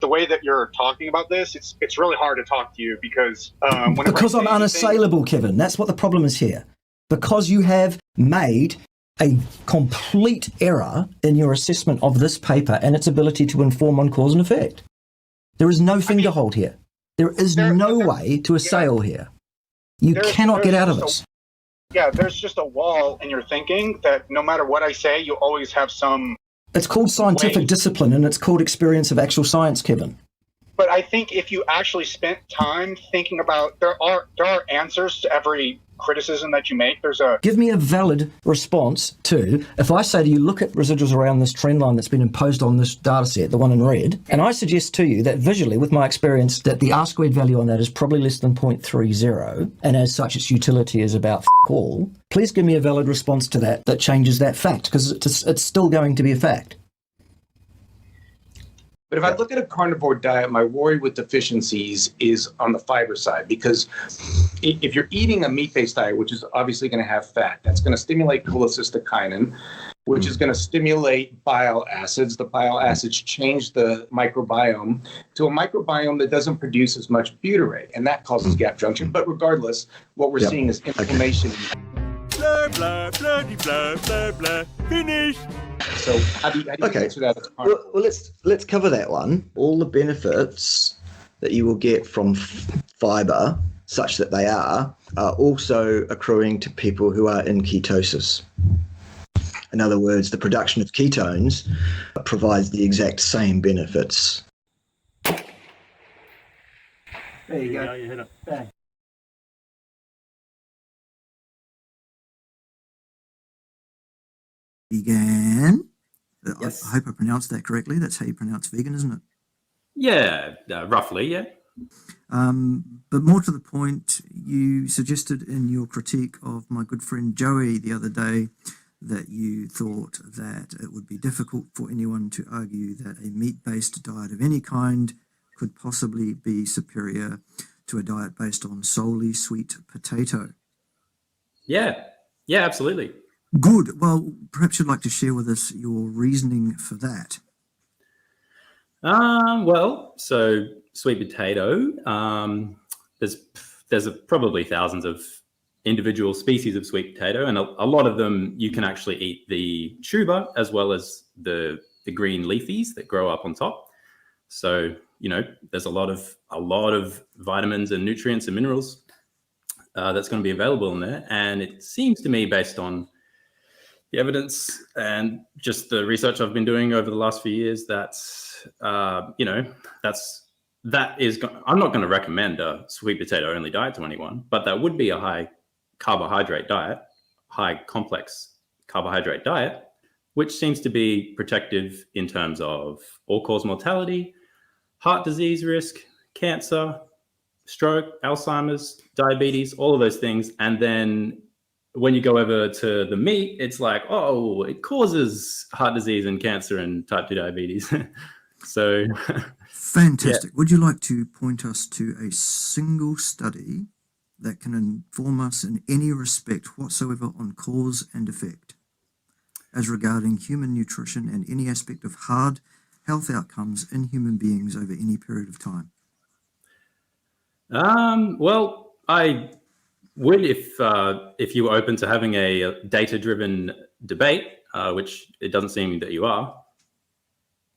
the way that you're talking about this, it's really hard to talk to you because because I'm unassailable, Kevin. That's what the problem is here. Because you have made a complete error in your assessment of this paper and its ability to inform on cause and effect. There is no finger hold here. There is no way to assail here. You cannot get out of this. There's just a wall in your thinking that no matter what I say, you always have some... It's called scientific discipline, and it's called experience of actual science, Kevin. But I think if you actually spent time thinking about, there are answers to every criticism that you make. Give me a valid response to, if I say to you, look at residuals around this trend line that's been imposed on this data set, the one in red, and I suggest to you that visually, with my experience, that the R-squared value on that is probably less than 0.30, and as such, its utility is about all. Please give me a valid response to that changes that fact, because it's still going to be a fact. But if I look at a carnivore diet, my worry with deficiencies is on the fiber side, because if you're eating a meat-based diet, which is obviously going to have fat, that's going to stimulate cholecystokinin, which is going to stimulate bile acids. The bile acids change the microbiome to a microbiome that doesn't produce as much butyrate, and that causes gap junction. But regardless, what we're seeing is inflammation. Blah, blah, blah, blah, blah, blah. Finish. So how do you answer that? Well, let's cover that one. All the benefits that you will get from fiber, such that they are also accruing to people who are in ketosis. In other words, the production of ketones provides the exact same benefits. There you go. You hit it. Bang. Vegan. Yes. I hope I pronounced that correctly. That's how you pronounce vegan, isn't it? Yeah, roughly, yeah. But more to the point, you suggested in your critique of my good friend Joey the other day that you thought that it would be difficult for anyone to argue that a meat-based diet of any kind could possibly be superior to a diet based on solely sweet potato. Yeah, absolutely. Good. Well, perhaps you'd like to share with us your reasoning for that. Well, so sweet potato, there's probably thousands of individual species of sweet potato, and a lot of them you can actually eat the tuber as well as the green leafies that grow up on top. So, there's a lot of vitamins and nutrients and minerals that's going to be available in there. And it seems to me, based on the evidence and just the research I've been doing over the last few years, that I'm not going to recommend a sweet potato only diet to anyone, but that would be a high carbohydrate diet, high complex carbohydrate diet, which seems to be protective in terms of all-cause mortality, heart disease risk, cancer, stroke, Alzheimer's, diabetes, all of those things. And then when you go over to the meat, it's like, oh, it causes heart disease and cancer and type 2 diabetes. So fantastic. Yeah. Would you like to point us to a single study that can inform us in any respect whatsoever on cause and effect as regarding human nutrition and any aspect of hard health outcomes in human beings over any period of time? Well, I would if you were open to having a data-driven debate, which it doesn't seem that you are.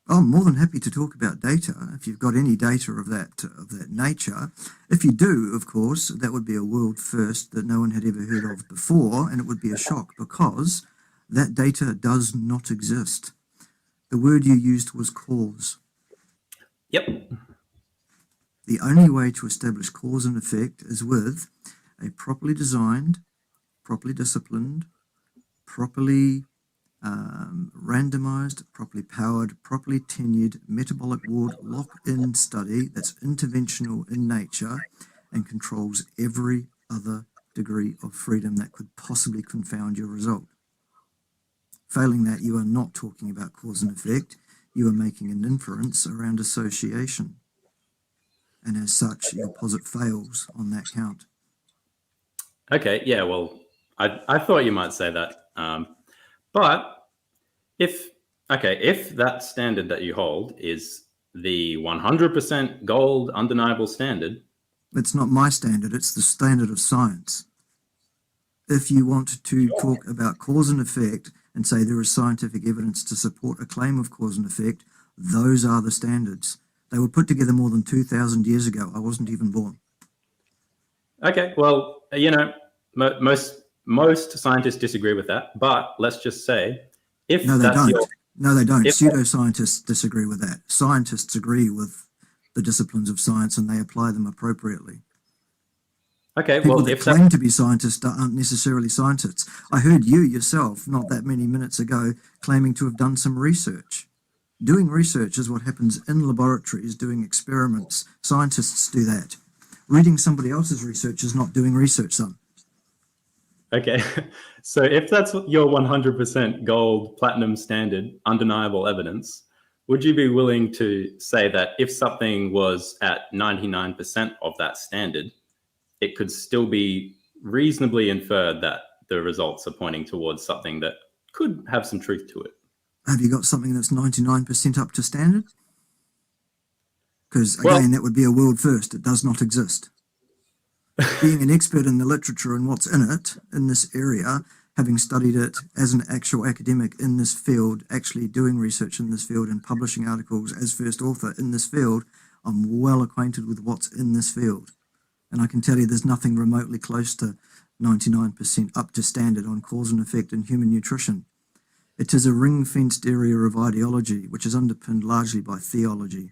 I'm more than happy to talk about data if you've got any data of that nature. If you do, of course, that would be a world first that no one had ever heard of before, and it would be a shock because that data does not exist. The word you used was cause. Yep. The only way to establish cause and effect is with a properly designed, properly disciplined, properly randomized, properly powered, properly tenured metabolic ward lock-in study that's interventional in nature and controls every other degree of freedom that could possibly confound your result. Failing that, you are not talking about cause and effect. You are making an inference around association. And as such, your posit fails on that count. Okay, yeah, well, I thought you might say that. But if that standard that you hold is the 100% gold undeniable standard. It's not my standard, it's the standard of science. If you want to talk about cause and effect and say there is scientific evidence to support a claim of cause and effect, those are the standards. They were put together more than 2,000 years ago. I wasn't even born. Okay, well, most scientists disagree with that, but let's just say if No, they don't. No, they don't. if- Pseudoscientists disagree with that. Scientists agree with the disciplines of science and they apply them appropriately. Okay, People well, that if that, claim to be scientists aren't necessarily scientists. I heard you yourself, not that many minutes ago, claiming to have done some research. Doing research is what happens in laboratories, doing experiments. Scientists do that. Reading somebody else's research is not doing research, son. okay, so if that's your 100% gold platinum standard, undeniable evidence, would you be willing to say that if something was at 99% of that standard, it could still be reasonably inferred that the results are pointing towards something that could have some truth to it? Have you got something that's 99% up to standard? Because, Well- again, that would be a world first. It does not exist. Being an expert in the literature and what's in it, in this area, having studied it as an actual academic in this field, actually doing research in this field and publishing articles as first author in this field, I'm well acquainted with what's in this field. And I can tell you there's nothing remotely close to 99% up to standard on cause and effect in human nutrition. It is a ring-fenced area of ideology, which is underpinned largely by theology.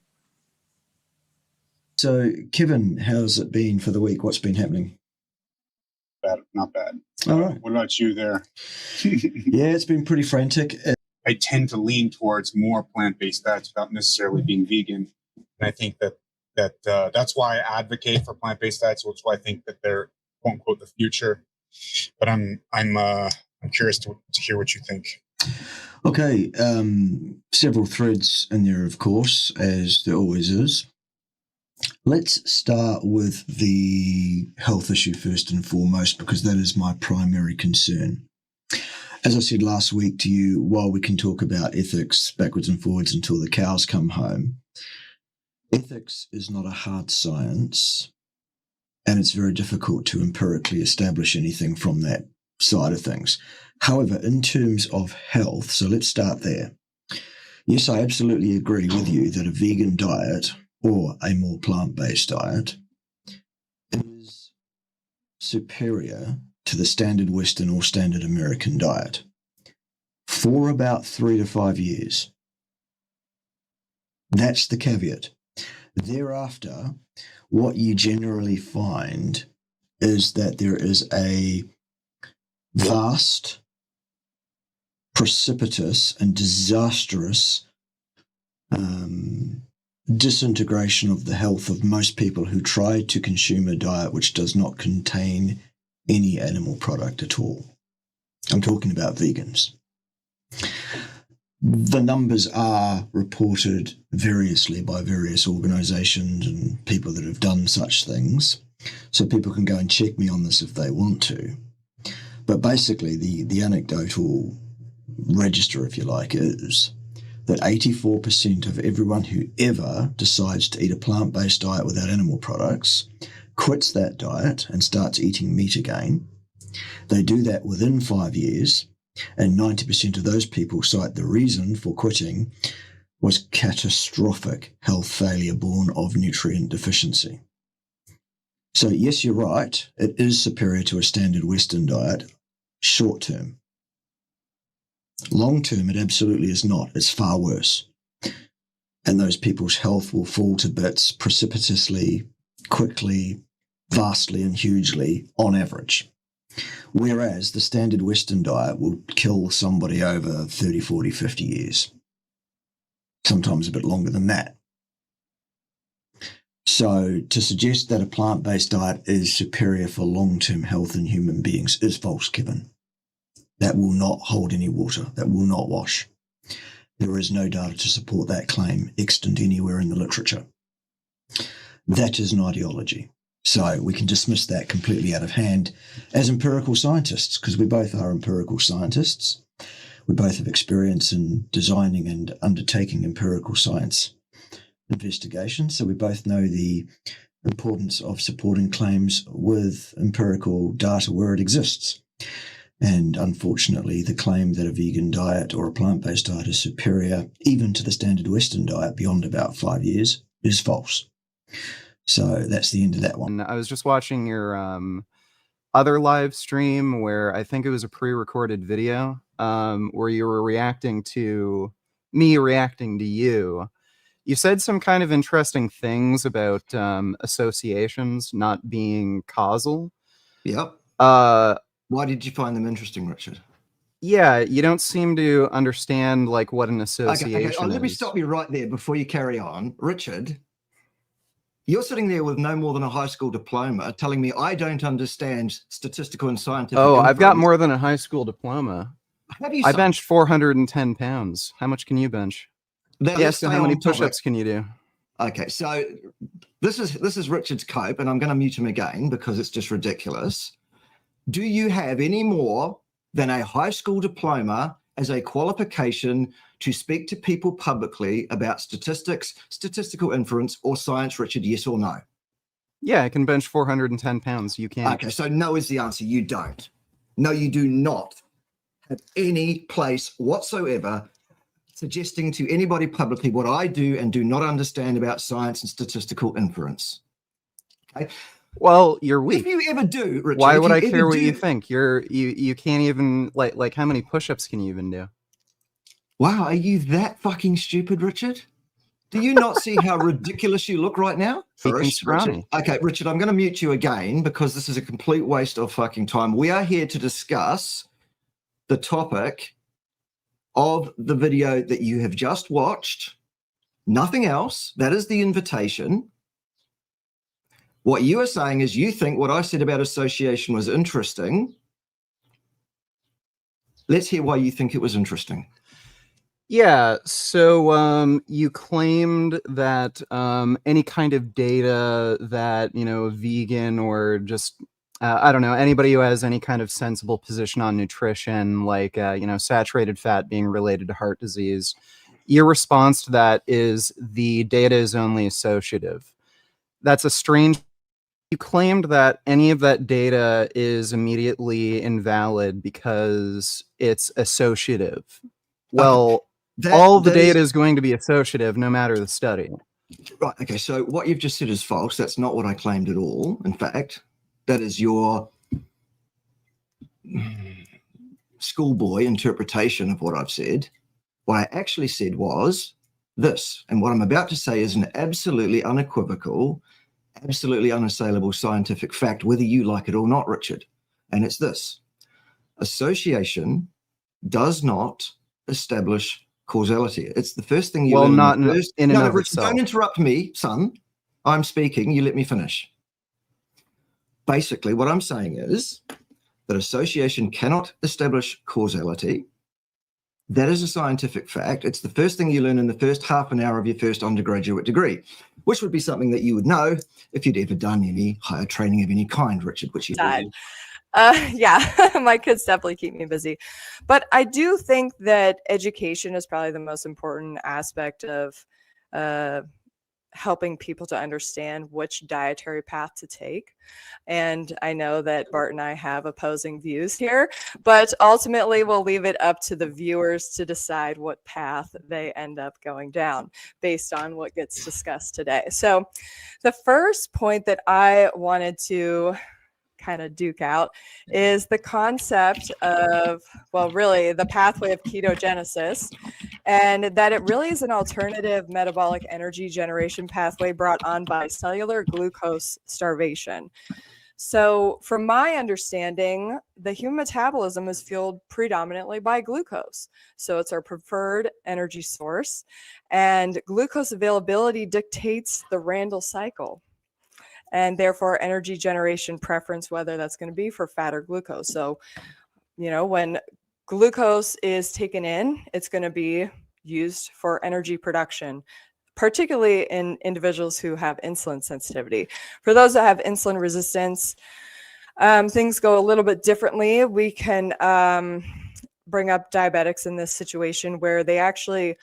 So, Kevin, how's it been for the week? What's been happening? Bad, not bad. All right. What about you there? Yeah, it's been pretty frantic. I tend to lean towards more plant-based diets without necessarily being vegan, and I think that's why I advocate for plant-based diets, which is why I think that they're "quote unquote" the future. But I'm curious to hear what you think. Okay, several threads in there, of course, as there always is. Let's start with the health issue first and foremost, because that is my primary concern. As I said last week to you, while we can talk about ethics backwards and forwards until the cows come home, ethics is not a hard science, and it's very difficult to empirically establish anything from that side of things. However, in terms of health, so let's start there. Yes, I absolutely agree with you that a vegan diet or a more plant-based diet is superior to the standard Western or standard American diet for about 3 to 5 years. That's the caveat. Thereafter, what you generally find is that there is a vast, precipitous, and disastrous disintegration of the health of most people who try to consume a diet which does not contain any animal product at all. I'm talking about vegans. The numbers are reported variously by various organisations and people that have done such things, so people can go and check me on this if they want to. But basically, the anecdotal register, if you like, is that 84% of everyone who ever decides to eat a plant-based diet without animal products quits that diet and starts eating meat again. They do that within 5 years, and 90% of those people cite the reason for quitting was catastrophic health failure born of nutrient deficiency. So yes, you're right, it is superior to a standard Western diet, short term. Long term, it absolutely is not. It's far worse. And those people's health will fall to bits precipitously, quickly, vastly, and hugely on average. Whereas the standard Western diet will kill somebody over 30, 40, 50 years. Sometimes a bit longer than that. So to suggest that a plant-based diet is superior for long-term health in human beings is false, Kevin. That will not hold any water. That will not wash. There is no data to support that claim extant anywhere in the literature. That is an ideology. So we can dismiss that completely out of hand as empirical scientists, because we both are empirical scientists. We both have experience in designing and undertaking empirical science investigation, so we both know the importance of supporting claims with empirical data where it exists. And unfortunately, the claim that a vegan diet or a plant-based diet is superior even to the standard Western diet beyond about 5 years is false. So that's the end of that one. And I was just watching your other live stream where I think it was a pre-recorded video where you were reacting to me reacting to you. You said some kind of interesting things about associations not being causal. Yep. Why did you find them interesting, Richard? Yeah, you don't seem to understand like what an association is. Let me stop you right there before you carry on. Richard, you're sitting there with no more than a high school diploma telling me I don't understand statistical and scientific inference. I've got more than a high school diploma. Have you? I benched 410 pounds. How much can you bench? Yes, so how many push-ups can you do? Okay, so this is Richard's cope, and I'm going to mute him again because it's just ridiculous. Do you have any more than a high school diploma as a qualification to speak to people publicly about statistics, statistical inference, or science, Richard? Yes or no? Yeah, I can bench 410 pounds. You can't. Okay, so no is the answer. You don't. No, you do not have any place whatsoever suggesting to anybody publicly what I do and do not understand about science and statistical inference. Okay. Well, you're weak. If you ever do, Richard, why would I care what you think? You can't even like how many push-ups can you even do? Wow, are you that fucking stupid, Richard? Do you not see how ridiculous you look right now? Richard. Okay, Richard, I'm going to mute you again because this is a complete waste of fucking time. We are here to discuss the topic of the video that you have just watched. Nothing else. That is the invitation. What you are saying is you think what I said about association was interesting. Let's hear why you think it was interesting. Yeah, so you claimed that any kind of data that, vegan or just, I don't know, anybody who has any kind of sensible position on nutrition, like, saturated fat being related to heart disease, your response to that is the data is only associative. That's a strange. You claimed that any of that data is immediately invalid because it's associative. Well, all the data is going to be associative no matter the study. Right. Okay. So what you've just said is false. That's not what I claimed at all. In fact, that is your schoolboy interpretation of what I've said. What I actually said was this, and what I'm about to say is an absolutely unequivocal, absolutely unassailable scientific fact, whether you like it or not, Richard. And it's this: association does not establish causality. It's the first thing you learn. Well, not in and of itself. Don't interrupt me, son. I'm speaking. You let me finish. Basically, what I'm saying is that association cannot establish causality. That is a scientific fact. It's the first thing you learn in the first half an hour of your first undergraduate degree, which would be something that you would know if you'd ever done any higher training of any kind, Richard, which you did. Yeah, my kids definitely keep me busy. But I do think that education is probably the most important aspect of helping people to understand which dietary path to take. And I know that Bart and I have opposing views here, but ultimately we'll leave it up to the viewers to decide what path they end up going down based on what gets discussed today. So the first point that I wanted to kind of duke out is the concept of, well, really the pathway of ketogenesis, and that it really is an alternative metabolic energy generation pathway brought on by cellular glucose starvation. So from my understanding, the human metabolism is fueled predominantly by glucose. So it's our preferred energy source, and glucose availability dictates the Randall cycle, and therefore energy generation preference, whether that's going to be for fat or glucose. So, when glucose is taken in, it's going to be used for energy production, particularly in individuals who have insulin sensitivity. For those that have insulin resistance, things go a little bit differently. We can bring up diabetics in this situation where they actually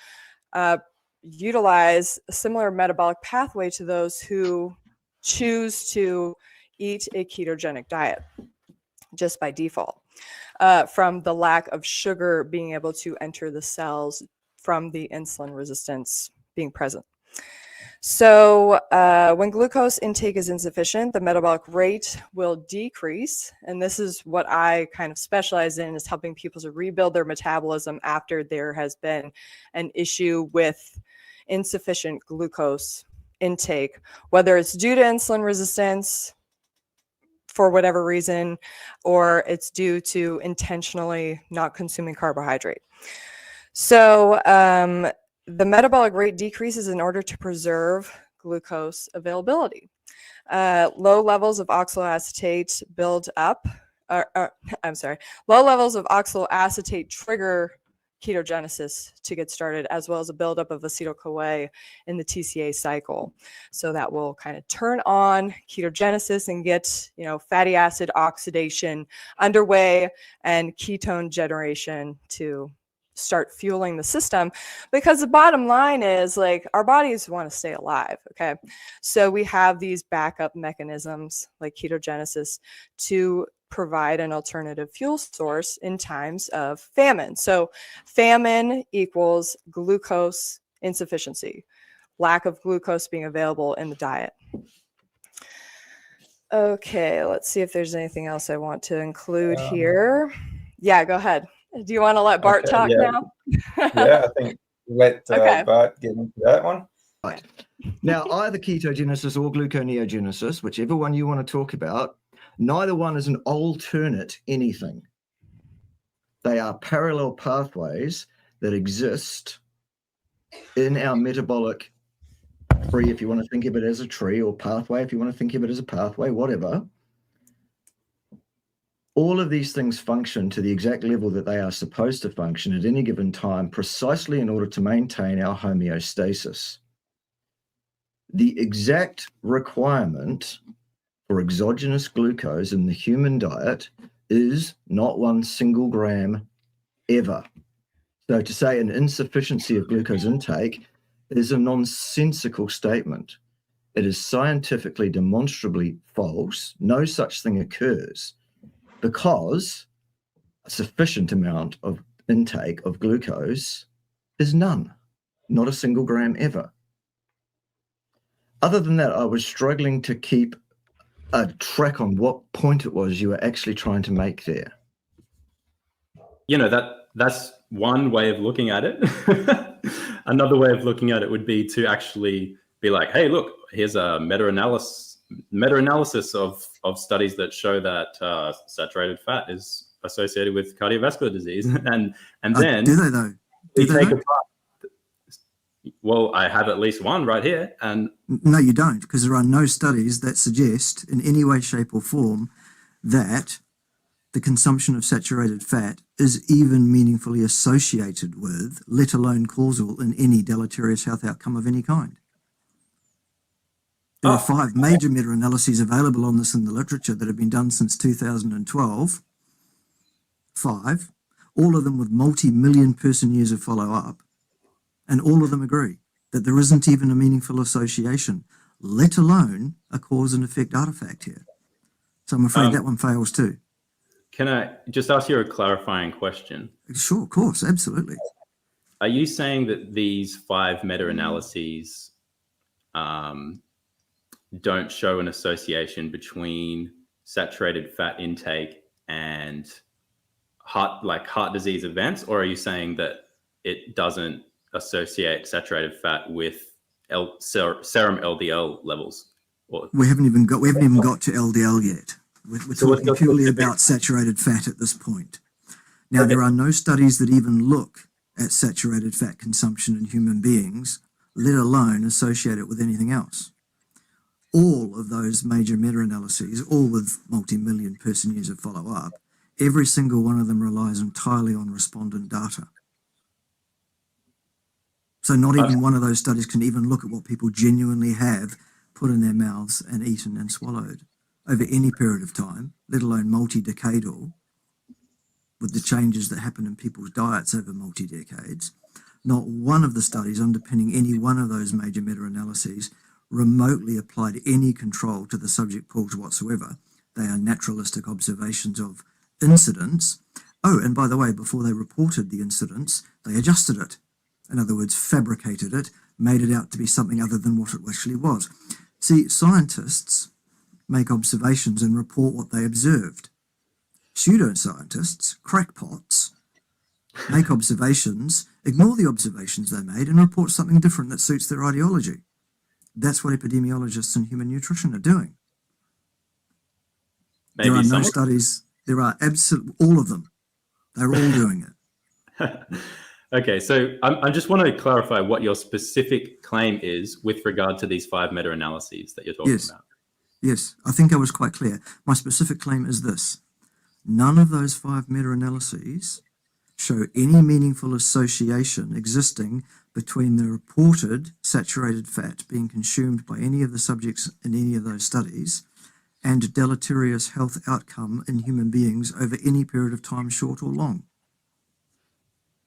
utilize a similar metabolic pathway to those who choose to eat a ketogenic diet just by default, from the lack of sugar being able to enter the cells from the insulin resistance being present. So when glucose intake is insufficient, the metabolic rate will decrease. And this is what I kind of specialize in, is helping people to rebuild their metabolism after there has been an issue with insufficient glucose intake, whether it's due to insulin resistance for whatever reason, or it's due to intentionally not consuming carbohydrate. So the metabolic rate decreases in order to preserve glucose availability. Low levels of oxaloacetate build up, low levels of oxaloacetate trigger ketogenesis to get started, as well as a buildup of acetyl-CoA in the TCA cycle. So that will kind of turn on ketogenesis and get, fatty acid oxidation underway and ketone generation to start fueling the system, because the bottom line is, like, our bodies want to stay alive. Okay. So we have these backup mechanisms like ketogenesis to provide an alternative fuel source in times of famine. So famine equals glucose insufficiency, lack of glucose being available in the diet. Okay, let's see if there's anything else I want to include here. Yeah, go ahead. Do you want to let Bart talk now? Yeah, I think let Bart get into that one. Right. Now, either ketogenesis or gluconeogenesis, whichever one you want to talk about, neither one is an alternate anything. They are parallel pathways that exist in our metabolic tree, if you want to think of it as a tree, or pathway, if you want to think of it as a pathway, whatever. All of these things function to the exact level that they are supposed to function at any given time, precisely in order to maintain our homeostasis. The exact requirement for exogenous glucose in the human diet is not 1 single gram ever. So to say an insufficiency of glucose intake is a nonsensical statement. It is scientifically demonstrably false. No such thing occurs, because a sufficient amount of intake of glucose is none, not a single gram ever. Other than that, I was struggling to keep a track on what point it was you were actually trying to make there. That's one way of looking at it. Another way of looking at it would be to actually be like, hey, look, here's a meta-analysis of studies that show that saturated fat is associated with cardiovascular disease, and then do they though? We take apart. Well, I have at least one right here, and no, you don't, because there are no studies that suggest in any way, shape, or form that the consumption of saturated fat is even meaningfully associated with, let alone causal in any deleterious health outcome of any kind. There are 5 major meta-analyses available on this in the literature that have been done since 2012. 5, all of them with multi-million person years of follow-up, and all of them agree that there isn't even a meaningful association, let alone a cause and effect artifact here. So I'm afraid that one fails too. Can I just ask you a clarifying question? Sure, of course, absolutely. Are you saying that these 5 meta-analyses don't show an association between saturated fat intake and heart disease events, or are you saying that it doesn't associate saturated fat with serum LDL levels? We haven't even got to LDL yet. We're talking purely about saturated fat at this point. Now, there are no studies that even look at saturated fat consumption in human beings, let alone associate it with anything else. All of those major meta-analyses, all with multi-million person years of follow-up, every single one of them relies entirely on respondent data. So not even one of those studies can even look at what people genuinely have put in their mouths and eaten and swallowed over any period of time, let alone multi-decadal, with the changes that happen in people's diets over multi-decades. Not one of the studies underpinning any one of those major meta-analyses remotely applied any control to the subject pools whatsoever. They are naturalistic observations of incidents. Oh, and by the way, before they reported the incidents, they adjusted it. In other words, fabricated it, made it out to be something other than what it actually was. See, scientists make observations and report what they observed. Pseudoscientists, crackpots, make observations, ignore the observations they made, and report something different that suits their ideology. That's what epidemiologists in human nutrition are doing. Maybe there are no studies, there are all of them. They're all doing it. Okay, so I just want to clarify what your specific claim is with regard to these 5 meta-analyses that you're talking about. Yes, I think I was quite clear. My specific claim is this. None of those 5 meta-analyses show any meaningful association existing between the reported saturated fat being consumed by any of the subjects in any of those studies and deleterious health outcome in human beings over any period of time, short or long.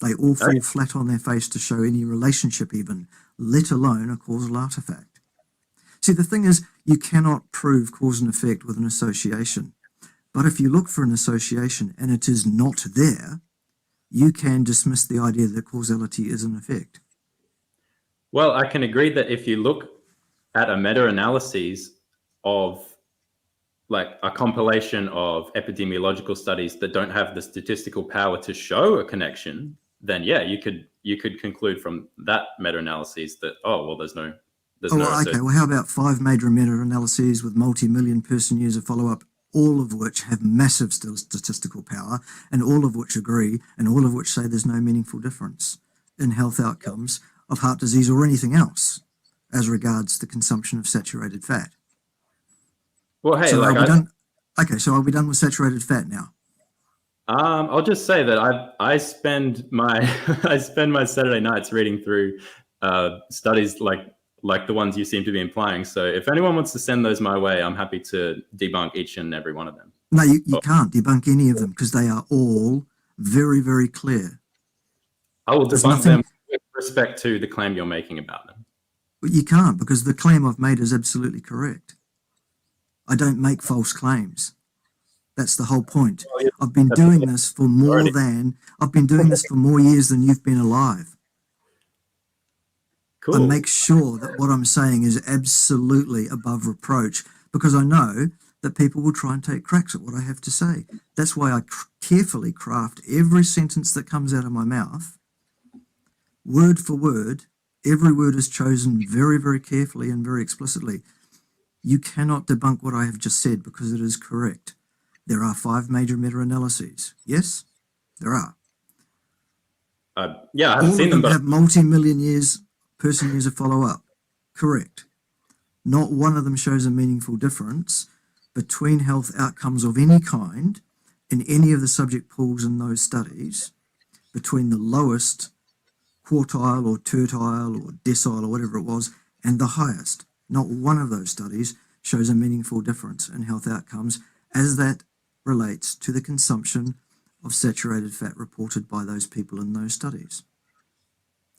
They all fall flat on their face to show any relationship even, let alone a causal artifact. See, the thing is, you cannot prove cause and effect with an association. But if you look for an association and it is not there, you can dismiss the idea that causality is an effect. Well, I can agree that if you look at a meta-analysis of like a compilation of epidemiological studies that don't have the statistical power to show a connection, then yeah, you could conclude from that meta-analysis that, oh, well, there's no. Okay. Well, how about 5 major meta-analyses with multi-million person years of follow-up, all of which have massive statistical power, and all of which agree, and all of which say there's no meaningful difference in health outcomes of heart disease or anything else as regards the consumption of saturated fat. Well, hey, so are we done? Okay, so are we done with saturated fat now? I'll just say that I spend my Saturday nights reading through studies like the ones you seem to be implying. So if anyone wants to send those my way, I'm happy to debunk each and every one of them. No, you can't debunk any of them because they are all very, very clear. I will debunk them with respect to the claim you're making about them. But you can't, because the claim I've made is absolutely correct. I don't make false claims. That's the whole point. I've been doing this for more years than you've been alive. Cool. I make sure that what I'm saying is absolutely above reproach because I know that people will try and take cracks at what I have to say. That's why I carefully craft every sentence that comes out of my mouth, word for word. Every word is chosen very, very carefully and very explicitly. You cannot debunk what I have just said because it is correct. There are 5 major meta-analyses. Yes, there are. Yeah, I haven't seen them, but have multi-million person years of follow-up. Correct. Not one of them shows a meaningful difference between health outcomes of any kind in any of the subject pools in those studies between the lowest quartile or tertile or decile or whatever it was and the highest. Not one of those studies shows a meaningful difference in health outcomes as that relates to the consumption of saturated fat reported by those people in those studies.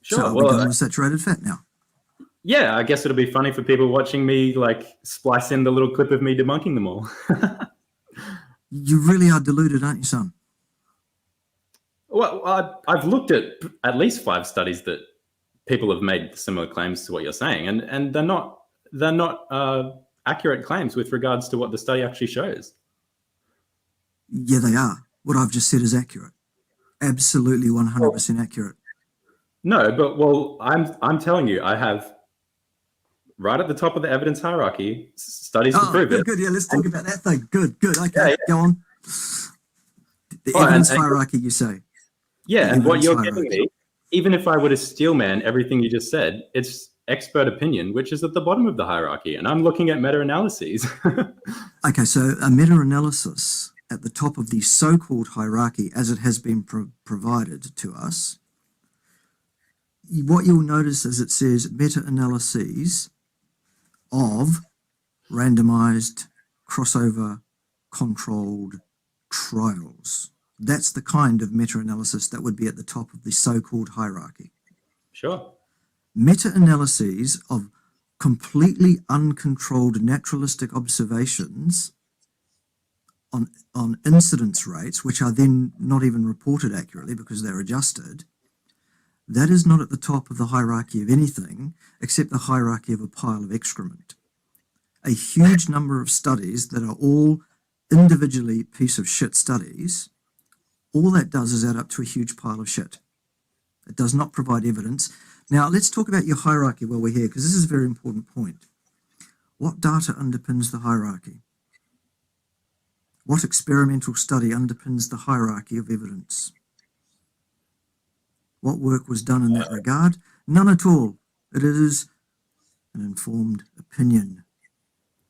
Sure. So are we done with saturated fat now? Yeah, I guess it'll be funny for people watching me like splice in the little clip of me debunking them all. You really are deluded, aren't you, son? Well, I've looked at least 5 studies that people have made similar claims to what you're saying, and they're not accurate claims with regards to what the study actually shows. Yeah, they are. What I've just said is accurate. Absolutely 100% accurate. No, but well, I'm telling you, I have right at the top of the evidence hierarchy studies to prove it. Good. Yeah, let's talk about that thing. Good. Okay, yeah. Go on. The evidence hierarchy, you say. Yeah, and what you're giving me, even if I were to steel man everything you just said, it's expert opinion, which is at the bottom of the hierarchy, and I'm looking at meta-analyses. Okay, so a meta-analysis at the top of the so-called hierarchy as it has been provided to us, what you'll notice is it says meta-analyses of randomized, crossover, controlled trials. That's the kind of meta-analysis that would be at the top of the so-called hierarchy. Sure. Meta-analyses of completely uncontrolled naturalistic observations on incidence rates, which are then not even reported accurately because they're adjusted, that is not at the top of the hierarchy of anything except the hierarchy of a pile of excrement. A huge number of studies that are all individually piece of shit studies, all that does is add up to a huge pile of shit. It does not provide evidence. Now, let's talk about your hierarchy while we're here, because this is a very important point. What data underpins the hierarchy? What experimental study underpins the hierarchy of evidence? What work was done in that regard? None at all. It is an informed opinion.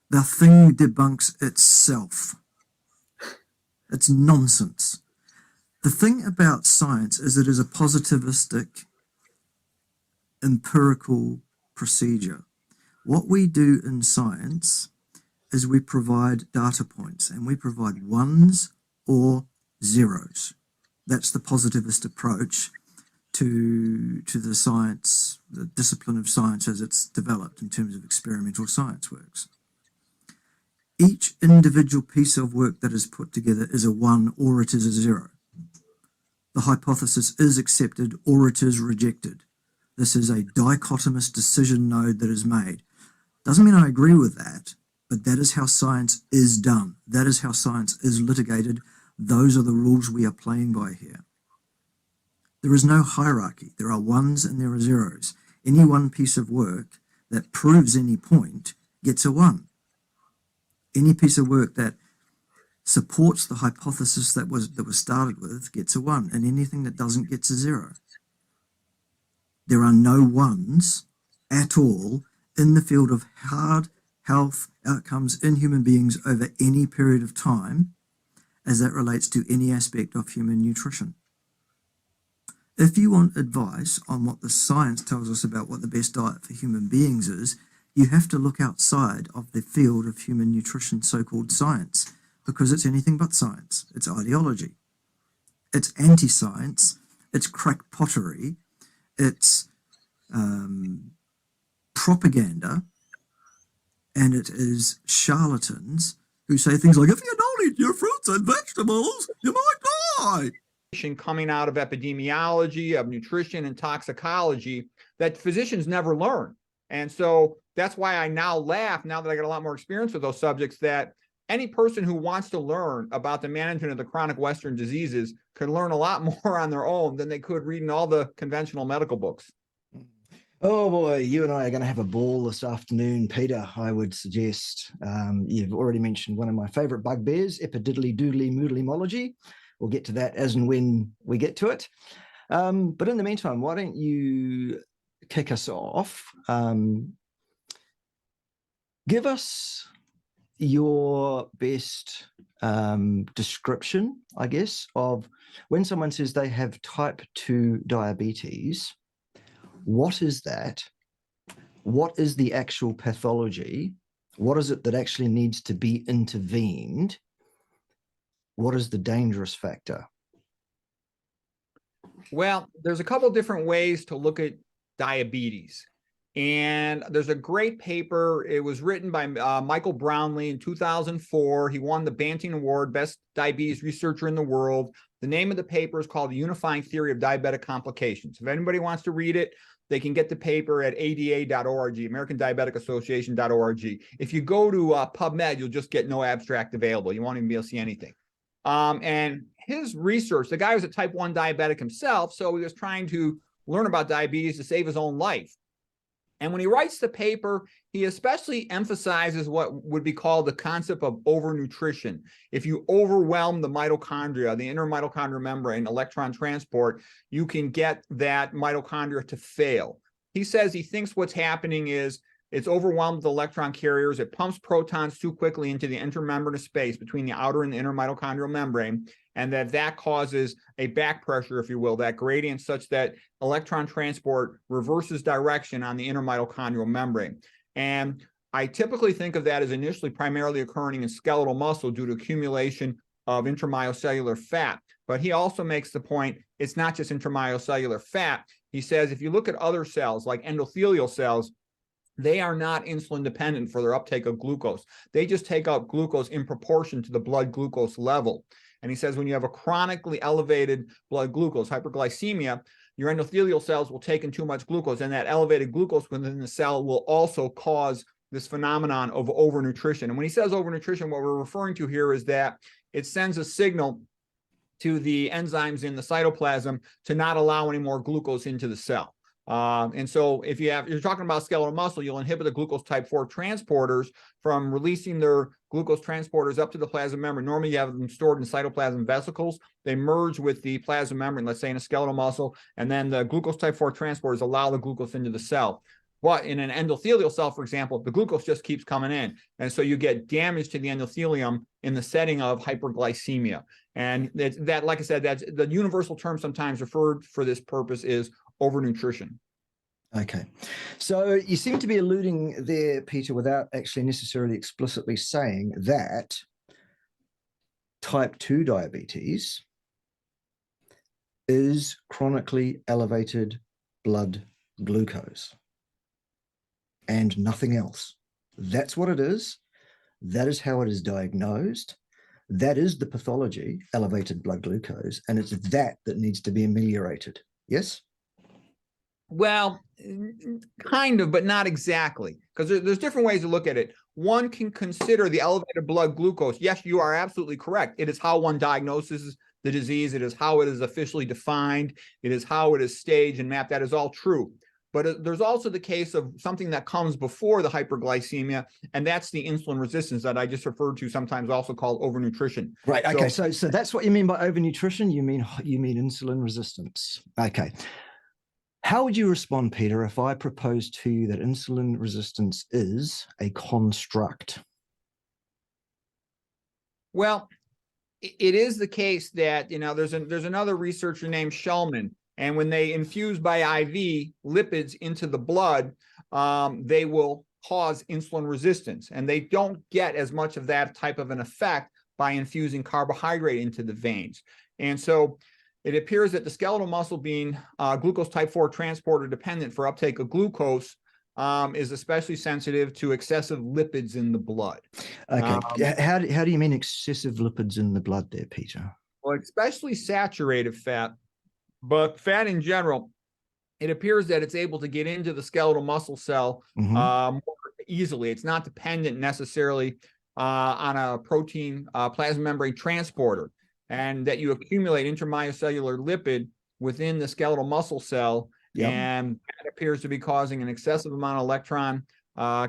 The thing debunks itself. It's nonsense. The thing about science is it is a positivistic, empirical procedure. What we do in science is we provide data points, and we provide ones or zeros. That's the positivist approach to the science, the discipline of science as it's developed in terms of experimental science works. Each individual piece of work that is put together is a 1 or it is a 0. The hypothesis is accepted or it is rejected. This is a dichotomous decision node that is made. Doesn't mean I agree with that, but that is how science is done. That is how science is litigated. Those are the rules we are playing by here. There is no hierarchy. There are ones and there are zeros. Any one piece of work that proves any point gets a 1. Any piece of work that supports the hypothesis that was started with gets a 1, and anything that doesn't gets a 0. There are no ones at all in the field of hard health outcomes in human beings over any period of time as that relates to any aspect of human nutrition. If you want advice on what the science tells us about what the best diet for human beings is, you have to look outside of the field of human nutrition, so-called science, because it's anything but science. It's ideology. It's anti-science. It's crackpottery. It's propaganda. And it is charlatans who say things like, if you don't eat your fruits and vegetables, you might die. Coming out of epidemiology, of nutrition and toxicology that physicians never learn. And so that's why I now laugh, now that I got a lot more experience with those subjects, that any person who wants to learn about the management of the chronic Western diseases can learn a lot more on their own than they could reading all the conventional medical books. Oh boy, you and I are going to have a ball this afternoon, Peter, I would suggest. You've already mentioned one of my favorite bugbears, epidemiology. We'll get to that as and when we get to it. But in the meantime, why don't you kick us off? Give us your best description, I guess, of when someone says they have type 2 diabetes. What is that? What is the actual pathology? What is it that actually needs to be intervened? What is the dangerous factor? Well, there's a couple different ways to look at diabetes. And there's a great paper. It was written by Michael Brownlee in 2004. He won the Banting Award, Best Diabetes Researcher in the World. The name of the paper is called The Unifying Theory of Diabetic Complications. If anybody wants to read it, they can get the paper at ada.org, American Diabetic Association.org. If you go to PubMed, you'll just get no abstract available. You won't even be able to see anything. And his research, the guy was a type 1 diabetic himself, so he was trying to learn about diabetes to save his own life. And when he writes the paper, he especially emphasizes what would be called the concept of overnutrition. If you overwhelm the mitochondria, the inner mitochondrial membrane, electron transport, you can get that mitochondria to fail. He says he thinks what's happening is it's overwhelmed with electron carriers. It pumps protons too quickly into the intermembranous space between the outer and the inner mitochondrial membrane, and that causes a back pressure, if you will, that gradient, such that electron transport reverses direction on the inner mitochondrial membrane. And I typically think of that as initially primarily occurring in skeletal muscle due to accumulation of intramyocellular fat. But he also makes the point, it's not just intramyocellular fat. He says, if you look at other cells like endothelial cells, they are not insulin dependent for their uptake of glucose. They just take up glucose in proportion to the blood glucose level. And he says when you have a chronically elevated blood glucose, hyperglycemia, your endothelial cells will take in too much glucose, and that elevated glucose within the cell will also cause this phenomenon of overnutrition. And when he says overnutrition, what we're referring to here is that it sends a signal to the enzymes in the cytoplasm to not allow any more glucose into the cell. And so if you're talking about skeletal muscle, you'll inhibit the glucose type 4 transporters from releasing their glucose transporters up to the plasma membrane. Normally you have them stored in cytoplasm vesicles. They merge with the plasma membrane, let's say in a skeletal muscle, and then the glucose type 4 transporters allow the glucose into the cell. But in an endothelial cell, for example, the glucose just keeps coming in. And so you get damage to the endothelium in the setting of hyperglycemia. And that, like I said, that's the universal term sometimes referred for this purpose is overnutrition. Okay. So you seem to be alluding there, Peter, without actually necessarily explicitly saying that type 2 diabetes is chronically elevated blood glucose and nothing else. That's what it is. That is how it is diagnosed. That is the pathology, elevated blood glucose, and it's that needs to be ameliorated. Yes? Well, kind of, but not exactly, because there's different ways to look at it. One can consider the elevated blood glucose. Yes, you are absolutely correct. It is how one diagnoses the disease. It is how it is officially defined. It is how it is staged and mapped. That is all true. But there's also the case of something that comes before the hyperglycemia, and that's the insulin resistance that I just referred to, sometimes also called overnutrition. Right. Okay. So that's what you mean by overnutrition. You mean insulin resistance. Okay. How would you respond, Peter, if I proposed to you that insulin resistance is a construct? Well, it is the case that, there's another researcher named Shulman, and when they infuse by IV lipids into the blood, they will cause insulin resistance, and they don't get as much of that type of an effect by infusing carbohydrate into the veins. And so it appears that the skeletal muscle, being glucose type 4 transporter dependent for uptake of glucose, is especially sensitive to excessive lipids in the blood. Okay. How do you mean excessive lipids in the blood there, Peter? Well, especially saturated fat, but fat in general, it appears that it's able to get into the skeletal muscle cell more easily. It's not dependent necessarily on a protein plasma membrane transporter, and that you accumulate intramyocellular lipid within the skeletal muscle cell, and that appears to be causing an excessive amount of electron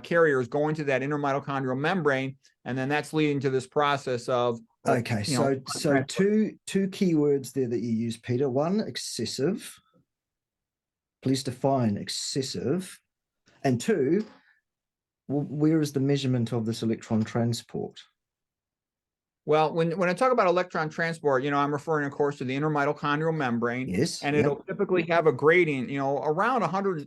carriers going to that intermitochondrial membrane, and then that's leading to this process of okay. So two key words there that you use, Peter. One, excessive. Please define excessive. And two, where is the measurement of this electron transport? Well, when I talk about electron transport, I'm referring, of course, to the intermitochondrial membrane. Yes. And it'll typically have a gradient, around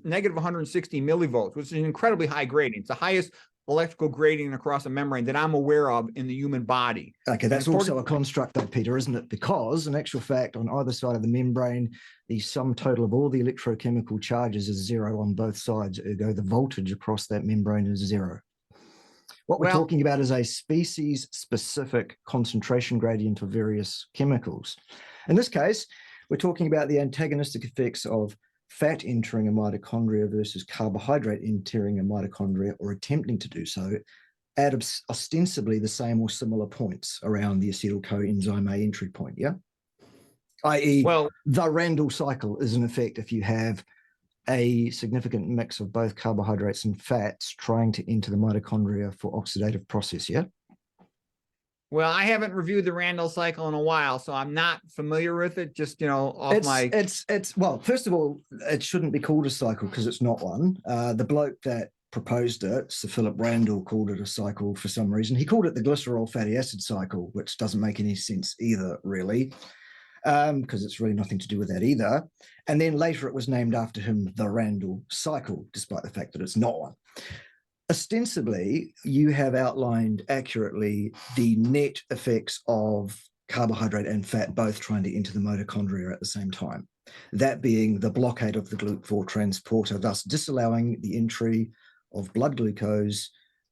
negative 160 millivolts, which is an incredibly high gradient. It's the highest electrical gradient across a membrane that I'm aware of in the human body. Okay, that's also a construct, though, Peter, isn't it? Because, in actual fact, on either side of the membrane, the sum total of all the electrochemical charges is zero on both sides. Ergo, the voltage across that membrane is zero. What we're talking about is a species-specific concentration gradient of various chemicals. In this case, we're talking about the antagonistic effects of fat entering a mitochondria versus carbohydrate entering a mitochondria, or attempting to do so, at ostensibly the same or similar points around the acetyl coenzyme A entry point, yeah? I.e., the Randall cycle is in effect if you have a significant mix of both carbohydrates and fats trying to enter the mitochondria for oxidative process, yeah? Well, I haven't reviewed the Randall cycle in a while, so I'm not familiar with it. Just, well, first of all, it shouldn't be called a cycle because it's not one. The bloke that proposed it, Sir Philip Randall, called it a cycle for some reason. He called it the glycerol fatty acid cycle, which doesn't make any sense either, really, because it's really nothing to do with that either. And then later it was named after him, the Randall cycle, despite the fact that it's not one. Ostensibly, you have outlined accurately the net effects of carbohydrate and fat both trying to enter the mitochondria at the same time. That being the blockade of the GLUT4 transporter, thus disallowing the entry of blood glucose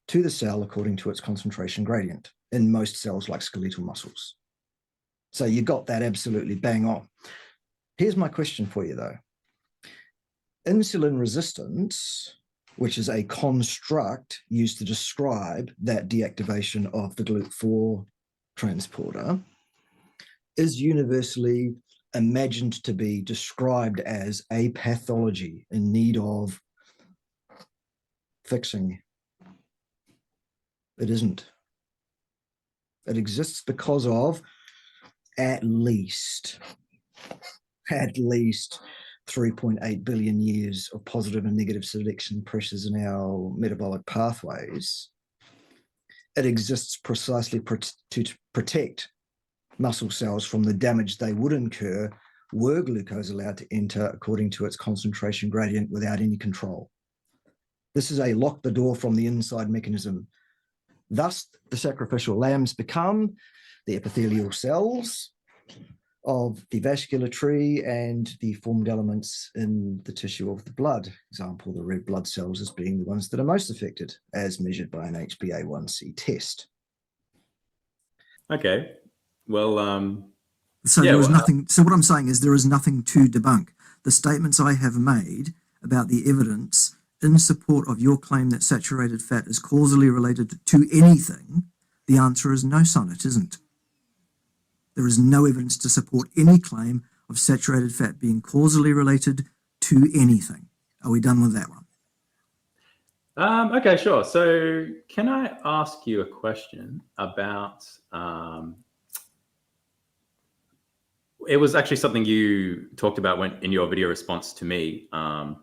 to the cell according to its concentration gradient in most cells like skeletal muscles. So you got that absolutely bang on. Here's my question for you though. Insulin resistance, which is a construct used to describe that deactivation of the GLUT4 transporter, is universally imagined to be described as a pathology in need of fixing. It isn't. It exists because of at least 3.8 billion years of positive and negative selection pressures in our metabolic pathways. It exists precisely to protect muscle cells from the damage they would incur were glucose allowed to enter according to its concentration gradient without any control. This is a lock the door from the inside mechanism. Thus, the sacrificial lambs become the epithelial cells of the vascular tree and the formed elements in the tissue of the blood. Example, the red blood cells as being the ones that are most affected, as measured by an HbA1c test. Okay. Well, so yeah, there was nothing. So what I'm saying is there is nothing to debunk. The statements I have made about the evidence in support of your claim that saturated fat is causally related to anything, the answer is no, son, it isn't. There is no evidence to support any claim of saturated fat being causally related to anything. Are we done with that one? Okay, sure. So can I ask you a question about, it was actually something you talked about in your video response to me. I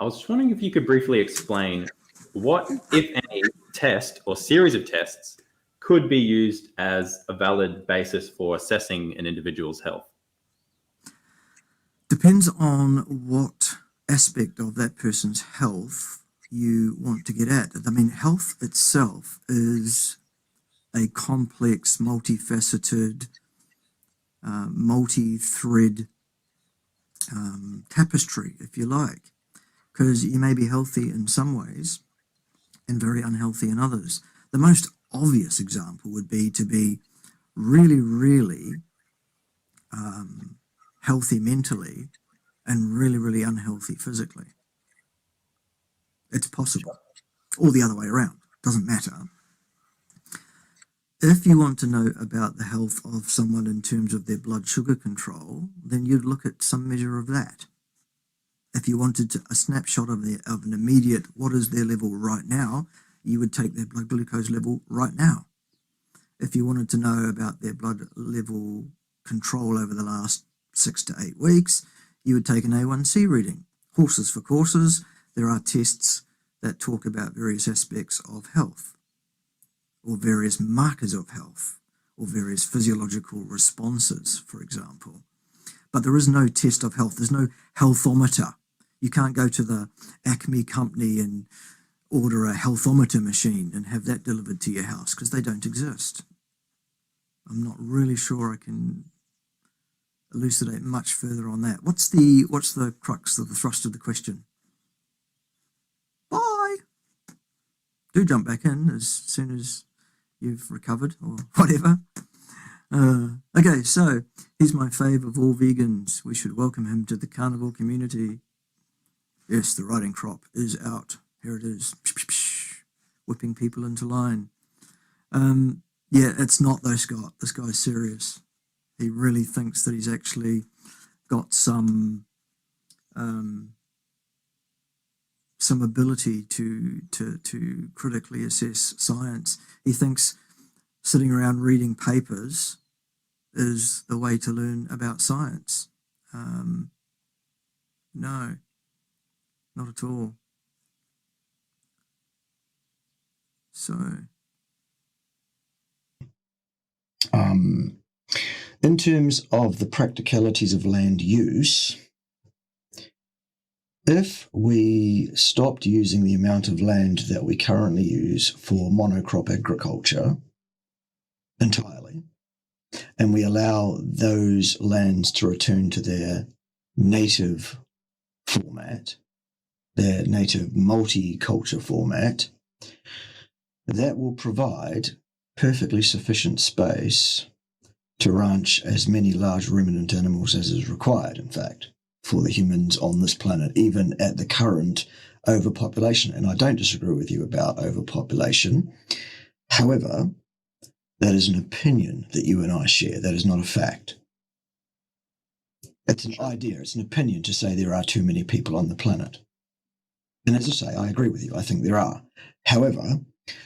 was just wondering if you could briefly explain what, if any, test or series of tests could be used as a valid basis for assessing an individual's health. Depends on what aspect of that person's health you want to get at. I mean, health itself is a complex, multifaceted, multi-thread tapestry, if you like, because you may be healthy in some ways and very unhealthy in others. The most obvious example would be to be really, really healthy mentally and really, really unhealthy physically. It's possible, or the other way around, doesn't matter. If you want to know about the health of someone in terms of their blood sugar control, then you'd look at some measure of that. If you wanted a snapshot of an immediate, what is their level right now, you would take their blood glucose level right now. If you wanted to know about their blood level control over the last 6 to 8 weeks, you would take an A1C reading. Horses for courses, there are tests that talk about various aspects of health, or various markers of health, or various physiological responses, for example. But there is no test of health. There's no healthometer. You can't go to the Acme company and order a healthometer machine and have that delivered to your house, because they don't exist. I'm not really sure I can elucidate much further on that. What's the crux of the thrust of the question? Bye. Do jump back in as soon as you've recovered or whatever. Okay, so he's my fave of all vegans. We should welcome him to the carnivore community. Yes, the riding crop is out. Here it is, whipping people into line. Yeah, it's not though, Scott. This guy's serious. He really thinks that he's actually got some ability to critically assess science. He thinks sitting around reading papers is the way to learn about science. No, not at all. So, in terms of the practicalities of land use, if we stopped using the amount of land that we currently use for monocrop agriculture entirely, and we allow those lands to return to their native format, their native multiculture format, that will provide perfectly sufficient space to ranch as many large ruminant animals as is required, in fact, for the humans on this planet, even at the current overpopulation. And I don't disagree with you about overpopulation. However, that is an opinion that you and I share. That is not a fact. It's an idea. It's an opinion to say there are too many people on the planet. And as I say, I agree with you. I think there are. However,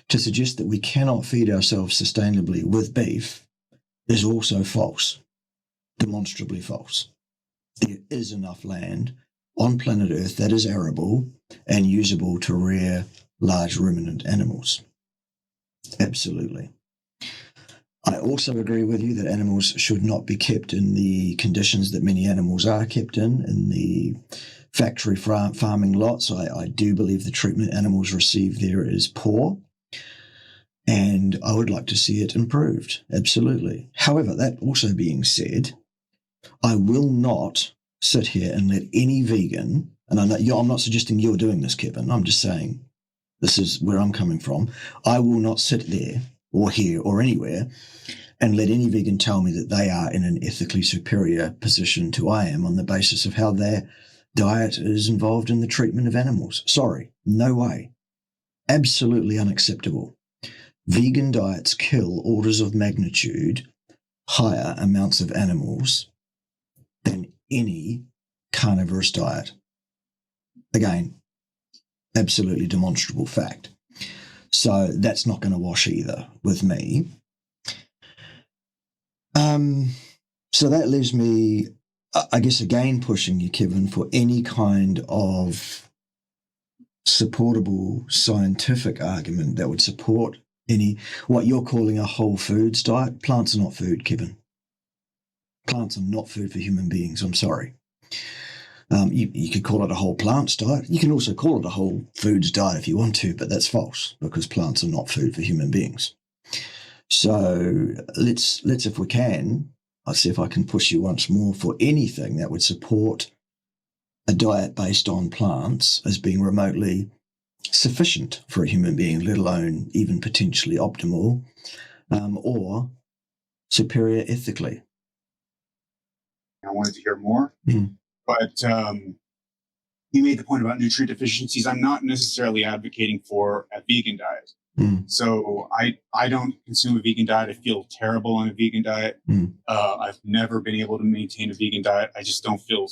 to suggest that we cannot feed ourselves sustainably with beef is also false, demonstrably false. There is enough land on planet Earth that is arable and usable to rear large ruminant animals. Absolutely. I also agree with you that animals should not be kept in the conditions that many animals are kept in the factory farming lots. I do believe the treatment animals receive there is poor, and I would like to see it improved, absolutely. However, that also being said, I will not sit here and let any vegan, and I'm not suggesting you're doing this, Kevin, I'm just saying this is where I'm coming from. I will not sit there or here or anywhere and let any vegan tell me that they are in an ethically superior position to I am on the basis of how their diet is involved in the treatment of animals. Sorry, no way. Absolutely unacceptable. Vegan diets kill orders of magnitude higher amounts of animals than any carnivorous diet. Again, absolutely demonstrable fact. So that's not going to wash either with me. So that leaves me, I guess, again pushing you, Kevin, for any kind of supportable scientific argument that would support what you're calling a whole foods diet. Plants are not food, Kevin. Plants are not food for human beings. I'm sorry. You could call it a whole plants diet. You can also call it a whole foods diet if you want to, but that's false because plants are not food for human beings. So let's if we can, I'll see if I can push you once more for anything that would support a diet based on plants as being remotely sufficient for a human being, let alone even potentially optimal, or superior ethically. I wanted to hear more, but you made the point about nutrient deficiencies. I'm not necessarily advocating for a vegan diet. So I don't consume a vegan diet. I feel terrible on a vegan diet. I've never been able to maintain a vegan diet. I just don't feel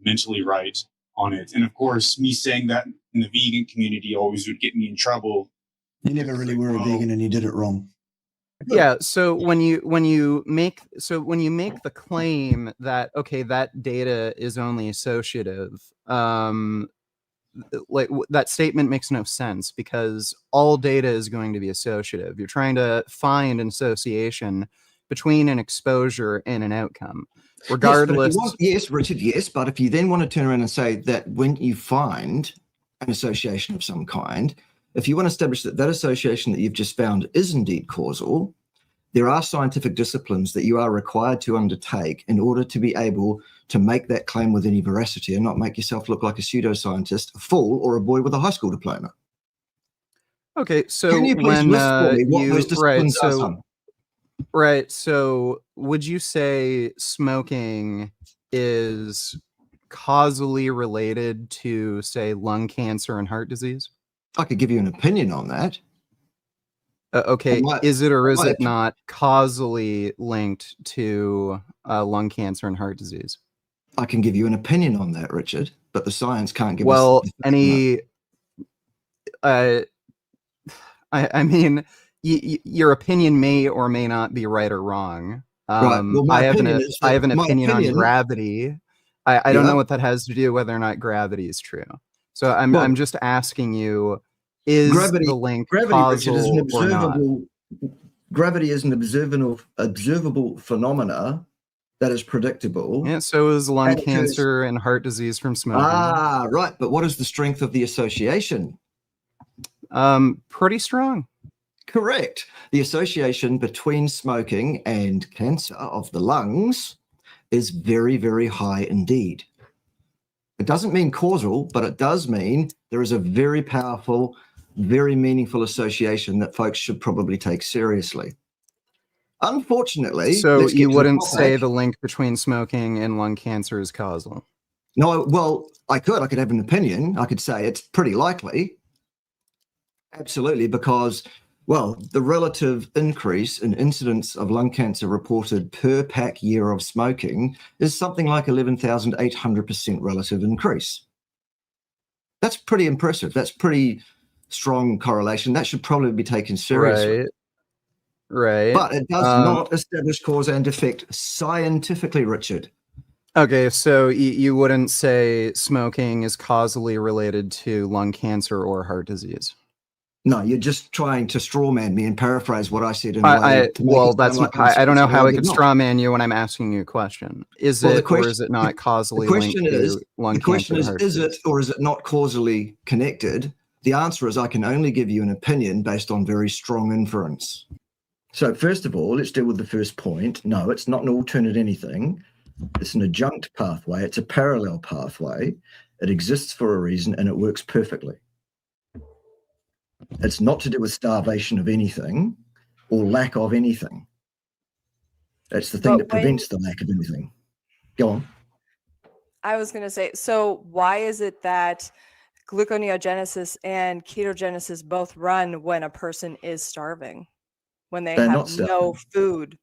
mentally right on it. And of course, me saying that in the vegan community always would get me in trouble. You never really were a vegan and you did it wrong. Yeah, so when you make the claim that okay, that data is only associative, that statement makes no sense because all data is going to be associative. You're trying to find an association between an exposure and an outcome, regardless. Yes, Richard, yes, but if you then want to turn around and say that when you find an association of some kind, if you want to establish that that association that you've just found is indeed causal, there are scientific disciplines that you are required to undertake in order to be able to make that claim with any veracity and not make yourself look like a pseudoscientist, a fool, or a boy with a high school diploma. Okay, so can you please list for me what those disciplines are, son? Right, so would you say smoking is causally related to, say, lung cancer and heart disease? I could give you an opinion on that. Okay, is it or is it not causally linked to lung cancer and heart disease? I can give you an opinion on that, Richard, but the science can't give us... I mean, your opinion may or may not be right or wrong. Right. Well, I have an opinion on gravity. I don't know what that has to do whether or not gravity is true. So I'm just asking you, is the link causal or not? Gravity is an observable phenomena that is predictable. Yeah, so is lung cancer and heart disease from smoking. Ah, right. But what is the strength of the association? Pretty strong. Correct. The association between smoking and cancer of the lungs is very, very high indeed. It doesn't mean causal, but it does mean there is a very powerful, very meaningful association that folks should probably take seriously. Unfortunately, so let's get you to the wouldn't topic. say the link between smoking and lung cancer is causal? No, well, I could have an opinion. I could say it's pretty likely. Absolutely, because, well, the relative increase in incidence of lung cancer reported per pack year of smoking is something like 11,800% relative increase. That's pretty impressive. That's pretty strong correlation. That should probably be taken seriously. Right. But it does not establish cause and effect scientifically, Richard. Okay, so you wouldn't say smoking is causally related to lung cancer or heart disease? No, you're just trying to strawman me and paraphrase what I said in a way. I don't know how I could strawman you when I'm asking you a question. Is it or is it not causally linked to lung cancer? The question is it or is it not causally connected? The answer is I can only give you an opinion based on very strong inference. So first of all, let's deal with the first point. No, it's not an alternate anything. It's an adjunct pathway. It's a parallel pathway. It exists for a reason and it works perfectly. It's not to do with starvation of anything or lack of anything. It's the thing that prevents the lack of anything. Go on. I was going to say, so why is it that gluconeogenesis and ketogenesis both run when a person is starving, when they have no food?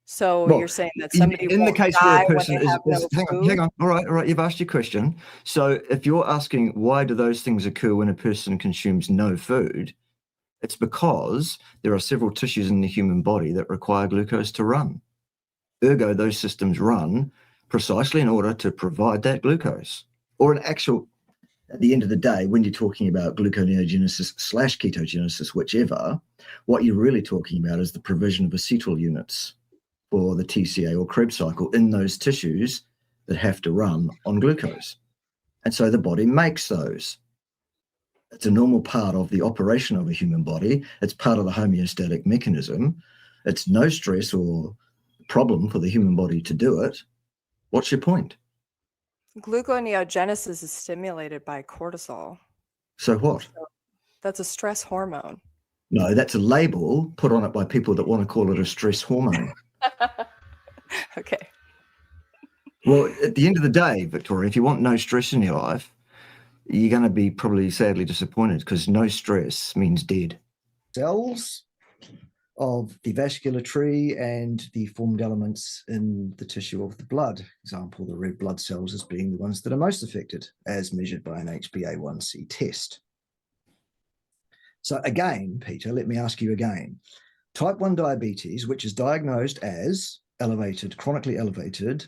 So you're saying that somebody in the case where a person is hang on. All right, you've asked your question. So if you're asking why do those things occur when a person consumes no food, it's because there are several tissues in the human body that require glucose to run. Ergo, those systems run precisely in order to provide that glucose. Or at the end of the day, when you're talking about gluconeogenesis / ketogenesis, whichever, what you're really talking about is the provision of acetyl units or the TCA or Krebs cycle in those tissues that have to run on glucose. And so the body makes those. It's a normal part of the operation of a human body. It's part of the homeostatic mechanism. It's no stress or problem for the human body to do it. What's your point? Gluconeogenesis is stimulated by cortisol. So what? That's a stress hormone. No, that's a label put on it by people that want to call it a stress hormone. Okay. Well, at the end of the day, Victoria, if you want no stress in your life, you're going to be probably sadly disappointed because no stress means dead. Cells of the vascular tree and the formed elements in the tissue of the blood. Example, the red blood cells as being the ones that are most affected as measured by an HbA1c test. So again, Peter, let me ask you again. Type 1 diabetes, which is diagnosed as chronically elevated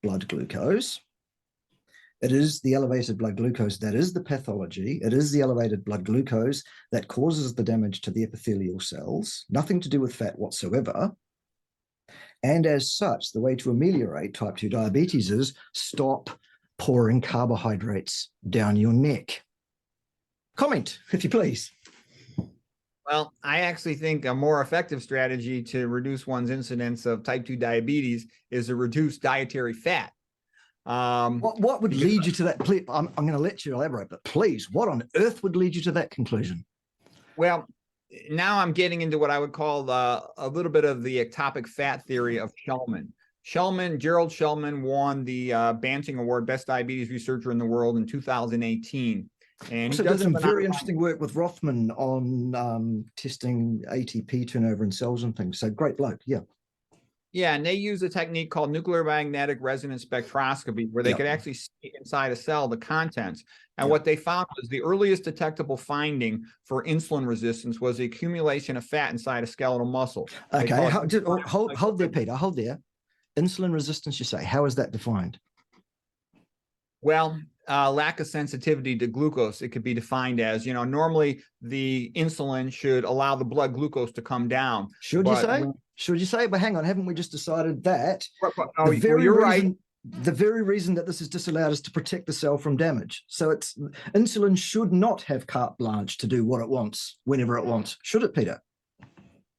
blood glucose. It is the elevated blood glucose that is the pathology. It is the elevated blood glucose that causes the damage to the epithelial cells, nothing to do with fat whatsoever. And as such, the way to ameliorate type 2 diabetes is stop pouring carbohydrates down your neck. Comment, if you please. Well, I actually think a more effective strategy to reduce one's incidence of type 2 diabetes is to reduce dietary fat. What would lead you to that? Please, I'm going to let you elaborate, but please, what on earth would lead you to that conclusion? Well, now I'm getting into what I would call a little bit of the ectopic fat theory of Shulman. Gerald Shulman won the Banting Award, Best Diabetes Researcher in the World in 2018. And he does some very interesting work with Rothman on testing ATP turnover in cells and things. So great bloke, yeah. Yeah, and they use a technique called nuclear magnetic resonance spectroscopy, where they could actually see inside a cell the contents. And what they found was the earliest detectable finding for insulin resistance was the accumulation of fat inside a skeletal muscle. Okay, hold there, Peter, hold there. Insulin resistance, you say, how is that defined? Well, lack of sensitivity to glucose, it could be defined as, normally the insulin should allow the blood glucose to come down. Should you say? But hang on, haven't we just decided that you're right. the very reason that this is disallowed is to protect the cell from damage. So insulin should not have carte blanche to do what it wants whenever it wants. Should it, Peter?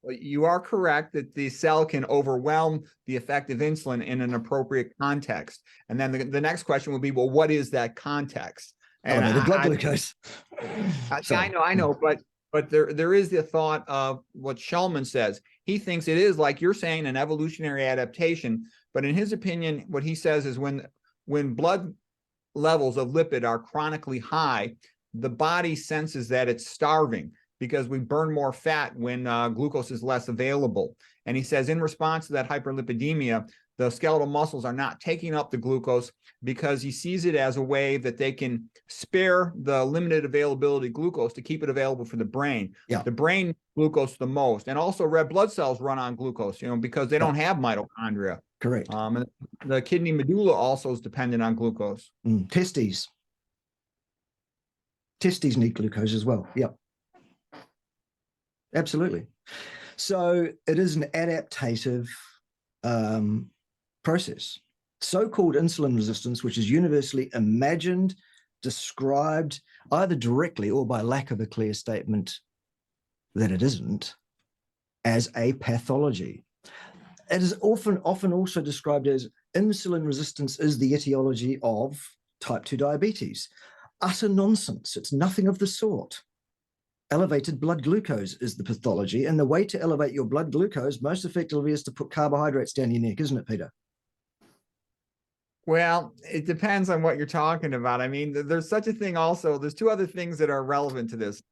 Well, you are correct that the cell can overwhelm the effect of insulin in an appropriate context. And then the next question will be, well, what is that context? And elevated blood glucose. I know, but there is the thought of what Shulman says. He thinks it is, like you're saying, an evolutionary adaptation. But in his opinion, what he says is when blood levels of lipid are chronically high, the body senses that it's starving because we burn more fat when glucose is less available. And he says in response to that hyperlipidemia, the skeletal muscles are not taking up the glucose because he sees it as a way that they can spare the limited availability glucose to keep it available for the brain. Yeah. The brain glucose the most. And also red blood cells run on glucose, because they don't have mitochondria. Correct. And the kidney medulla also is dependent on glucose. Testes need glucose as well. Yep. Absolutely. So it is an adaptative process. So-called insulin resistance, which is universally imagined, described either directly or by lack of a clear statement that it isn't, as a pathology. It is often also described as insulin resistance is the etiology of type 2 diabetes. Utter nonsense. It's nothing of the sort. Elevated blood glucose is the pathology, and the way to elevate your blood glucose most effectively is to put carbohydrates down your neck, isn't it, Peter? Well, it depends on what you're talking about. I mean, there's such a thing also. There's two other things that are relevant to this.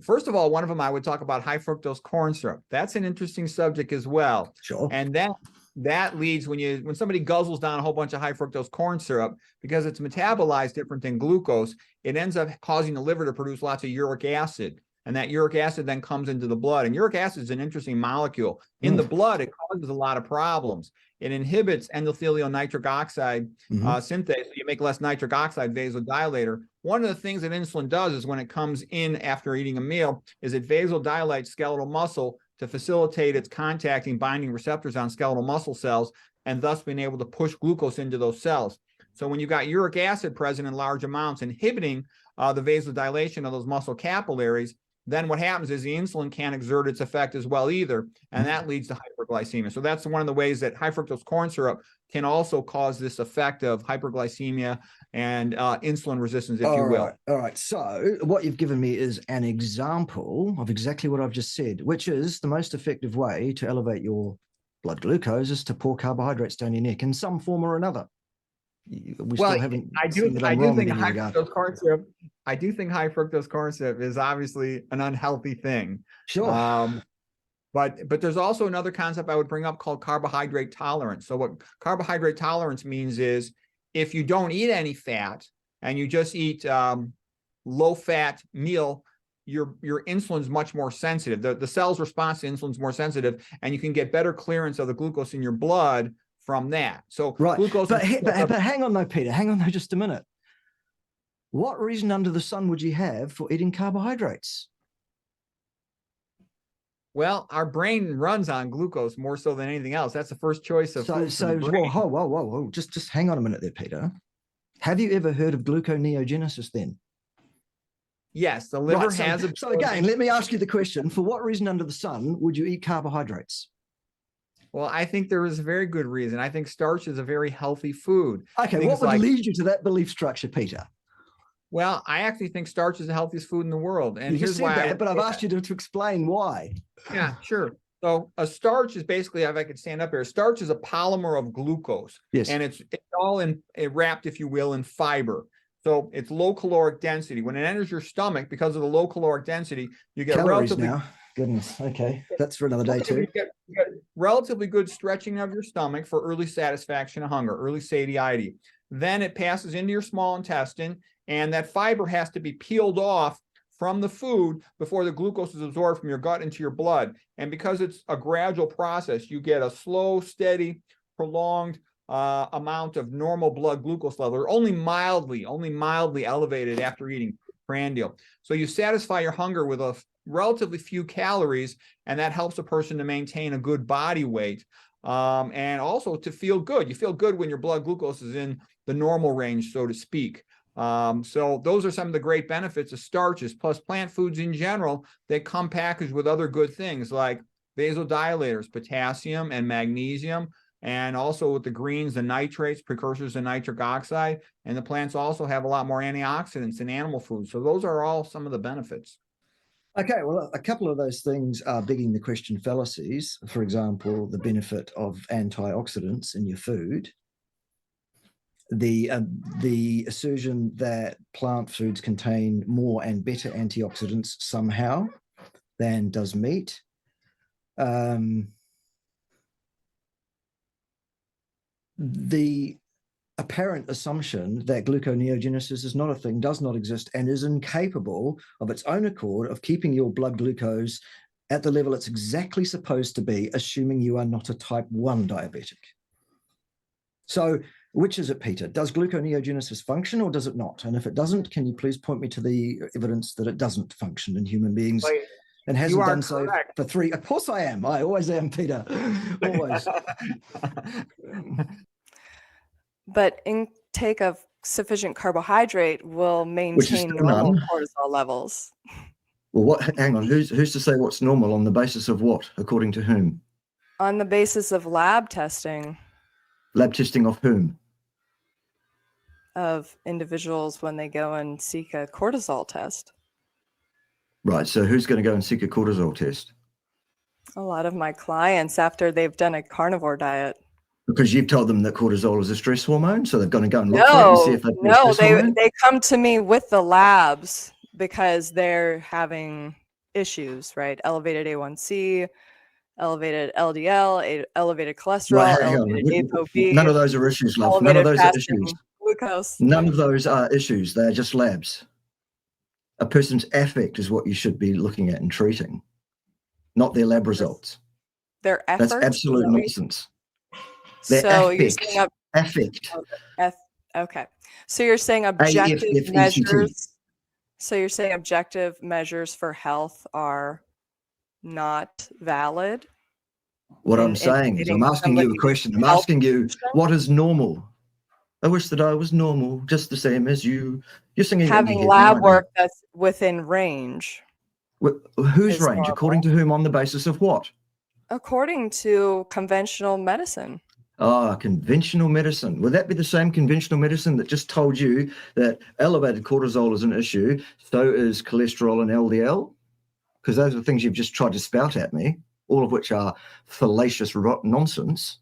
First of all, one of them I would talk about high fructose corn syrup. That's an interesting subject as well. Sure. And that leads when somebody guzzles down a whole bunch of high fructose corn syrup, because it's metabolized different than glucose, it ends up causing the liver to produce lots of uric acid. And that uric acid then comes into the blood. And uric acid is an interesting molecule. In the blood, it causes a lot of problems. It inhibits endothelial nitric oxide synthase, so you make less nitric oxide vasodilator. One of the things that insulin does is when it comes in after eating a meal is it vasodilates skeletal muscle to facilitate its contacting binding receptors on skeletal muscle cells, and thus being able to push glucose into those cells. So when you've got uric acid present in large amounts inhibiting the vasodilation of those muscle capillaries, then what happens is the insulin can't exert its effect as well either, and that leads to hyperglycemia. So that's one of the ways that high fructose corn syrup can also cause this effect of hyperglycemia and insulin resistance, if you will. All right. So what you've given me is an example of exactly what I've just said, which is the most effective way to elevate your blood glucose is to pour carbohydrates down your neck in some form or another. I do think high fructose corn syrup is obviously an unhealthy thing. Sure. But there's also another concept I would bring up called carbohydrate tolerance. So what carbohydrate tolerance means is if you don't eat any fat and you just eat low-fat meal, your insulin is much more sensitive. The cell's response to insulin is more sensitive, and you can get better clearance of the glucose in your blood from that. So right. Glucose but hang on though, Peter. Hang on though just a minute. What reason under the sun would you have for eating carbohydrates? Well, our brain runs on glucose more so than anything else. That's the first choice of food for the brain. Whoa. Just hang on a minute there, Peter. Have you ever heard of gluconeogenesis then? Yes, the liver has a... So again, let me ask you the question. For what reason under the sun would you eat carbohydrates? Well, I think there is a very good reason. I think starch is a very healthy food. Okay, what would lead you to that belief structure, Peter? Well, I actually think starch is the healthiest food in the world. And here's why. But I've asked you to explain why. Yeah, sure. So a starch is basically, if I could stand up here, starch is a polymer of glucose. Yes. And it's all wrapped, if you will, in fiber. So it's low caloric density. When it enters your stomach, because of the low caloric density, you get calories now. Goodness. Okay. That's for another day too. You get relatively good stretching of your stomach for early satisfaction of hunger, early satiety. Then it passes into your small intestine, and that fiber has to be peeled off from the food before the glucose is absorbed from your gut into your blood. And because it's a gradual process, you get a slow, steady, prolonged amount of normal blood glucose level, or only mildly elevated after eating prandial. So you satisfy your hunger with a relatively few calories, and that helps a person to maintain a good body weight. and also to feel good. You feel good when your blood glucose is in the normal range, so to speak. So those are some of the great benefits of starches, plus plant foods in general that come packaged with other good things like vasodilators, potassium and magnesium, and also with the greens, the nitrates, precursors of nitric oxide. And the plants also have a lot more antioxidants than animal foods. So those are all some of the benefits. Okay, well, a couple of those things are begging the question fallacies. For example, the benefit of antioxidants in your food. The assertion that plant foods contain more and better antioxidants somehow than does meat. The apparent assumption that gluconeogenesis is not a thing, does not exist, and is incapable of its own accord of keeping your blood glucose at the level it's exactly supposed to be, assuming you are not a type 1 diabetic. So which is it, Peter? Does gluconeogenesis function or does it not? And if it doesn't, can you please point me to the evidence that it doesn't function in human beings? Like, and hasn't done so for 3. Of course I am. I always am, Peter. Always. But intake of sufficient carbohydrate will maintain normal cortisol levels. Well, what? Hang on. Who's to say what's normal on the basis of what? According to whom? On the basis of lab testing. Lab testing of whom? Of individuals when they go and seek a cortisol test. Right. So who's going to go and seek a cortisol test? A lot of my clients after they've done a carnivore diet. Because you've told them that cortisol is a stress hormone, so they're going to go and look for it and see if they've got a stress hormone? They come to me with the labs because they're having issues, right? Elevated A1C, elevated LDL, elevated cholesterol, elevated ApoB. None of those are issues, love. None of those are issues. Glucose. None of those are issues. They're just labs. A person's affect is what you should be looking at and treating, not their lab results. Their efforts? That's absolute nonsense. Their so affect. You're saying affect. Okay. So you're saying objective measures. So you're saying objective measures for health are not valid? What I'm saying is I'm asking you a question. I'm asking you, what is normal? I wish that I was normal, just the same as you. You're singing having lab work that's within range. Whose range? Normal. According to whom? On the basis of what? According to conventional medicine. Conventional medicine. Would that be the same conventional medicine that just told you that elevated cortisol is an issue, so is cholesterol and LDL? Because those are things you've just tried to spout at me, all of which are fallacious nonsense.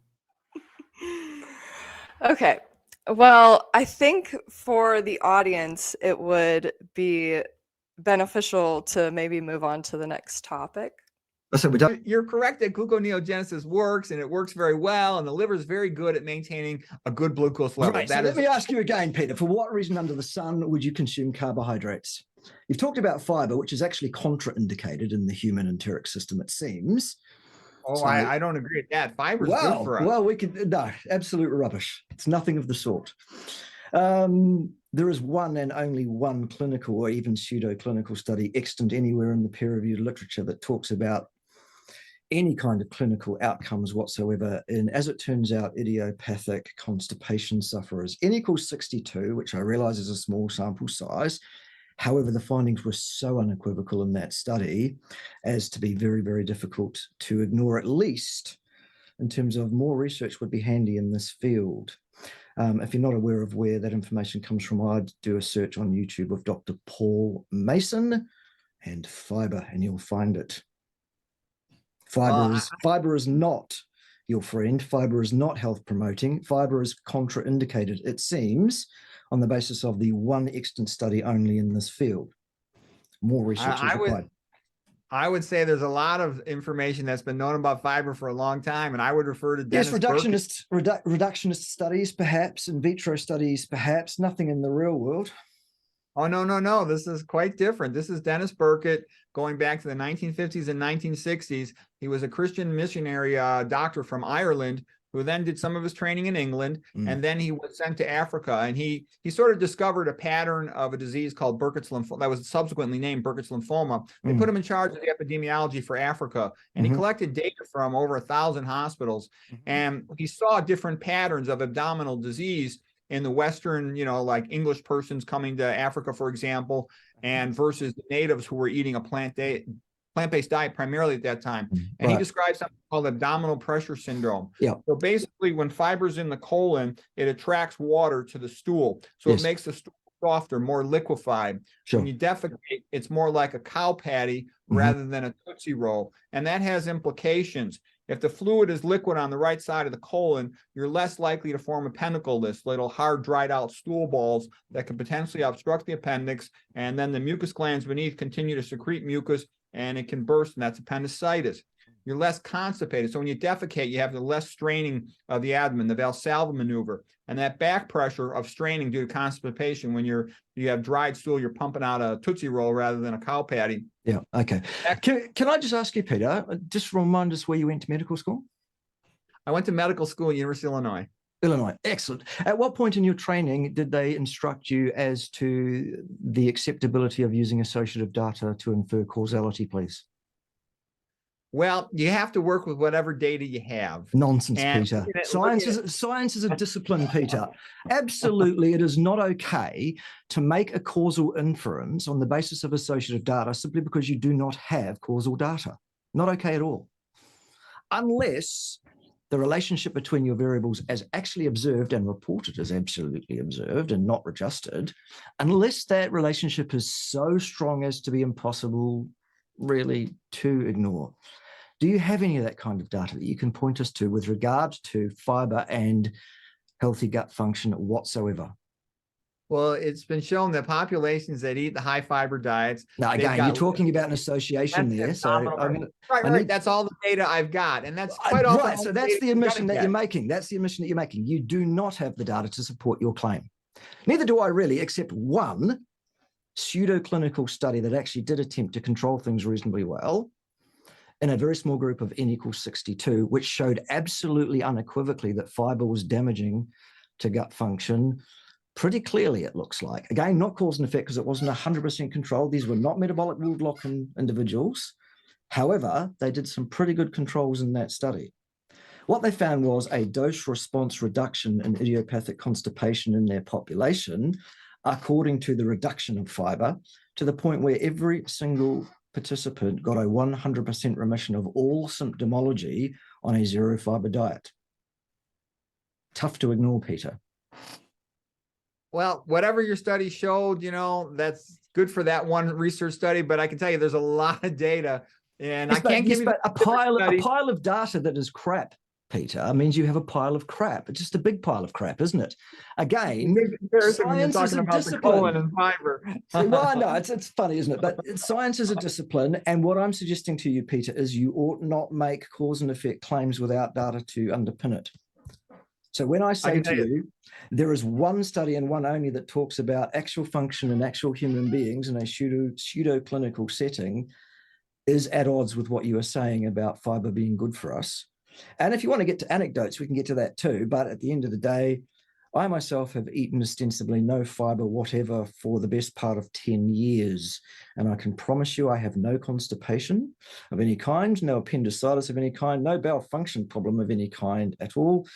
Okay. Well, I think for the audience, it would be beneficial to maybe move on to the next topic. So you're correct that gluconeogenesis works, and it works very well, and the liver is very good at maintaining a good glucose level. Right, so let me ask you again, Peter, for what reason under the sun would you consume carbohydrates? You've talked about fiber, which is actually contraindicated in the human enteric system, it seems. Oh, so, I don't agree with that. Fiber is good for us. Well, we could, no, absolute rubbish. It's nothing of the sort. There is one and only one clinical or even pseudo-clinical study extant anywhere in the peer-reviewed literature that talks about any kind of clinical outcomes whatsoever in, as it turns out, idiopathic constipation sufferers. N equals 62, which I realize is a small sample size. However, the findings were so unequivocal in that study as to be very, very difficult to ignore, at least in terms of more research would be handy in this field. If you're not aware of where that information comes from, I'd do a search on YouTube of Dr. Paul Mason and fiber, and you'll find it. Fiber is not your friend. Fiber is not health promoting. Fiber is contraindicated, it seems, on the basis of the one extant study only in this field. More research is required. I would say there's a lot of information that's been known about fiber for a long time, and I would refer to Dennis reductionist studies, perhaps, in vitro studies, perhaps, nothing in the real world. Oh, no. This is quite different. This is Dennis Burkitt going back to the 1950s and 1960s. He was a Christian missionary doctor from Ireland who then did some of his training in England, and then he was sent to Africa, and he sort of discovered a pattern of a disease called Burkitt's lymphoma that was subsequently named Burkitt's lymphoma. They put him in charge of the epidemiology for Africa, and he collected data from over 1,000 hospitals, and he saw different patterns of abdominal disease in the Western, like English persons coming to Africa, for example, and versus the natives who were eating a plant-based diet primarily at that time. And he described something called abdominal pressure syndrome. So basically, when fiber's in the colon, it attracts water to the stool. So it makes the stool softer, more liquefied. When you defecate, it's more like a cow patty rather than a Tootsie Roll. And that has implications. If the fluid is liquid on the right side of the colon, you're less likely to form appendicolitis, little hard, dried out stool balls that can potentially obstruct the appendix. And then the mucus glands beneath continue to secrete mucus, and it can burst, and that's appendicitis. You're less constipated. So when you defecate, you have the less straining of the abdomen, the Valsalva maneuver, and that back pressure of straining due to constipation. When you have dried stool, you're pumping out a Tootsie Roll rather than a cow patty. Yeah. Okay. Can I just ask you, Peter, just remind us where you went to medical school? I went to medical school at University of Illinois. Illinois. Excellent. At what point in your training did they instruct you as to the acceptability of using associative data to infer causality, please? Well, you have to work with whatever data you have. Nonsense, Peter. Science is a discipline, Peter. Absolutely, it is not okay to make a causal inference on the basis of associative data simply because you do not have causal data. Not okay at all. Unless the relationship between your variables as actually observed and reported as absolutely observed and not adjusted, unless that relationship is so strong as to be impossible really to ignore. Do you have any of that kind of data that you can point us to with regard to fiber and healthy gut function whatsoever? Well, it's been shown that populations that eat the high fiber diets. Now, again, you're talking about an association there. So right. That's all the data I've got. And that's quite often. Right. So that's the admission that you're making. That's the admission that you're making. You do not have the data to support your claim. Neither do I really, except one pseudo-clinical study that actually did attempt to control things reasonably well in a very small group of N equals 62, which showed absolutely unequivocally that fiber was damaging to gut function. Pretty clearly, it looks like. Again, not cause and effect because it wasn't 100% controlled. These were not metabolic wound lock individuals. However, they did some pretty good controls in that study. What they found was a dose response reduction in idiopathic constipation in their population, according to the reduction of fiber, to the point where every single participant got a 100% remission of all symptomology on a zero fiber diet. Tough to ignore, Peter. Well, whatever your study showed, that's good for that one research study, but I can tell you there's a lot of data, and I can't give you a pile of data that is crap, Peter, means you have a pile of crap. It's just a big pile of crap, isn't it? Again, science is a discipline. And fiber. Well, no, it's funny, isn't it? But science is a discipline, and what I'm suggesting to you, Peter, is you ought not make cause and effect claims without data to underpin it. So when I say to you, there is one study and one only that talks about actual function in actual human beings in a pseudo-clinical setting is at odds with what you are saying about fiber being good for us. And if you want to get to anecdotes, we can get to that too. But at the end of the day, I myself have eaten ostensibly no fiber whatever for the best part of 10 years. And I can promise you I have no constipation of any kind, no appendicitis of any kind, no bowel function problem of any kind at all.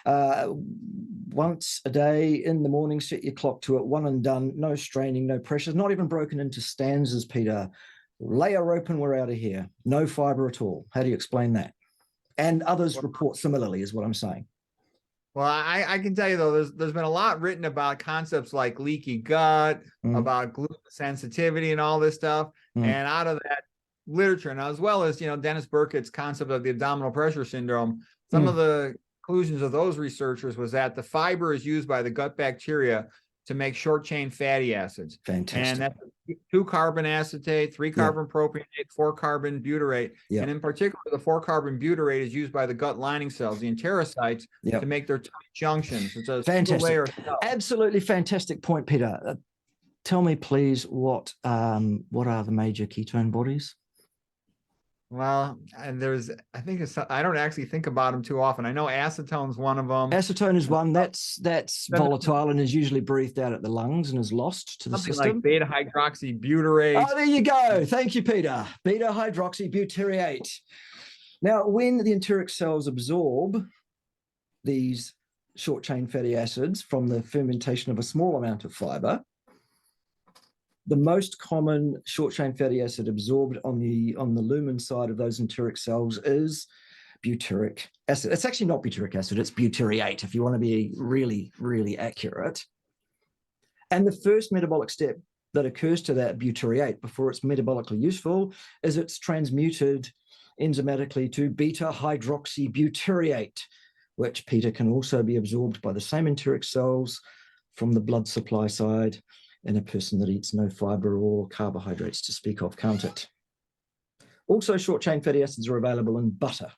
Once a day in the morning, set your clock to it, one and done, no straining, no pressures, not even broken into stanzas, Peter. Lay a rope and we're out of here. No fiber at all. How do you explain that? And others report similarly is what I'm saying. Well, I can tell you, though, there's been a lot written about concepts like leaky gut, about gluten sensitivity and all this stuff. And out of that literature, and as well as, Dennis Burkitt's concept of the abdominal pressure syndrome, some of the conclusions of those researchers was that the fiber is used by the gut bacteria to make short chain fatty acids. Fantastic. And that's 2-carbon acetate, 3-carbon propionate, 4-carbon butyrate. And in particular, the 4-carbon butyrate is used by the gut lining cells, the enterocytes, to make their tight junctions. It's a single layer of cell. Absolutely fantastic point, Peter. Tell me, please, what are the major ketone bodies? Well, and I don't actually think about them too often. I know acetone's one of them. Acetone is one that's volatile and is usually breathed out at the lungs and is lost to the Something system. like beta hydroxybutyrate. Oh, there you go. Thank you, Peter. Beta hydroxybutyrate. Now, when the enteric cells absorb these short chain fatty acids from the fermentation of a small amount of fiber, the most common short chain fatty acid absorbed on the lumen side of those enteric cells is butyric acid. It's actually not butyric acid, it's butyrate, if you want to be really, really accurate. And the first metabolic step that occurs to that butyrate before it's metabolically useful is it's transmuted enzymatically to beta hydroxybutyrate, which, Peter, can also be absorbed by the same enteric cells from the blood supply side in a person that eats no fiber or carbohydrates to speak of, can't it? Also, short chain fatty acids are available in butter.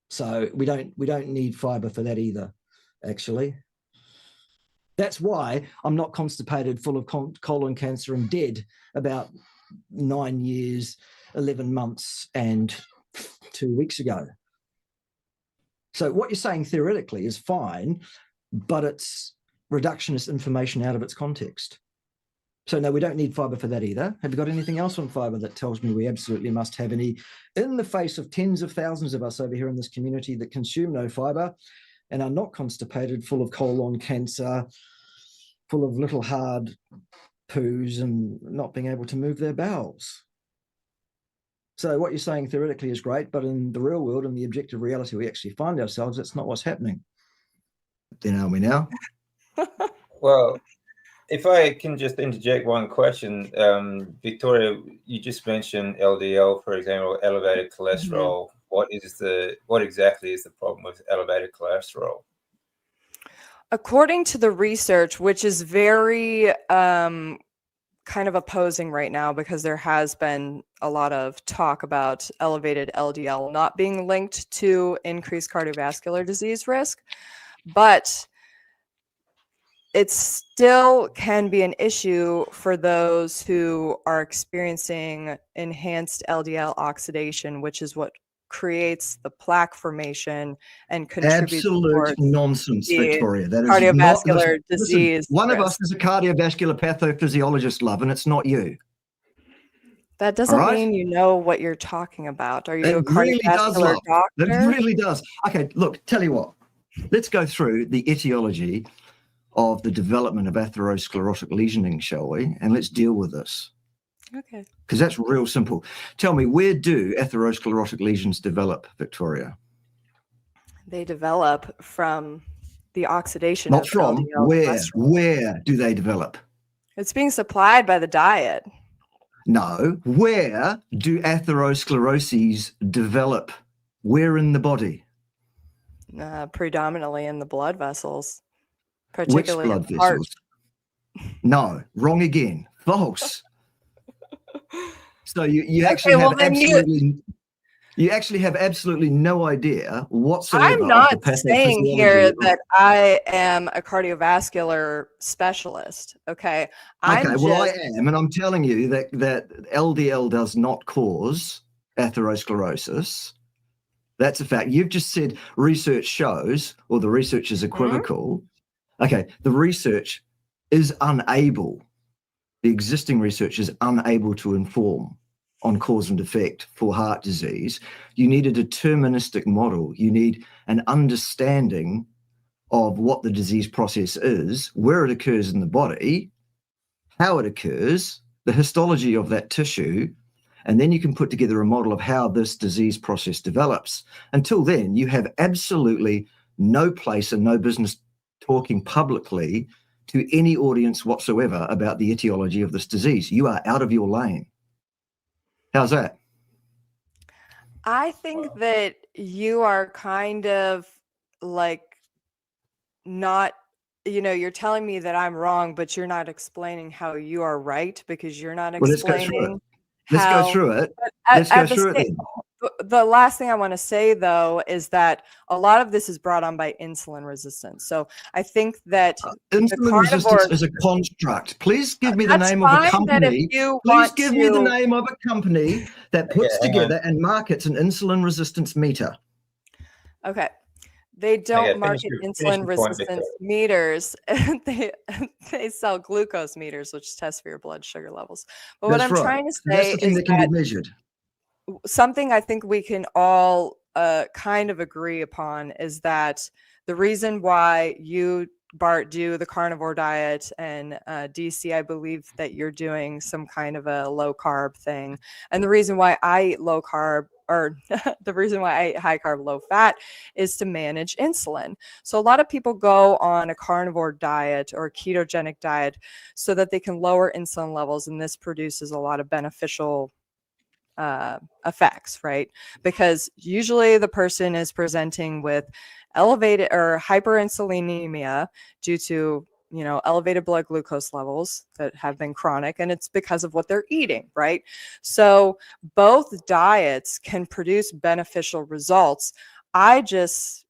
So we don't need fiber for that either, actually. That's why I'm not constipated, full of colon cancer and dead about 9 years, 11 months and 2 weeks ago. So what you're saying theoretically is fine, but it's reductionist information out of its context. So no, we don't need fiber for that either. Have you got anything else on fiber that tells me we absolutely must have any, in the face of tens of thousands of us over here in this community that consume no fiber and are not constipated, full of colon cancer, full of little hard poos and not being able to move their bowels? So what you're saying theoretically is great, but in the real world, in the objective reality we actually find ourselves, that's not what's happening. Then are we now? Well, if I can just interject one question, Victoria, you just mentioned LDL, for example, elevated cholesterol. Mm-hmm. What exactly is the problem with elevated cholesterol? According to the research, which is very kind of opposing right now, because there has been a lot of talk about elevated LDL not being linked to increased cardiovascular disease risk, but it still can be an issue for those who are experiencing enhanced LDL oxidation, which is what creates the plaque formation and contributes absolute nonsense, Victoria. That is cardiovascular disease. Listen, one of us is a cardiovascular pathophysiologist, love, and it's not you. That doesn't mean you know what you're talking about. Are you a cardiovascular doctor? It really does. Okay, look, tell you what. Let's go through the etiology of the development of atherosclerotic lesioning, shall we? And let's deal with this. Okay. Because that's real simple. Tell me, where do atherosclerotic lesions develop, Victoria? They develop from the oxidation Not of from, LDL. where do they develop? It's being supplied by the diet. No. Where do atheroscleroses develop? Where in the body? Predominantly in the blood vessels. Which blood vessels? No, wrong again. False. So you actually have you actually have absolutely no idea whatsoever. I'm not saying here that I am a cardiovascular specialist. Okay. I am, and I'm telling you that LDL does not cause atherosclerosis. That's a fact. You've just said research shows, or the research is equivocal. Mm-hmm. Okay, the research is unable. The existing research is unable to inform on cause and effect for heart disease. You need a deterministic model. You need an understanding of what the disease process is, where it occurs in the body, how it occurs, the histology of that tissue, and then you can put together a model of how this disease process develops. Until then, you have absolutely no place and no business talking publicly to any audience whatsoever about the etiology of this disease. You are out of your lane. How's that? I think that you are kind of like not, you're telling me that I'm wrong, but you're not explaining how you are right, because you're not explaining. Let's go through it. Let's go through it then. The last thing I want to say, though, is that a lot of this is brought on by insulin resistance. So I think that insulin resistance is a construct. Please give me the that's name of a fine that if company. you Please want give me the to- name of a company that puts Okay, hang on. together and markets an insulin resistance meter. Okay. They don't finish market your insulin point, resistance Victor. meters. They sell glucose meters, which test for your blood sugar levels. But what That's I'm right. trying to And that's say the thing is that can that be measured. something I think we can all kind of agree upon is that the reason why you, Bart, do the carnivore diet, and DC, I believe that you're doing some kind of a low carb thing. And the reason why I eat low carb, or the reason why I eat high carb, low fat, is to manage insulin. So a lot of people go on a carnivore diet or a ketogenic diet so that they can lower insulin levels. And this produces a lot of beneficial effects, right? Because usually the person is presenting with elevated or hyperinsulinemia due to, you know, elevated blood glucose levels that have been chronic, and it's because of what they're eating, right? So both diets can produce beneficial results. I just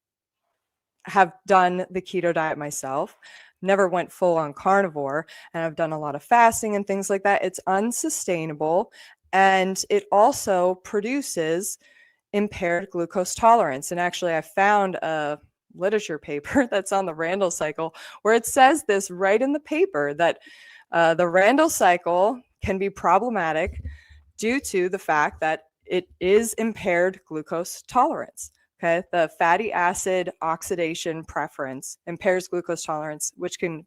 have done the keto diet myself, never went full on carnivore, and I've done a lot of fasting and things like that. It's unsustainable. And it also produces impaired glucose tolerance. And actually, I found a literature paper that's on the Randall cycle where it says this right in the paper, that the Randall cycle can be problematic due to the fact that it is impaired glucose tolerance. Okay, the fatty acid oxidation preference impairs glucose tolerance, which can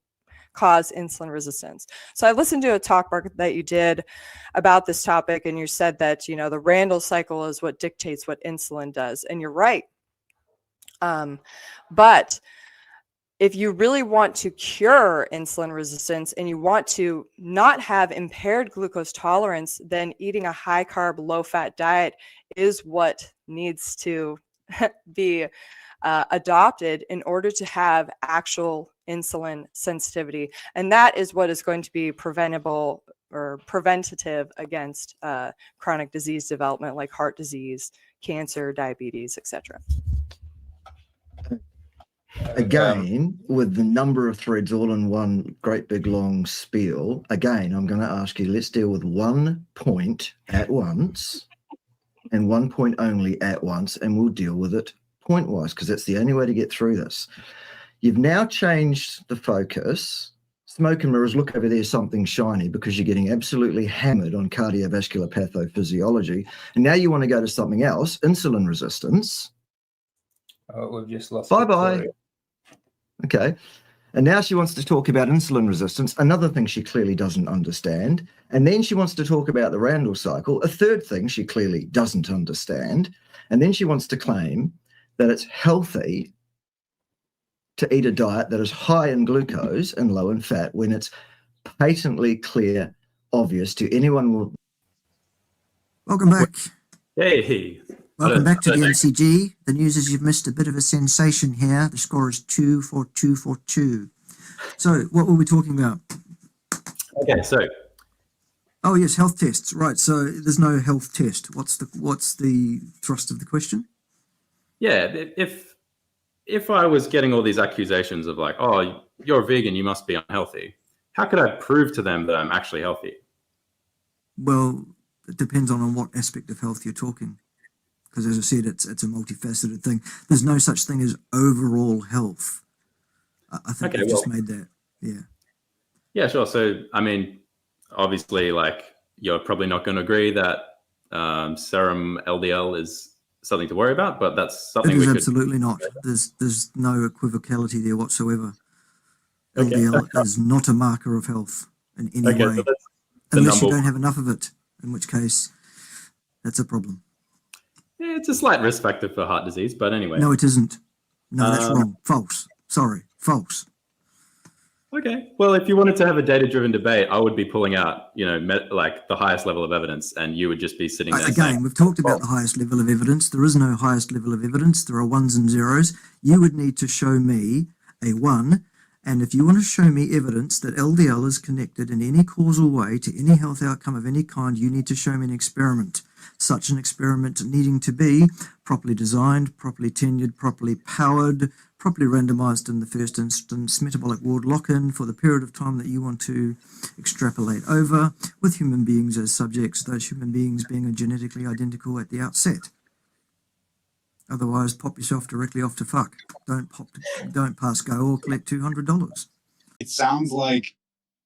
cause insulin resistance. So I listened to a talk, Bart, that you did about this topic, and you said that, you know, the Randall cycle is what dictates what insulin does, and you're right. But if you really want to cure insulin resistance and you want to not have impaired glucose tolerance, then eating a high carb, low fat diet is what needs to be adopted in order to have actual insulin sensitivity. And that is what is going to be preventable or preventative against chronic disease development like heart disease, cancer, diabetes, etc. Again, with the number of threads all in one great big long spiel, again, I'm going to ask you, let's deal with one point at once and one point only at once, and we'll deal with it point-wise, because that's the only way to get through this. You've now changed the focus. Smoke and mirrors, look over there, something shiny, because you're getting absolutely hammered on cardiovascular pathophysiology. And now you want to go to something else, insulin resistance. Oh, we've just lost Bye-bye. Victoria. Okay. And now she wants to talk about insulin resistance, another thing she clearly doesn't understand. And then she wants to talk about the Randall cycle, a third thing she clearly doesn't understand. And then she wants to claim that it's healthy to eat a diet that is high in glucose and low in fat when it's patently clear, obvious to anyone. Welcome back. Hey. Welcome back to the MCG. The news is you've missed a bit of a sensation here. The score is 2-4-2-4-2. So what were we talking about? Okay, so. Oh yes, health tests. Right. So there's no health test. What's the thrust of the question? Yeah, if I was getting all these accusations of like, oh, you're a vegan, you must be unhealthy, how could I prove to them that I'm actually healthy? Well, it depends on what aspect of health you're talking. Because as I said, it's a multifaceted thing. There's no such thing as overall health. I think you just made that. Yeah. Yeah, sure. So, I mean, obviously, like, you're probably not going to agree that serum LDL is something to worry about, but that's something it is absolutely not. There's no equivocality there whatsoever. Okay. LDL is not a marker of health in any way, so unless you don't have enough of it, in which case that's a problem. Yeah, it's a slight risk factor for heart disease, but anyway. No, it isn't. No, that's wrong. False. Sorry, false. Okay. Well, if you wanted to have a data-driven debate, I would be pulling out, like the highest level of evidence, and you would just be sitting there. Again, we've talked about the highest level of evidence. There is no highest level of evidence. There are ones and zeros. You would need to show me a 1, and if you want to show me evidence that LDL is connected in any causal way to any health outcome of any kind, you need to show me an experiment. such an experiment needing to be properly designed, properly tenured, properly powered, properly randomized in the first instance, metabolic ward lock-in for the period of time that you want to extrapolate over, with human beings as subjects, those human beings being genetically identical at the outset. Otherwise, pop yourself directly off to fuck. Don't pass go or collect $200. It sounds like,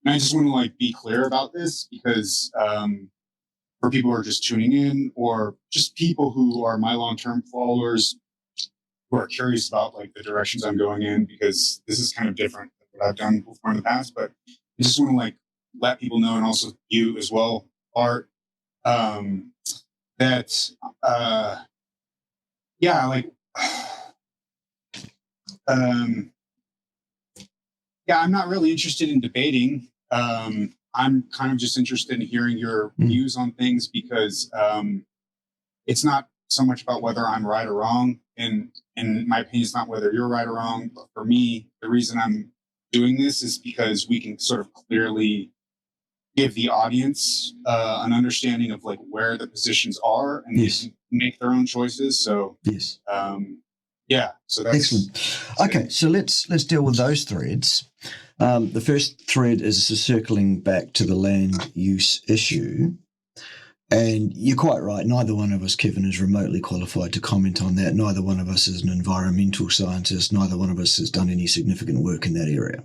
and I just want to like be clear about this because for people who are just tuning in, or just people who are my long-term followers who are curious about like the directions I'm going in, because this is kind of different than what I've done before in the past. But I just want to like let people know, and also you as well, Art, that yeah, like yeah, I'm not really interested in debating. I'm kind of just interested in hearing your views on things, because it's not so much about whether I'm right or wrong. And in my opinion, it's not whether you're right or wrong. But for me, the reason I'm doing this is because we can sort of clearly give the audience an understanding of like where the positions are, and yes. they can make their own choices. So yes. Yeah, so that's excellent. Okay, so let's deal with those threads. The first thread is circling back to the land use issue. And you're quite right. Neither one of us, Kevin, is remotely qualified to comment on that. Neither one of us is an environmental scientist. Neither one of us has done any significant work in that area.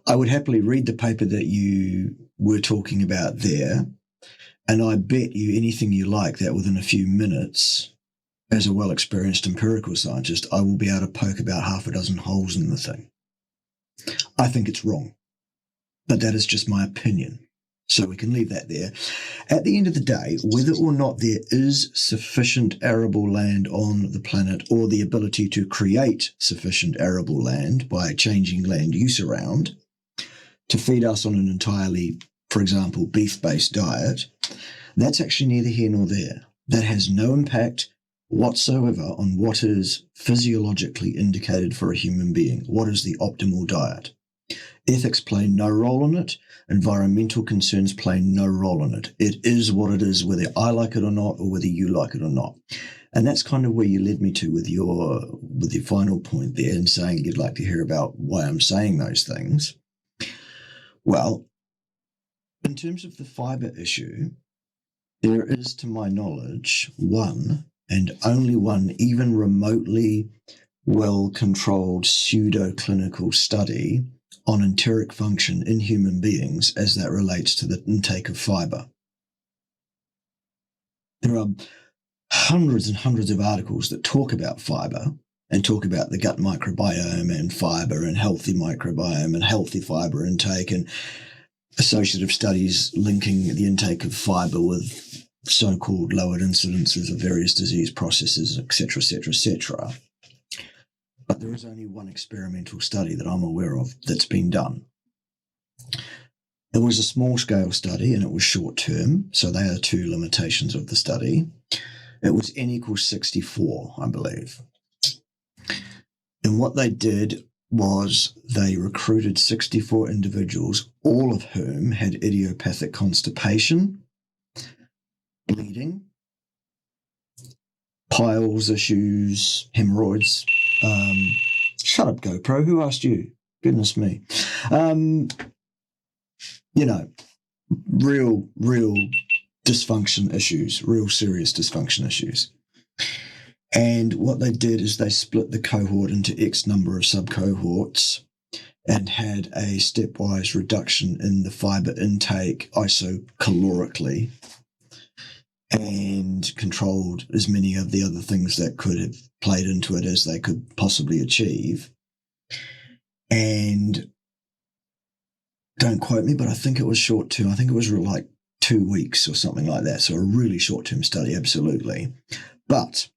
I would happily read the paper that you were talking about there, and I bet you anything you like that within a few minutes, as a well-experienced empirical scientist, I will be able to poke about half a dozen holes in the thing. I think it's wrong, but that is just my opinion. So we can leave that there. At the end of the day, whether or not there is sufficient arable land on the planet, or the ability to create sufficient arable land by changing land use around to feed us on an entirely, for example, beef-based diet, that's actually neither here nor there. That has no impact whatsoever on what is physiologically indicated for a human being. What is the optimal diet? Ethics play no role in it. Environmental concerns play no role in it. It is what it is, whether I like it or not, or whether you like it or not. And that's kind of where you led me to with your final point there, and saying you'd like to hear about why I'm saying those things. Well, in terms of the fiber issue, there is, to my knowledge, one and only one even remotely well-controlled pseudo-clinical study on enteric function in human beings as that relates to the intake of fiber. There are hundreds and hundreds of articles that talk about fiber and talk about the gut microbiome and fiber and healthy microbiome and healthy fiber intake, and associative studies linking the intake of fiber with so-called lowered incidences of various disease processes, etc., etc., etc. But there is only one experimental study that I'm aware of that's been done. It was a small-scale study, and it was short-term, so they are two limitations of the study. It was N equals 64, I believe. And what they did was they recruited 64 individuals, all of whom had idiopathic constipation, bleeding, piles issues, hemorrhoids. Shut up, GoPro. Who asked you? Goodness me. Real dysfunction issues, real serious dysfunction issues. And what they did is they split the cohort into X number of sub-cohorts and had a stepwise reduction in the fiber intake isocalorically, and controlled as many of the other things that could have played into it as they could possibly achieve. And don't quote me, but I think it was short term. I think it was like 2 weeks or something like that. So a really short-term study, absolutely. But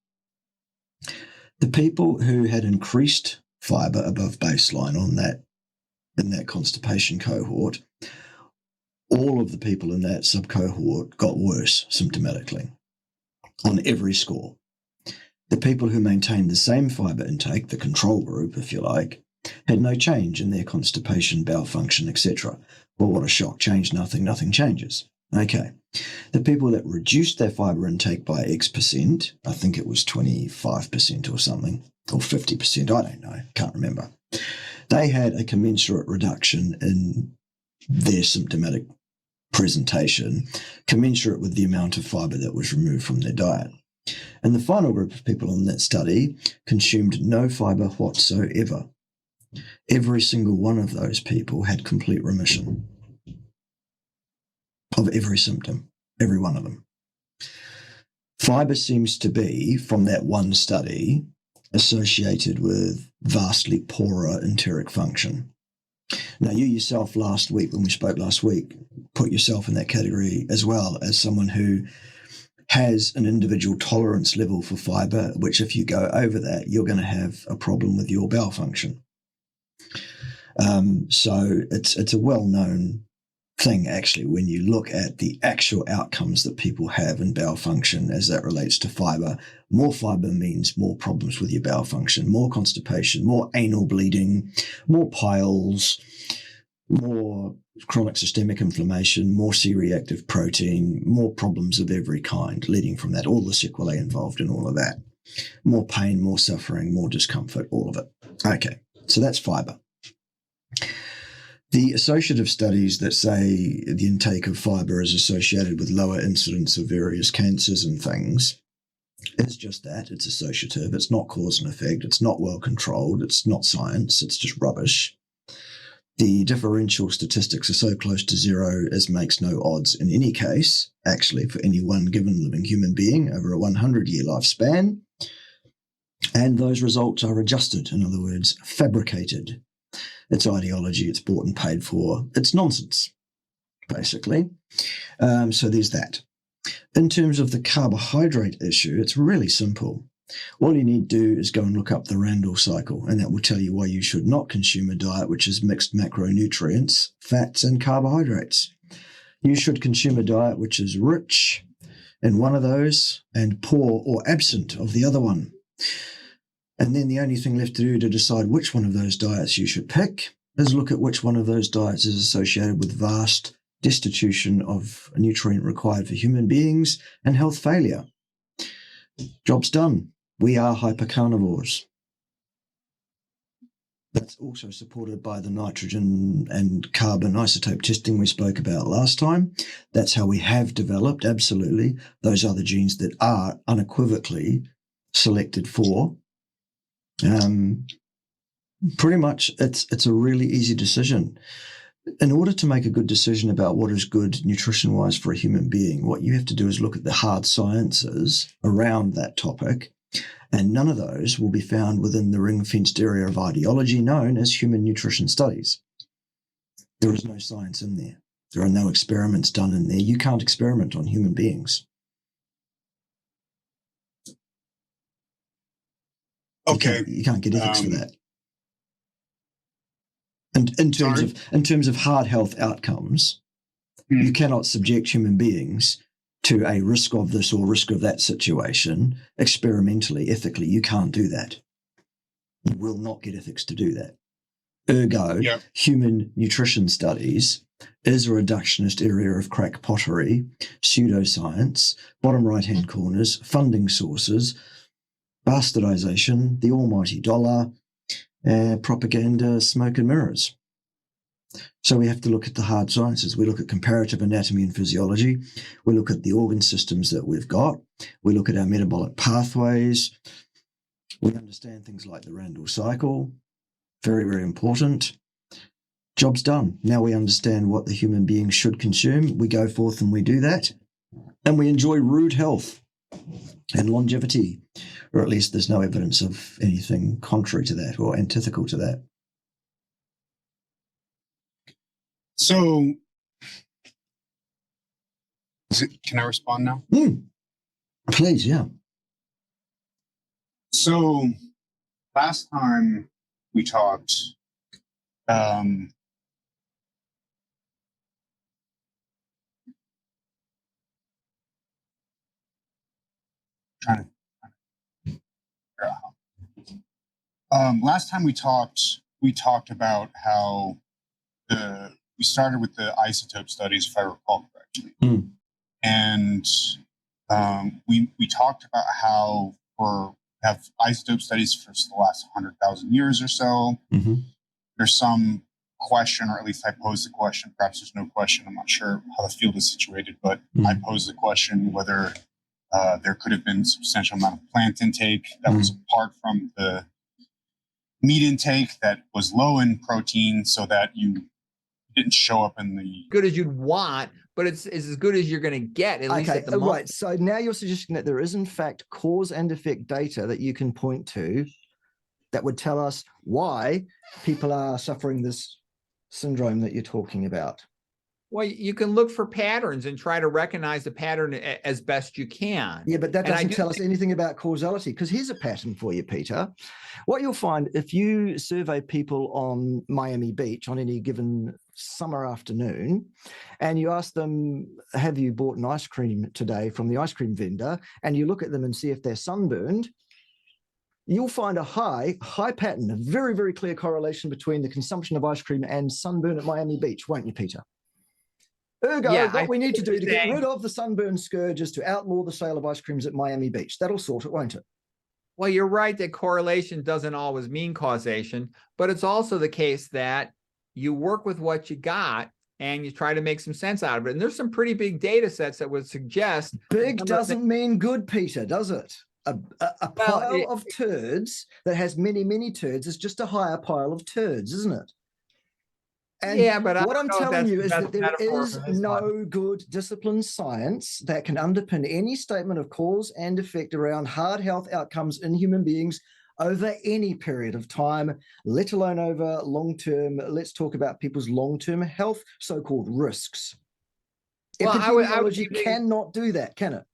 the people who had increased fiber above baseline in that constipation cohort, all of the people in that sub-cohort got worse symptomatically on every score. The people who maintained the same fiber intake, the control group, if you like, had no change in their constipation, bowel function, etc. Well, what a shock. Change nothing, nothing changes. Okay. The people that reduced their fiber intake by X%, I think it was 25% or something, or 50%, I don't know, can't remember. They had a commensurate reduction in their symptomatic presentation, commensurate with the amount of fiber that was removed from their diet. And the final group of people in that study consumed no fiber whatsoever. Every single one of those people had complete remission of every symptom, every one of them. Fiber seems to be, from that one study, associated with vastly poorer enteric function. Now, you yourself last week, when we spoke last week, put yourself in that category as well as someone who has an individual tolerance level for fiber, which if you go over that, you're going to have a problem with your bowel function. So it's a well-known thing, actually, when you look at the actual outcomes that people have in bowel function as that relates to fiber. More fiber means more problems with your bowel function, more constipation, more anal bleeding, more piles, more chronic systemic inflammation, more C-reactive protein, more problems of every kind leading from that, all the sequelae involved in all of that. More pain, more suffering, more discomfort, all of it. Okay, so that's fiber. The associative studies that say the intake of fiber is associated with lower incidence of various cancers and things, it's just that. It's associative. It's not cause and effect. It's not well controlled. It's not science. It's just rubbish. The differential statistics are so close to zero as makes no odds in any case, actually, for any one given living human being over a 100-year lifespan. And those results are adjusted, in other words, fabricated. It's ideology, it's bought and paid for. It's nonsense, basically. So there's that. In terms of the carbohydrate issue, it's really simple. All you need to do is go and look up the Randall cycle, and that will tell you why you should not consume a diet which is mixed macronutrients, fats, and carbohydrates. You should consume a diet which is rich in one of those and poor or absent of the other one. And then the only thing left to do to decide which one of those diets you should pick is look at which one of those diets is associated with vast destitution of a nutrient required for human beings and health failure. Job's done. We are hypercarnivores. That's also supported by the nitrogen and carbon isotope testing we spoke about last time. That's how we have developed, absolutely, those other genes that are unequivocally selected for. Pretty much it's a really easy decision. In order to make a good decision about what is good nutrition-wise for a human being, what you have to do is look at the hard sciences around that topic, and none of those will be found within the ring-fenced area of ideology known as human nutrition studies. There is no science in there. There are no experiments done in there. You can't experiment on human beings. Okay. You can't get ethics for that. And in terms of hard health outcomes, you cannot subject human beings to a risk of this or risk of that situation experimentally, ethically. You can't do that. You will not get ethics to do that. Ergo, human nutrition studies is a reductionist area of crack pottery, pseudoscience, bottom right-hand corners, funding sources, bastardization, the almighty dollar, propaganda, smoke and mirrors. So we have to look at the hard sciences. We look at comparative anatomy and physiology. We look at the organ systems that we've got. We look at our metabolic pathways. We understand things like the Randall cycle. Very, very important. Job's done. Now we understand what the human being should consume. We go forth and we do that. And we enjoy rude health and longevity. Or at least there's no evidence of anything contrary to that or antithetical to that. So, can I respond now? Please, yeah. So, last time we talked, last time we talked about how we started with the isotope studies, if I recall correctly. And we talked about how have isotope studies for the last 100,000 years or so. Mm-hmm. There's some question, or at least I posed the question, perhaps there's no question, I'm not sure how the field is situated, but I posed the question whether there could have been substantial amount of plant intake that was apart from the meat intake that was low in protein, so that you didn't show up in the good as you'd want, but it's as good as you're going to get, at least at the moment. Right. So now you're suggesting that there is, in fact, cause and effect data that you can point to that would tell us why people are suffering this syndrome that you're talking about. Well, you can look for patterns and try to recognize the pattern as best you can. Yeah, but that doesn't tell us anything about causality, because here's a pattern for you, Peter. What you'll find if you survey people on Miami Beach on any given summer afternoon, and you ask them, have you bought an ice cream today from the ice cream vendor, and you look at them and see if they're sunburned, you'll find a high pattern, a very, very clear correlation between the consumption of ice cream and sunburn at Miami Beach, won't you, Peter? Ergo, what we need to do to get rid of the sunburn scourge is to outlaw the sale of ice creams at Miami Beach. That'll sort it, won't it? Well, you're right that correlation doesn't always mean causation, but it's also the case that you work with what you got and you try to make some sense out of it. And there's some pretty big data sets that would suggest... Big doesn't mean good, Peter, does it? A pile of turds that has many, many turds is just a higher pile of turds, isn't it? And yeah, but what I'm telling you is that there is no good disciplined science that can underpin any statement of cause and effect around hard health outcomes in human beings over any period of time, let alone over long-term. Let's talk about people's long-term health, so-called risks. Well, epidemiology cannot do that, can it?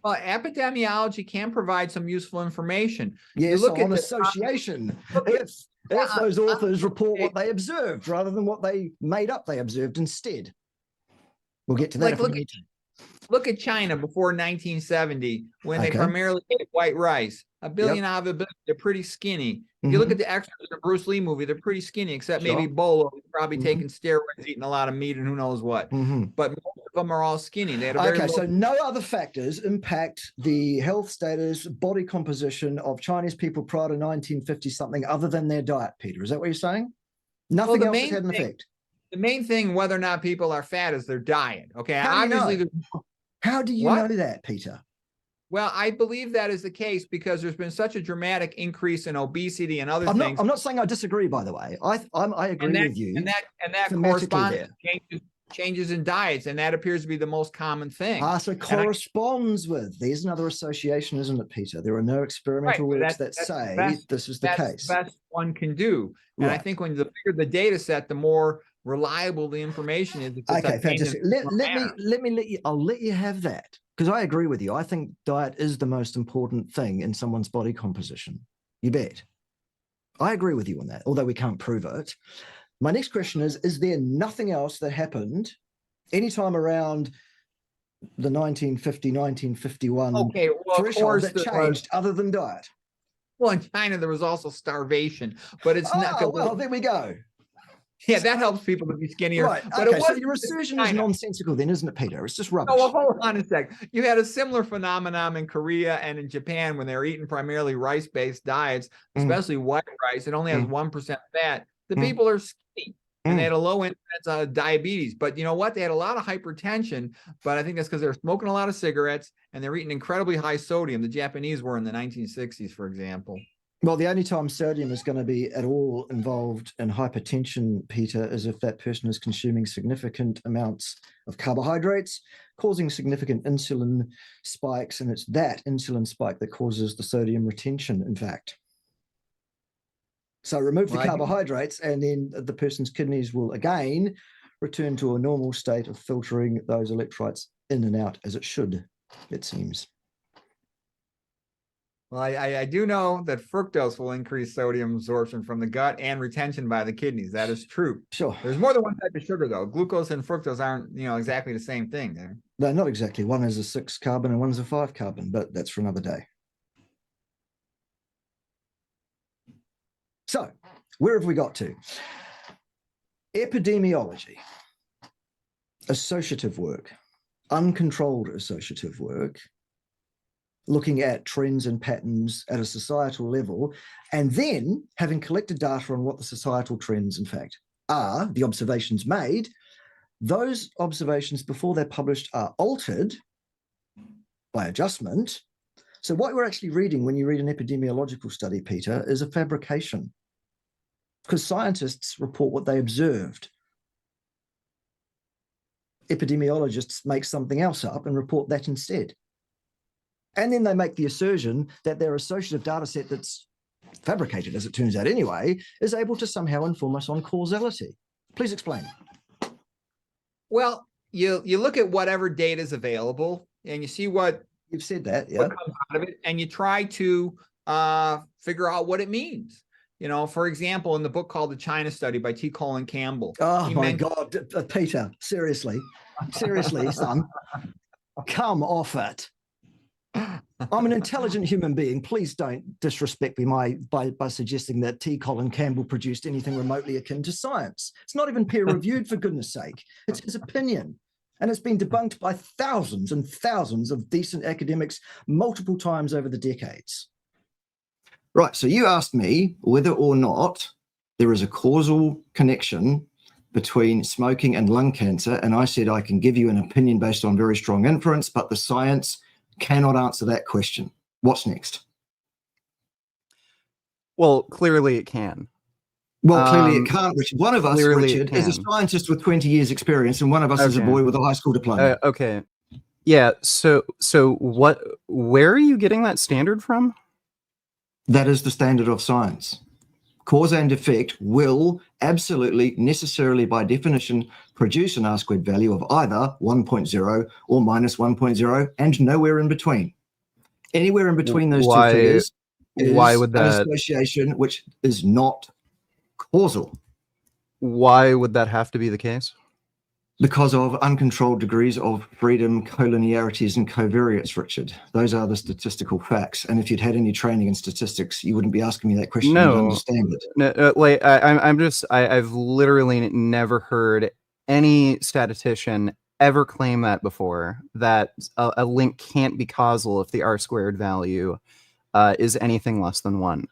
Well, epidemiology can provide some useful information. Yes, on association. If those authors report what they observed rather than what they made up they observed instead. We'll get to that if we need to. Look at China before 1970, when they primarily ate white rice. 1 billion out of a billion, they're pretty skinny. If you look at the extras in the Bruce Lee movie, they're pretty skinny, except maybe Bolo, who's probably taking steroids, eating a lot of meat, and who knows what. But most of them are all skinny. They had a very so no other factors impact the health status, body composition of Chinese people prior to 1950-something other than their diet, Peter. Is that what you're saying? Nothing else has had an effect. The main thing, whether or not people are fat, is their diet. Okay, how do you know that, Peter? Well, I believe that is the case because there's been such a dramatic increase in obesity and other things. I'm not saying I disagree, by the way. I agree with you. And that corresponds to changes in diets, and that appears to be the most common thing. So corresponds with. There's another association, isn't it, Peter? There are no experimental works that say this is the case. That's the best one can do. And I think when the bigger the data set, the more reliable the information is. Okay, fantastic. I'll let you have that. Because I agree with you. I think diet is the most important thing in someone's body composition. You bet. I agree with you on that, although we can't prove it. My next question is there nothing else that happened anytime around the 1950, 1951 threshold that changed other than diet? Well, in China, there was also starvation, but it's not. Well, there we go. Yeah, that helps people to be skinnier. Right. But so your assertion is nonsensical then, isn't it, Peter? It's just rubbish. No, well, hold on a sec. You had a similar phenomenon in Korea and in Japan when they were eating primarily rice-based diets, especially white rice. It only has 1% fat. The people are skinny, and they had a low incidence of diabetes. But you know what? They had a lot of hypertension, but I think that's because they were smoking a lot of cigarettes, and they were eating incredibly high sodium. The Japanese were in the 1960s, for example. Well, the only time sodium is going to be at all involved in hypertension, Peter, is if that person is consuming significant amounts of carbohydrates, causing significant insulin spikes, and it's that insulin spike that causes the sodium retention, in fact. So remove the carbohydrates, and then the person's kidneys will again return to a normal state of filtering those electrolytes in and out as it should, it seems. Well, I do know that fructose will increase sodium absorption from the gut and retention by the kidneys. That is true. Sure. There's more than one type of sugar, though. Glucose and fructose aren't, exactly the same thing there. No, not exactly. One is a 6 carbon and one's a 5 carbon, but that's for another day. So, where have we got to? Epidemiology, associative work, uncontrolled associative work, looking at trends and patterns at a societal level, and then having collected data on what the societal trends, in fact, are, the observations made, those observations before they're published are altered by adjustment. So what you're actually reading when you read an epidemiological study, Peter, is a fabrication, because scientists report what they observed. Epidemiologists make something else up and report that instead. And then they make the assertion that their associative data set that's fabricated, as it turns out anyway, is able to somehow inform us on causality. Please explain. Well, you look at whatever data is available and you see what you've said that, yeah, what comes out of it, and you try to figure out what it means. You know, for example, in the book called The China Study by T. Colin Campbell. Oh my God, Peter, seriously, son, come off it. I'm an intelligent human being. Please don't disrespect me by suggesting that T. Colin Campbell produced anything remotely akin to science. It's not even peer-reviewed, for goodness sake. It's his opinion. And it's been debunked by thousands and thousands of decent academics multiple times over the decades. Right, so you asked me whether or not there is a causal connection between smoking and lung cancer, and I said I can give you an opinion based on very strong inference, but the science cannot answer that question. What's next? Well, clearly it can. Well, clearly it can't, Richard. One of us, Richard, is a can. scientist with 20 years experience, and one of us is a boy with a high school diploma. Okay. Yeah, so where are you getting that standard from? That is the standard of science. Cause and effect will absolutely, necessarily, by definition, produce an R-squared value of either 1.0 or minus 1.0 and nowhere in between. Anywhere in between those two figures is an association which is not causal. Why would that have to be the case? Because of uncontrolled degrees of freedom, collinearities, and covariates, Richard. Those are the statistical facts. And if you'd had any training in statistics, you wouldn't be asking me that question. No, you'd understand it. No, like I've literally never heard any statistician ever claim that before, that a link can't be causal if the R-squared value is anything less than 1.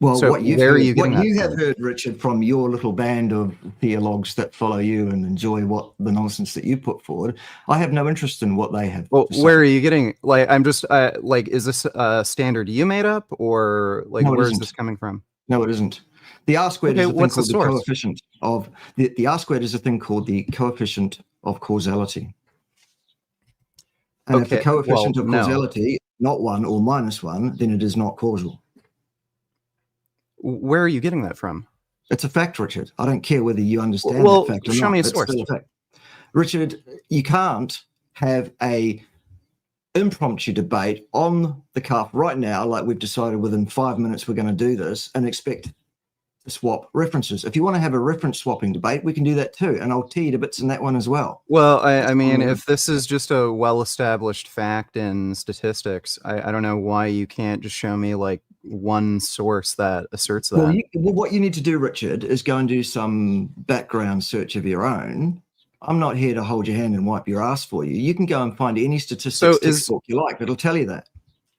Well, so what you have heard, Richard, from your little band of theologues that follow you and enjoy what the nonsense that you put forward, I have no interest in what they have. Well, where are you getting? Like, I'm just like, is this a standard you made up, or like, no, where is this coming from? No, it isn't. The R-squared is a thing called the source? coefficient of the R-squared is a thing called the coefficient of causality. And if the coefficient of causality is not 1 or minus 1, then it is not causal. Where are you getting that from? It's a fact, Richard. I don't care whether you understand that fact or show not. me a It's source. still a fact. Richard, you can't have a impromptu debate on the cuff right now, like we've decided within 5 minutes we're going to do this, and expect to swap references. If you want to have a reference swapping debate, we can do that too, and I'll tee you to bits in that one as well. Well, I mean, if this is just a well-established fact in statistics, I don't know why you can't just show me like one source that asserts that. Well, what you need to do, Richard, is go and do some background search of your own. I'm not here to hold your hand and wipe your ass for you. You can go and find any statistics textbook you like. It'll tell you that.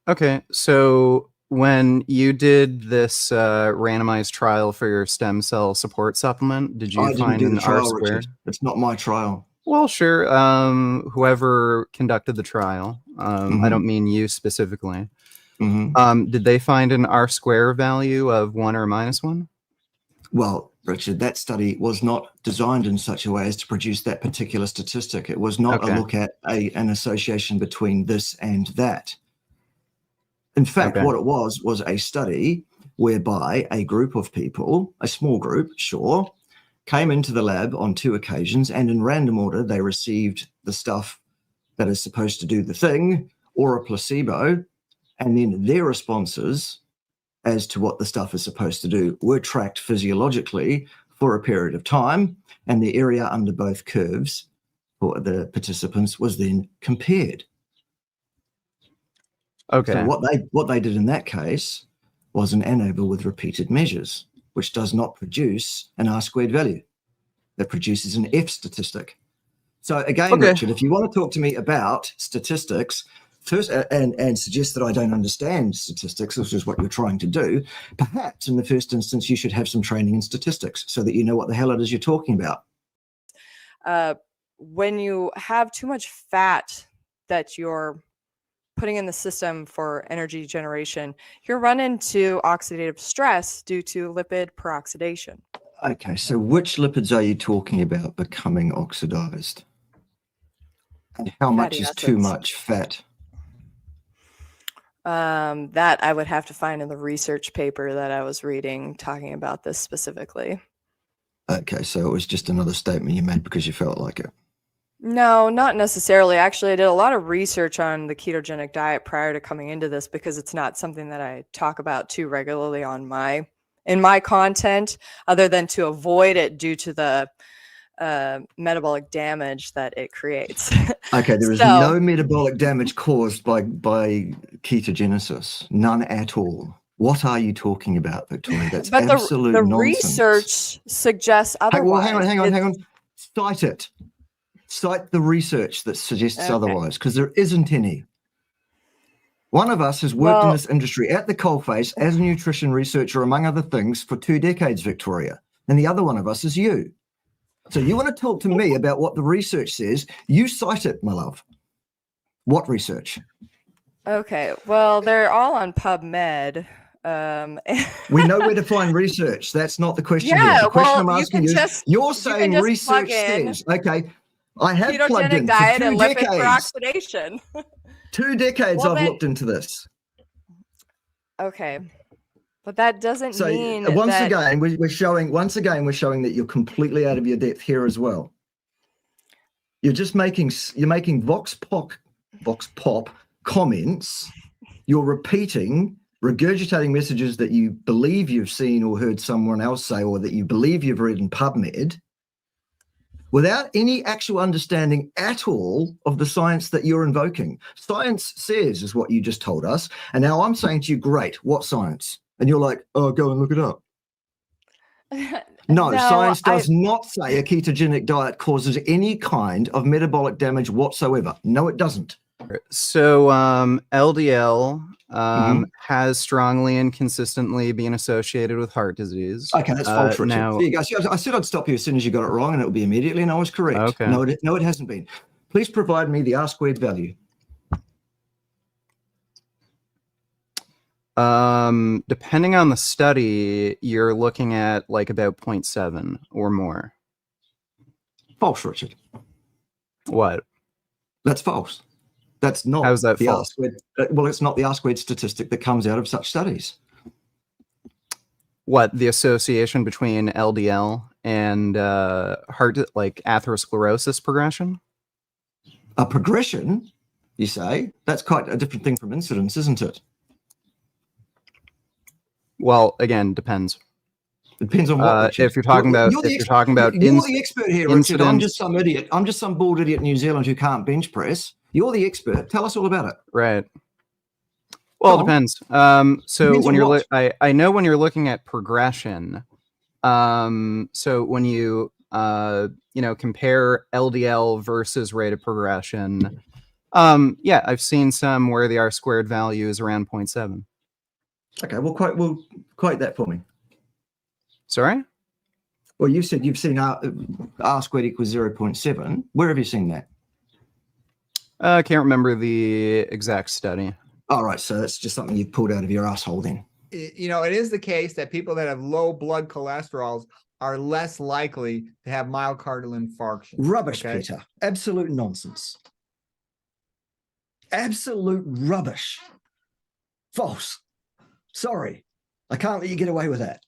Okay, so when you did this randomized trial for your stem cell support supplement, did you find an R-squared? It's not my trial. Well, sure. Whoever conducted the trial, I don't mean you specifically. Did they find an R-square value of 1 or minus 1? Well, Richard, that study was not designed in such a way as to produce that particular statistic. It was not a look at an association between this and that. In fact, what it was a study whereby a group of people, a small group, sure, came into the lab on 2 occasions, and in random order, they received the stuff that is supposed to do the thing or a placebo, and then their responses as to what the stuff is supposed to do were tracked physiologically for a period of time, and the area under both curves for the participants was then compared. Okay. So what they did in that case was an ANOVA with repeated measures, which does not produce an R-squared value. That produces an F statistic. So again, Okay. Richard, if you want to talk to me about statistics, first, and suggest that I don't understand statistics, which is what you're trying to do, perhaps in the first instance, you should have some training in statistics so that you know what the hell it is you're talking about. When you have too much fat that you're putting in the system for energy generation, you run into oxidative stress due to lipid peroxidation. Okay, so which lipids are you talking about becoming oxidized? And how much Fatty is too acids. much fat? That I would have to find in the research paper that I was reading talking about this specifically. Okay, so it was just another statement you made because you felt like it. No, not necessarily. Actually, I did a lot of research on the ketogenic diet prior to coming into this because it's not something that I talk about too regularly in my content, other than to avoid it due to the metabolic damage that it creates. Okay, there is So- no metabolic damage caused by ketogenesis, none at all. What are you talking about, Victoria? That's But absolute the nonsense. research suggests otherwise. Hang on. Cite it. Cite the research that suggests Okay. otherwise, because there isn't any. One of us has worked in Well- this industry at the coalface as a nutrition researcher, among other things, for 2 decades, Victoria. And the other one of us is you. So you want to talk to me about what the research says, you cite it, my love. What research? Okay, well, they're all on PubMed. We know where to find research. That's not the question here. Yeah, The question well, I'm you asking can you is, just- you're you saying can just plug research in says, okay, I have plugged in ketogenic for diet 2 and lipid decades. peroxidation. 2 decades Well, I've then- looked into this. Okay, but that doesn't So mean once that again, we're showing that you're completely out of your depth here as well. You're just making vox pop comments. You're repeating, regurgitating messages that you believe you've seen or heard someone else say, or that you believe you've read in PubMed, without any actual understanding at all of the science that you're invoking. Science says is what you just told us. And now I'm saying to you, great, what science? And you're like, oh, go and look it up. No, science does not say a ketogenic diet causes any kind of metabolic damage whatsoever. No, it doesn't. So LDL has strongly and consistently been associated with heart disease. Okay, that's false, Richard. Now, There you go. See, I said I'd stop you as soon as you got it wrong, and it would be immediately, and I was correct. Okay. No, it hasn't been. Please provide me the R-squared value. Depending on the study, you're looking at like about 0.7 or more. False, Richard. What? That's false. That's not. How's that the false? R-squared. Well, it's not the R-squared statistic that comes out of such studies. What, the association between LDL and heart, like atherosclerosis progression? A progression, you say? That's quite a different thing from incidence, isn't it? Well, again, depends. Depends on what. Richard. If you're talking about, you're the expert here, Richard. I'm just some idiot. I'm just some bald idiot in New Zealand who can't bench press. You're the expert. Tell us all about it. Right. Well, it depends. So Depends when on you're, what? I know when you're looking at progression. So when you compare LDL versus rate of progression, yeah, I've seen some where the R-squared value is around 0.7. Okay, well, quote that for me. Sorry? Well, you said you've seen R squared equals 0.7. Where have you seen that? I can't remember the exact study. All right, so that's just something you've pulled out of your asshole then. It is the case that people that have low blood cholesterols are less likely to have myocardial infarction. Rubbish, okay? Peter. Absolute nonsense. Absolute rubbish. False. Sorry. I can't let you get away with that.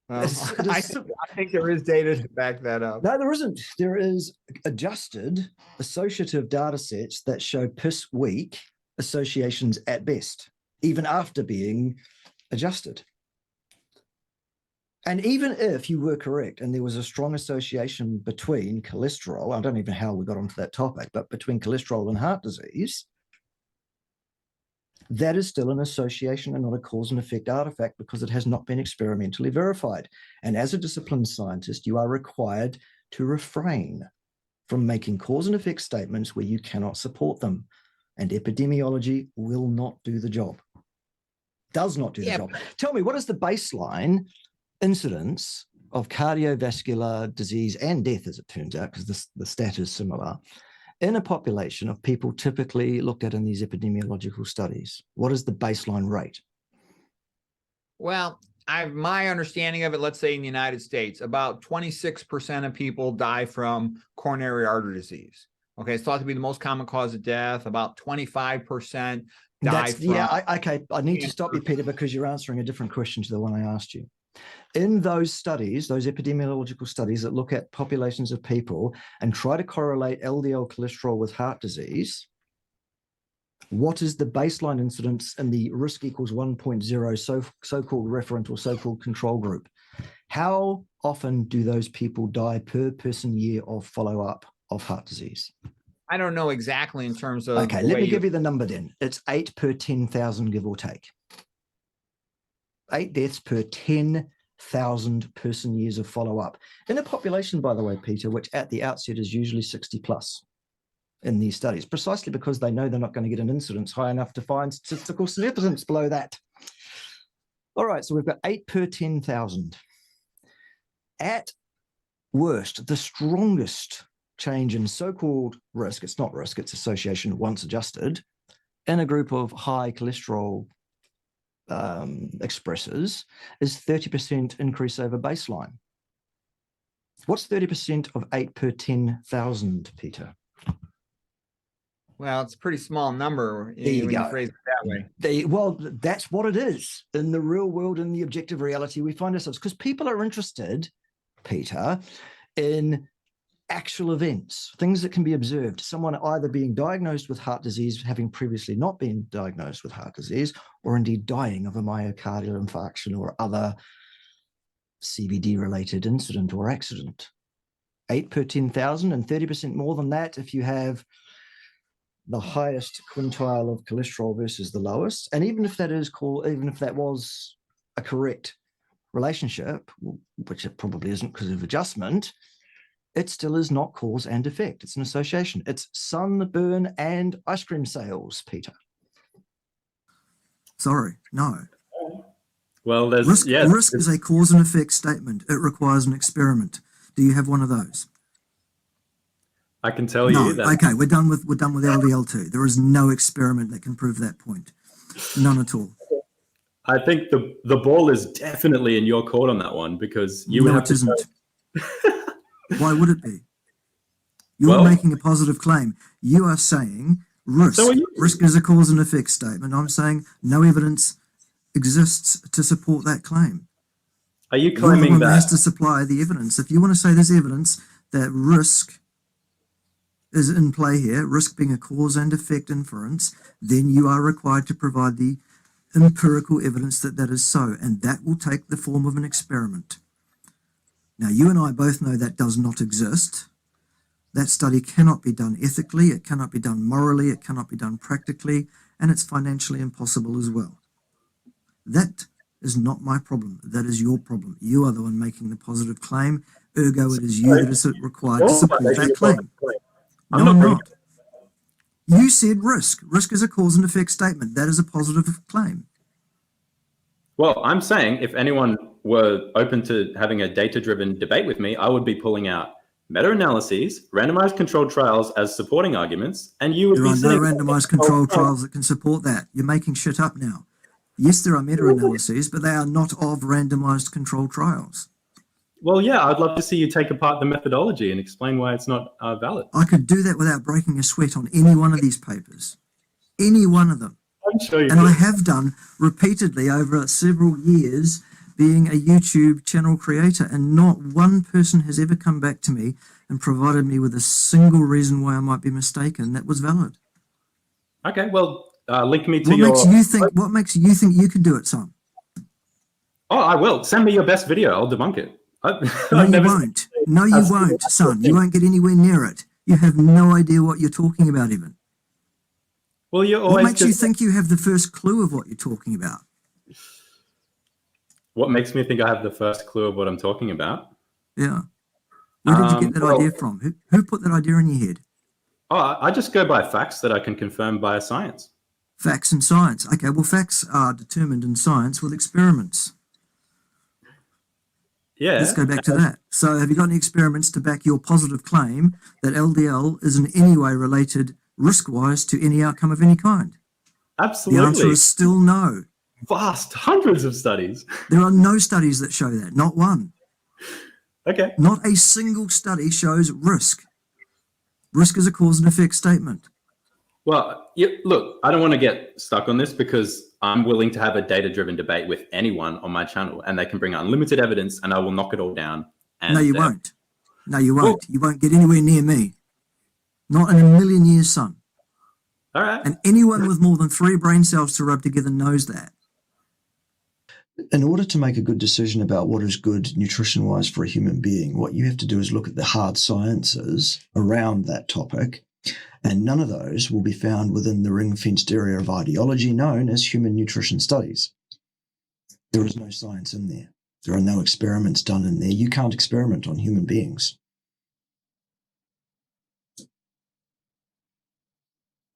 Well, I think there is data to back that up. No, there isn't. There is adjusted associative data sets that show piss weak associations at best, even after being adjusted. And even if you were correct and there was a strong association between cholesterol, I don't even know how we got onto that topic, but between cholesterol and heart disease, that is still an association and not a cause and effect artifact because it has not been experimentally verified. And as a disciplined scientist, you are required to refrain from making cause and effect statements where you cannot support them. And epidemiology will not do the job. Does not do the job. Tell me, what is the baseline incidence of cardiovascular disease and death, as it turns out, because the stat is similar, in a population of people typically looked at in these epidemiological studies? What is the baseline rate? Well, my understanding of it, let's say in the United States, about 26% of people die from coronary artery disease. Okay, it's thought to be the most common cause of death. About 25% die from... Yeah, okay, I need to stop you, Peter, because you're answering a different question to the one I asked you. In those studies, those epidemiological studies that look at populations of people and try to correlate LDL cholesterol with heart disease, what is the baseline incidence in the risk equals 1.0 so-called referent or so-called control group? How often do those people die per person year of follow-up of heart disease? I don't know exactly in terms of... Okay, let me give you the number then. It's 8 per 10,000, give or take. 8 deaths per 10,000 person years of follow-up. In a population, by the way, Peter, which at the outset is usually 60 plus in these studies, precisely because they know they're not going to get an incidence high enough to find statistical significance below that. All right, so we've got 8 per 10,000. At worst, the strongest change in so-called risk, it's not risk, it's association once adjusted, in a group of high cholesterol expressors is 30% increase over baseline. What's 30% of 8 per 10,000, Peter? Well, it's a pretty small number when you phrase it that way. Well, that's what it is. In the real world, in the objective reality we find ourselves, because people are interested, Peter, in actual events, things that can be observed. Someone either being diagnosed with heart disease, having previously not been diagnosed with heart disease, or indeed dying of a myocardial infarction or other CVD-related incident or accident. 8 per 10,000 and 30% more than that if you have the highest quintile of cholesterol versus the lowest. And even if that was a correct relationship, which it probably isn't because of adjustment, it still is not cause and effect. It's an association. It's sunburn and ice cream sales, Peter. Sorry, no. Well, there's risk is a cause and effect statement. It requires an experiment. Do you have one of those? I can tell you that. Okay, we're done with LDL2. There is no experiment that can prove that point. None at all. I think the ball is definitely in your court on that one because you would have to. No, it isn't. Why would it be? You're making a positive claim. You are saying risk. Risk is a cause and effect statement. I'm saying no evidence exists to support that claim. Are you claiming that? Has to supply the evidence. If you want to say there's evidence that risk is in play here, risk being a cause and effect inference, then you are required to provide the empirical evidence that that is so, and that will take the form of an experiment. Now, you and I both know that does not exist. That study cannot be done ethically, it cannot be done morally, it cannot be done practically, and it's financially impossible as well. That is not my problem. That is your problem. You are the one making the positive claim, ergo it is you that is required to support that claim. No, I'm not. You said risk. Risk is a cause and effect statement. That is a positive claim. Well, I'm saying if anyone were open to having a data-driven debate with me, I would be pulling out meta-analyses, randomized controlled trials as supporting arguments, and you would be saying... There are no randomized controlled trials that can support that. You're making shit up now. Yes, there are meta-analyses, but they are not of randomized controlled trials. Well, yeah, I'd love to see you take apart the methodology and explain why it's not valid. I could do that without breaking a sweat on any one of these papers. Any one of them. I'm sure you and I have done repeatedly over several years being a YouTube channel creator, and not one person has ever come back to me and provided me with a single reason why I might be mistaken that was valid. Okay, well, link me to What makes you think you could do it, son? Oh, I will. Send me your best video. I'll debunk it. No, you won't. No, you won't, son. You won't get anywhere near it. You have no idea what you're talking about even. Well, you're What always makes you think you have the first clue of what you're talking about? What makes me think I have the first clue of what I'm talking about? Yeah. Where did you get that well- idea from? Who put that idea in your head? Oh, I just go by facts that I can confirm by science. Facts and science. Okay, well, facts are determined in science with experiments. Yeah. Let's go back to that. So have you got any experiments to back your positive claim that LDL is in any way related risk-wise to any outcome of any kind? Absolutely. The answer is still no. Vast, hundreds of studies. There are no studies that show that, not one. Okay. Not a single study shows risk. Risk is a cause and effect statement. Well, look, I don't want to get stuck on this because I'm willing to have a data-driven debate with anyone on my channel, and they can bring unlimited evidence, and I will knock it all down. And, no, you won't. No, you won't. You won't get anywhere near me. Not in a million years, son. All right. And anyone with more than 3 brain cells to rub together knows that. In order to make a good decision about what is good nutrition-wise for a human being, what you have to do is look at the hard sciences around that topic, and none of those will be found within the ring-fenced area of ideology known as human nutrition studies. There is no science in there. There are no experiments done in there. You can't experiment on human beings.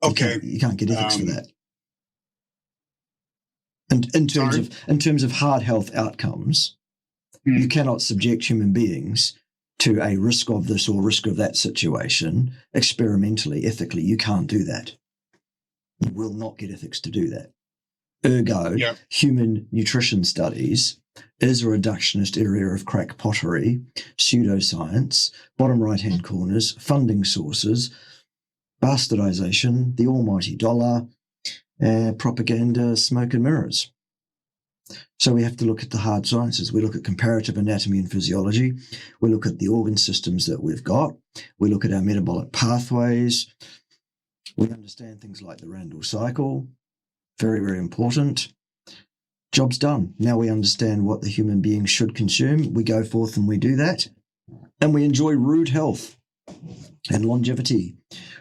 Okay. You can't get ethics for that. And in terms of hard health outcomes, you cannot subject human beings to a risk of this or risk of that situation experimentally, ethically. You can't do that. You will not get ethics to do that. Ergo, human nutrition studies is a reductionist area of crack pottery, pseudoscience, bottom right-hand corners, funding sources, bastardization, the almighty dollar, propaganda, smoke and mirrors. So we have to look at the hard sciences. We look at comparative anatomy and physiology. We look at the organ systems that we've got. We look at our metabolic pathways. We understand things like the Randall cycle. Very, very important. Job's done. Now we understand what the human being should consume. We go forth and we do that. And we enjoy rude health and longevity.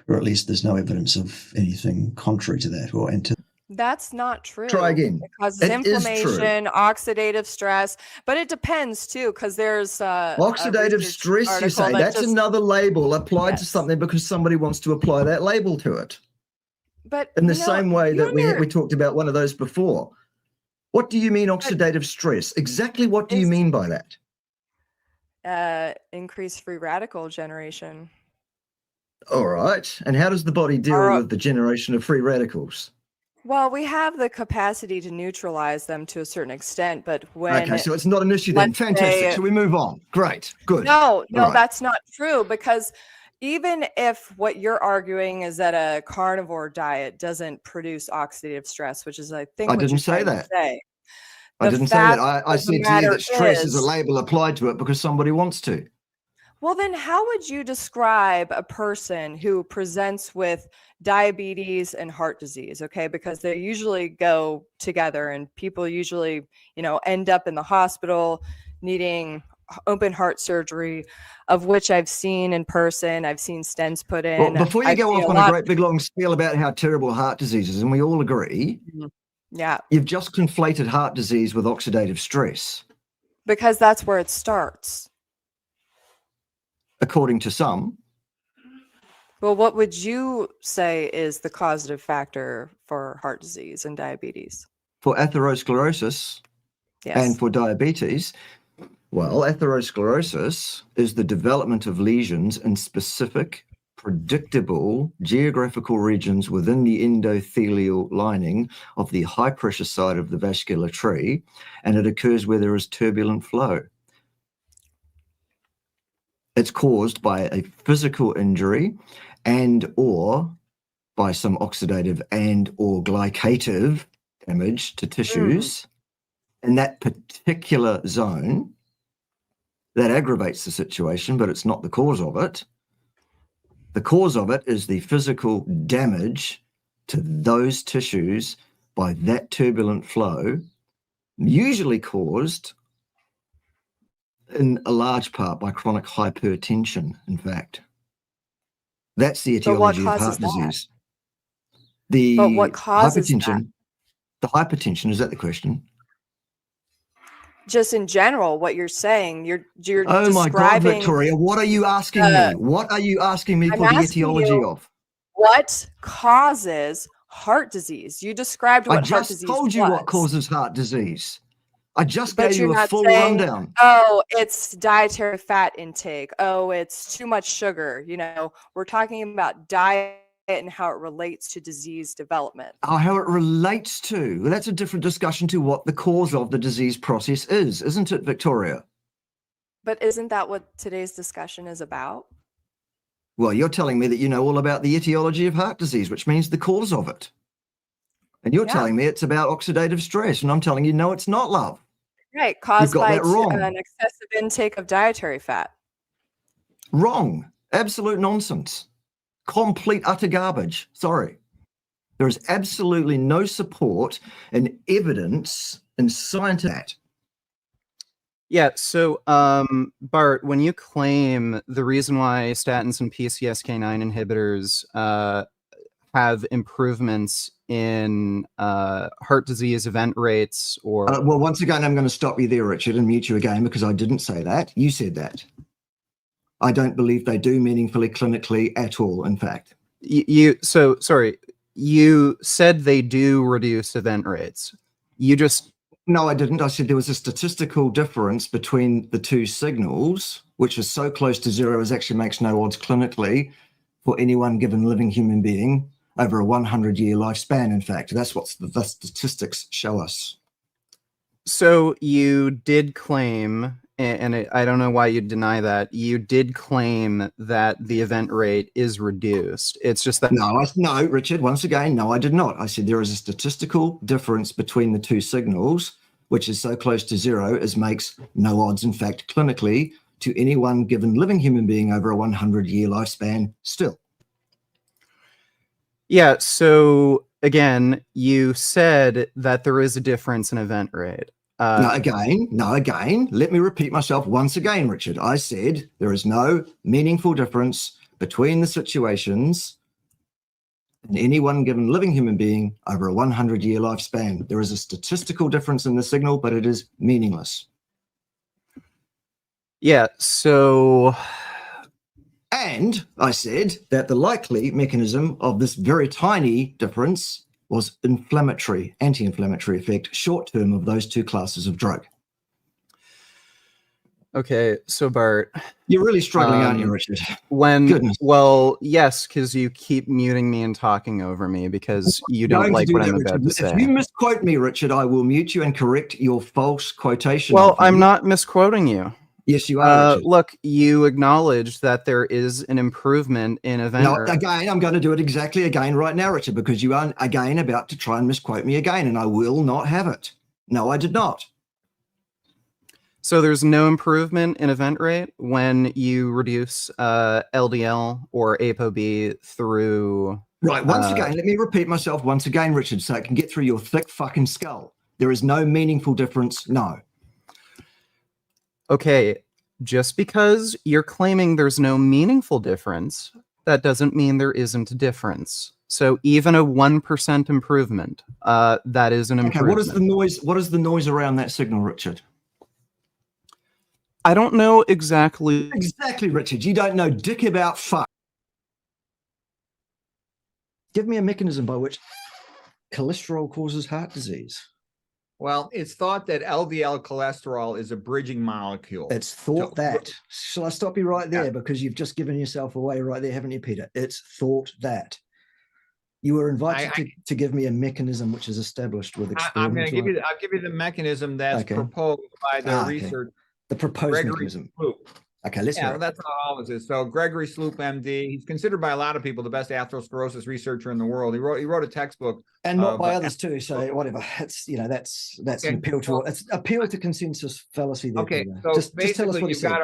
Or at least there's no evidence of anything contrary to that or That's not true. Try again. It causes It is inflammation, oxidative stress, but it depends too, because there's oxidative stress. You say that's another label applied to something because somebody wants to apply that label to it. But in the same way that we talked about one of those before. What do you mean oxidative stress? Exactly what do you mean by that? Increased free radical generation. All right. And how does the body deal with the generation of free radicals? Well, we have the capacity to neutralize them to a certain extent, but when... Okay, so it's not an issue then. Fantastic. So we move on. Great. Good. No, that's not true, because even if what you're arguing is that a carnivore diet doesn't produce oxidative stress, which is, I think, I didn't say that. I didn't say that. I said to you that stress is a label applied to it because somebody wants to. Well, then how would you describe a person who presents with diabetes and heart disease? Okay, because they usually go together, and people usually, end up in the hospital needing open heart surgery, of which I've seen in person. I've seen stents put in. Well, before you go off on a great big long spiel about how terrible heart disease is, and we all agree, you've just conflated heart disease with oxidative stress. Because that's where it starts. According to some. Well, what would you say is the causative factor for heart disease and diabetes? For atherosclerosis and for diabetes, well, atherosclerosis is the development of lesions in specific, predictable geographical regions within the endothelial lining of the high-pressure side of the vascular tree, and it occurs where there is turbulent flow. It's caused by a physical injury and or by some oxidative and or glycative damage to tissues in that particular zone. That aggravates the situation, but it's not the cause of it. The cause of it is the physical damage to those tissues by that turbulent flow, usually caused in a large part by chronic hypertension, in fact. That's the etiology of heart disease. The But what causes hypertension. The hypertension, is that the question? Just in general, what you're saying, you're Oh my God, describing. Victoria, what are you asking me? What are you asking me I'm for the asking etiology you, of? what causes heart disease? You described I what heart just disease told you was. what causes heart disease. I just But gave you're you a not full saying, rundown. oh, it's dietary fat intake. Oh, it's too much sugar. You know, we're talking about diet and how it relates to disease development. Oh, how it relates to. Well, that's a different discussion to what the cause of the disease process is, isn't it, Victoria? But isn't that what today's discussion is about? Well, you're telling me that you know all about the etiology of heart disease, which means the cause of it. And you're telling me it's about oxidative stress, and I'm telling you, no, it's not, love. Right, You've caused got by that wrong. an excessive intake of dietary fat. Wrong. Absolute nonsense. Complete utter garbage. Sorry. There is absolutely no support and evidence in science that. Yeah, so Bart, when you claim the reason why statins and PCSK9 inhibitors have improvements in heart disease event rates or... well, once again, I'm going to stop you there, Richard, and mute you again because I didn't say that. You said that. I don't believe they do meaningfully clinically at all, in fact. Sorry, you said they do reduce event rates. You just... No, I didn't. I said there was a statistical difference between the two signals, which is so close to zero as actually makes no odds clinically for any one given living human being over a 100-year lifespan, in fact. That's what the statistics show us. So you did claim, and I don't know why you deny that, you did claim that the event rate is reduced. It's just that... No, Richard, once again, no, I did not. I said there is a statistical difference between the two signals, which is so close to zero as makes no odds, in fact, clinically, to any one given living human being over a 100-year lifespan still. Yeah, so again, you said that there is a difference in event rate. No, again, let me repeat myself once again, Richard. I said there is no meaningful difference between the situations in any one given living human being over a 100-year lifespan. There is a statistical difference in the signal, but it is meaningless. Yeah, so... And I said that the likely mechanism of this very tiny difference was inflammatory, anti-inflammatory effect, short-term of those two classes of drug. Okay, so Bart... You're really struggling, aren't you, Richard? Goodness. Well, yes, because you keep muting me and talking over me because you don't like what I'm about to say. If you misquote me, Richard, I will mute you and correct your false quotation. Well, I'm not misquoting you. Yes, you are, Richard. Look, you acknowledge that there is an improvement in event... No, again, I'm going to do it exactly again right now, Richard, because you are again about to try and misquote me again, and I will not have it. No, I did not. So there's no improvement in event rate when you reduce LDL or ApoB through... Right, once again, let me repeat myself once again, Richard, so I can get through your thick fucking skull. There is no meaningful difference, no. Okay, just because you're claiming there's no meaningful difference, that doesn't mean there isn't a difference. So even a 1% improvement, that is an improvement. Okay, what is the noise around that signal, Richard? I don't know exactly. Exactly, Richard. You don't know dick about fuck. Give me a mechanism by which cholesterol causes heart disease. Well, it's thought that LDL cholesterol is a bridging molecule. It's thought that. Shall I stop you right there? Because you've just given yourself away right there, haven't you, Peter? It's thought that. You were invited to give me a mechanism which is established with experimental... I'll give you the mechanism that's proposed by the research. The proposed mechanism. Okay, let's hear it. That's all this is. So Gregory Sloop, MD, he's considered by a lot of people the best atherosclerosis researcher in the world. He wrote a textbook, and not by others too. So whatever. It's that's an appeal to appeal to consensus fallacy. There, okay, Peter. so just tell us what he said.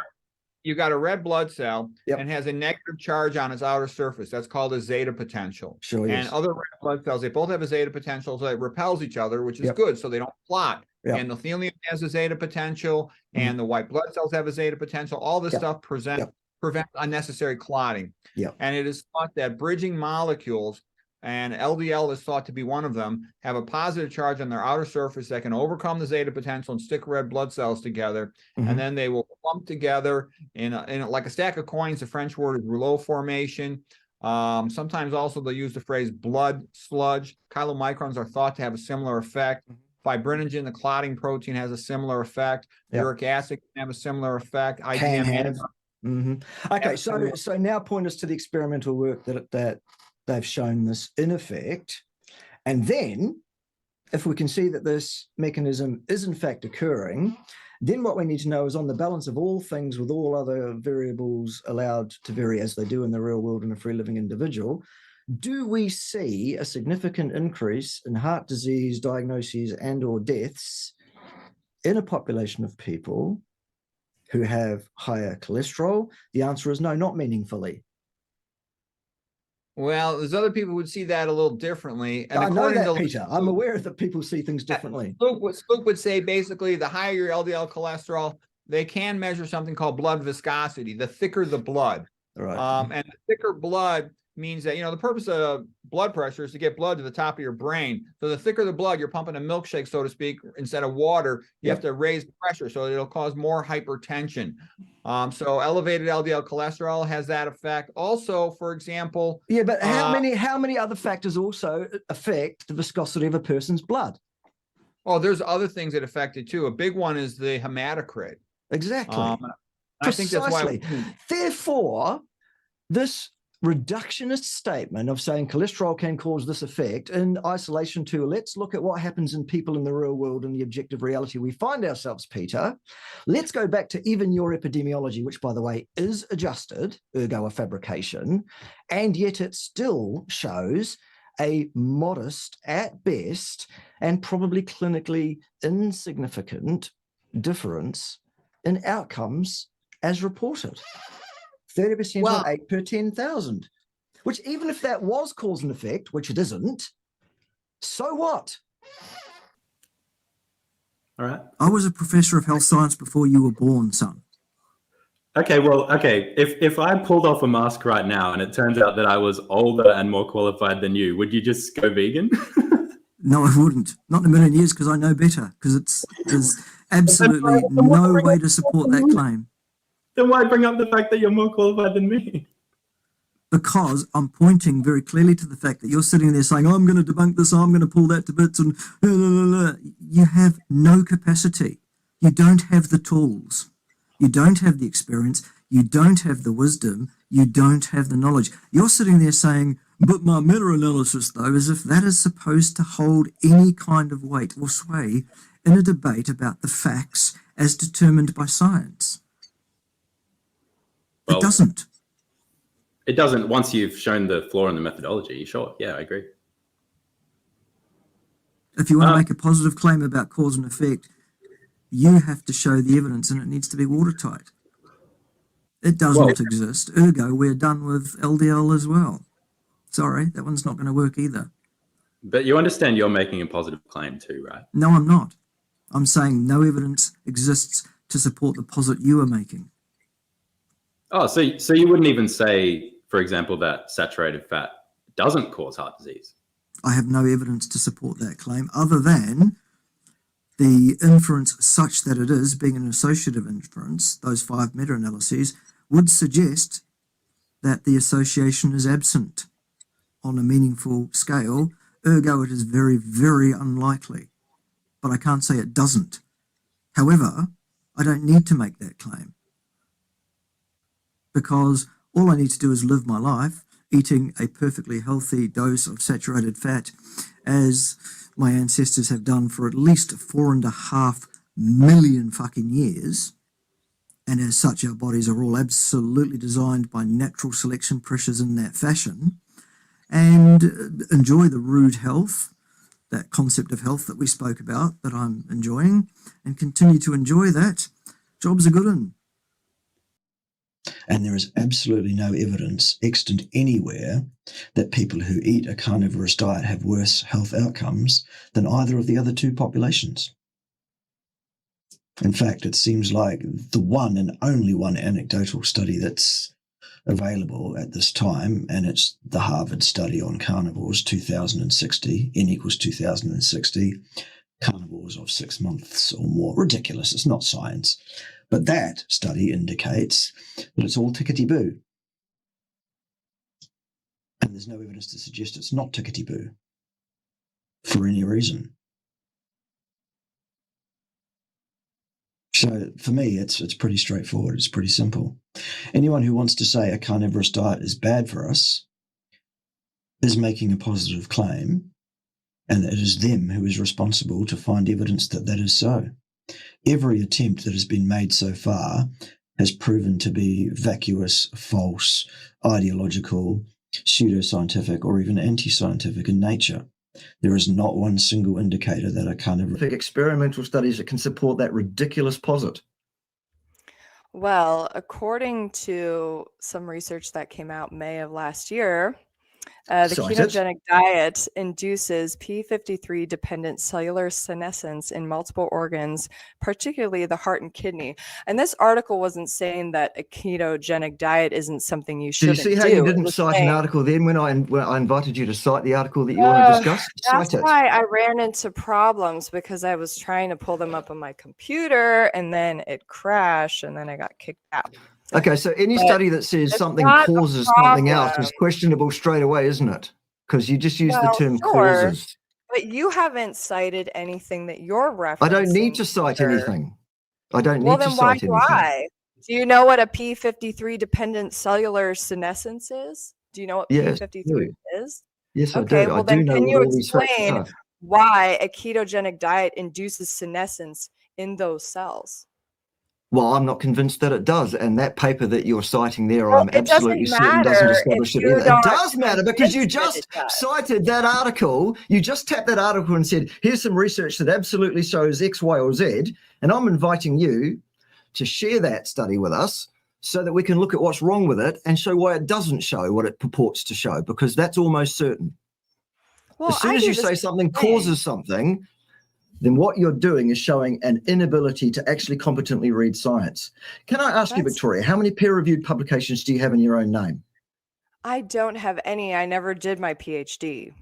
You got a red blood cell and has a negative charge on its outer surface. That's called a zeta potential. Sure. And other red blood cells, they both have a zeta potential, so it repels each other, which is good. So they don't clot. And the thelium has a zeta potential, and the white blood cells have a zeta potential. All this stuff prevents unnecessary clotting. And it is thought that bridging molecules and LDL is thought to be one of them, have a positive charge on their outer surface that can overcome the zeta potential and stick red blood cells together. And then they will clump together in like a stack of coins. The French word is rouleau formation. Sometimes also they'll use the phrase blood sludge. Chylomicrons are thought to have a similar effect. Fibrinogen, the clotting protein, has a similar effect. Uric acid can have a similar effect. IgM. Okay, so now point us to the experimental work that they've shown this in effect, and then if we can see that this mechanism is in fact occurring, then what we need to know is, on the balance of all things with all other variables allowed to vary as they do in the real world in a free living individual, do we see a significant increase in heart disease diagnoses and or deaths in a population of people who have higher cholesterol? The answer is no, not meaningfully. Well, there's other people who would see that a little differently. And I know that, to Peter. I'm aware that people see things differently. Luke would say basically the higher your LDL cholesterol, they can measure something called blood viscosity, the thicker the blood. Right. And the thicker blood means that, the purpose of blood pressure is to get blood to the top of your brain. So the thicker the blood, you're pumping a milkshake, so to speak, instead of water, you have to raise the pressure, so it'll cause more hypertension. So elevated LDL cholesterol has that effect. Also, for example, but how many other factors also affect the viscosity of a person's blood? Oh, there's other things that affect it too. A big one is the hematocrit. Exactly. I think that's why. Therefore, this reductionist statement of saying cholesterol can cause this effect in isolation to, let's look at what happens in people in the real world and the objective reality we find ourselves, Peter. Let's go back to even your epidemiology, which, by the way, is adjusted, ergo a fabrication, and yet it still shows a modest, at best, and probably clinically insignificant difference in outcomes as reported. 30% on 8 per 10,000, which, even if that was cause and effect, which it isn't, so what? All right. I was a professor of health science before you were born, son. Okay, if I pulled off a mask right now and it turns out that I was older and more qualified than you, would you just go vegan? No, I wouldn't. Not in a million years, because I know better, because there's absolutely no way to support that claim. Then why bring up the fact that you're more qualified than me? Because I'm pointing very clearly to the fact that you're sitting there saying, I'm going to debunk this, I'm going to pull that to bits, and blah, blah, blah. You have no capacity. You don't have the tools. You don't have the experience. You don't have the wisdom. You don't have the knowledge. You're sitting there saying, but my meta-analysis, though, as if that is supposed to hold any kind of weight or sway in a debate about the facts as determined by science. It doesn't. It doesn't once you've shown the flaw in the methodology. Sure. Yeah, I agree. If you want to make a positive claim about cause and effect, you have to show the evidence, and it needs to be watertight. It does not exist. Ergo, we're done with LDL as well. Sorry, that one's not going to work either. But you understand you're making a positive claim too, right? No, I'm not. I'm saying no evidence exists to support the posit you are making. Oh, so you wouldn't even say, for example, that saturated fat doesn't cause heart disease? I have no evidence to support that claim other than the inference such that it is, being an associative inference, those 5 meta-analyses, would suggest that the association is absent on a meaningful scale. Ergo, it is very, very unlikely. But I can't say it doesn't. However, I don't need to make that claim, because all I need to do is live my life eating a perfectly healthy dose of saturated fat, as my ancestors have done for at least 4.5 million fucking years. And as such, our bodies are all absolutely designed by natural selection pressures in that fashion, and enjoy the rude health, that concept of health that we spoke about, that I'm enjoying, and continue to enjoy that. Job's a good one. And there is absolutely no evidence extant anywhere that people who eat a carnivorous diet have worse health outcomes than either of the other two populations. In fact, it seems like the one and only one anecdotal study that's available at this time, and it's the Harvard study on carnivores, 2060, N equals 2060, carnivores of 6 months or more. Ridiculous, it's not science. But that study indicates that it's all tickety-boo. And there's no evidence to suggest it's not tickety-boo for any reason. So for me, it's pretty straightforward. It's pretty simple. Anyone who wants to say a carnivorous diet is bad for us is making a positive claim, and it is them who is responsible to find evidence that that is so. Every attempt that has been made so far has proven to be vacuous, false, ideological, pseudoscientific, or even anti-scientific in nature. There is not one single indicator that a carnivore... experimental studies that can support that ridiculous posit. Well, according to some research that came out May of last year, the ketogenic diet induces p53-dependent cellular senescence in multiple organs, particularly the heart and kidney. And this article wasn't saying that a ketogenic diet isn't something you shouldn't do. Did you see how you didn't cite an article then when I invited you to cite the article that you want to discuss? That's why I ran into problems, because I was trying to pull them up on my computer and then it crashed and then I got kicked out. Okay, so any study that says something causes something else is questionable straight away, isn't it? Because you just use the term causes. But you haven't cited anything that you're referencing. I don't need to cite anything. I don't need to cite anything. Well, then why do I? Do you know what a p53-dependent cellular senescence is? Do you know what p53 is? Yes, I do. Okay, well then can you explain are. why a ketogenic diet induces senescence in those cells? Well, I'm not convinced that it does. And that paper that you're citing there, I'm absolutely certain doesn't establish it either. It does matter, because you just cited that article. You just tapped that article and said, here's some research that absolutely shows X, Y, or Z. And I'm inviting you to share that study with us so that we can look at what's wrong with it and show why it doesn't show what it purports to show, because that's almost certain. Well, as soon as you say something causes something, then what you're doing is showing an inability to actually competently read science. Can I ask you, Victoria, how many peer-reviewed publications do you have in your own name? I don't have any. I never did my PhD.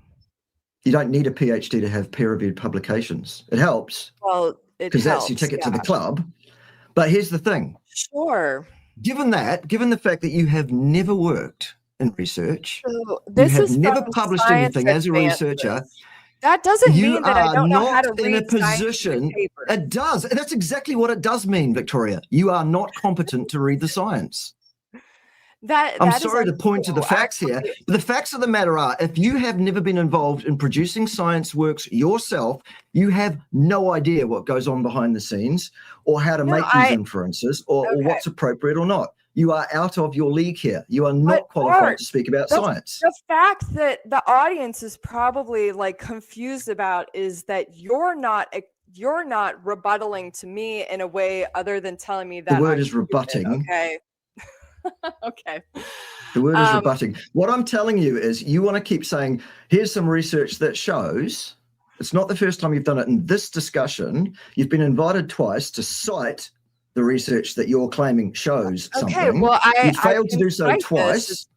You don't need a PhD to have peer-reviewed publications. It helps. Well, it helps. Because that's your ticket to the club. But here's the thing. Sure. Given the fact that you have never worked in research, so you have never published anything as a researcher, that doesn't mean that I don't know how to read in a position. It does. That's exactly what it does mean, Victoria. You are not competent to read the science. I'm sorry to point to the facts here, but the facts of the matter are, if you have never been involved in producing science works yourself, you have no idea what goes on behind the scenes or how to make these inferences or what's appropriate or not. You are out of your league here. You are not qualified to speak about science. The fact that the audience is probably like confused about is that you're not rebuttaling to me in a way other than telling me that the word is rebutting. Okay. Okay. The word is rebutting. What I'm telling you is you want to keep saying, here's some research that shows. It's not the first time you've done it in this discussion. You've been invited twice to cite the research that you're claiming shows something. Okay, well, you failed to do so twice.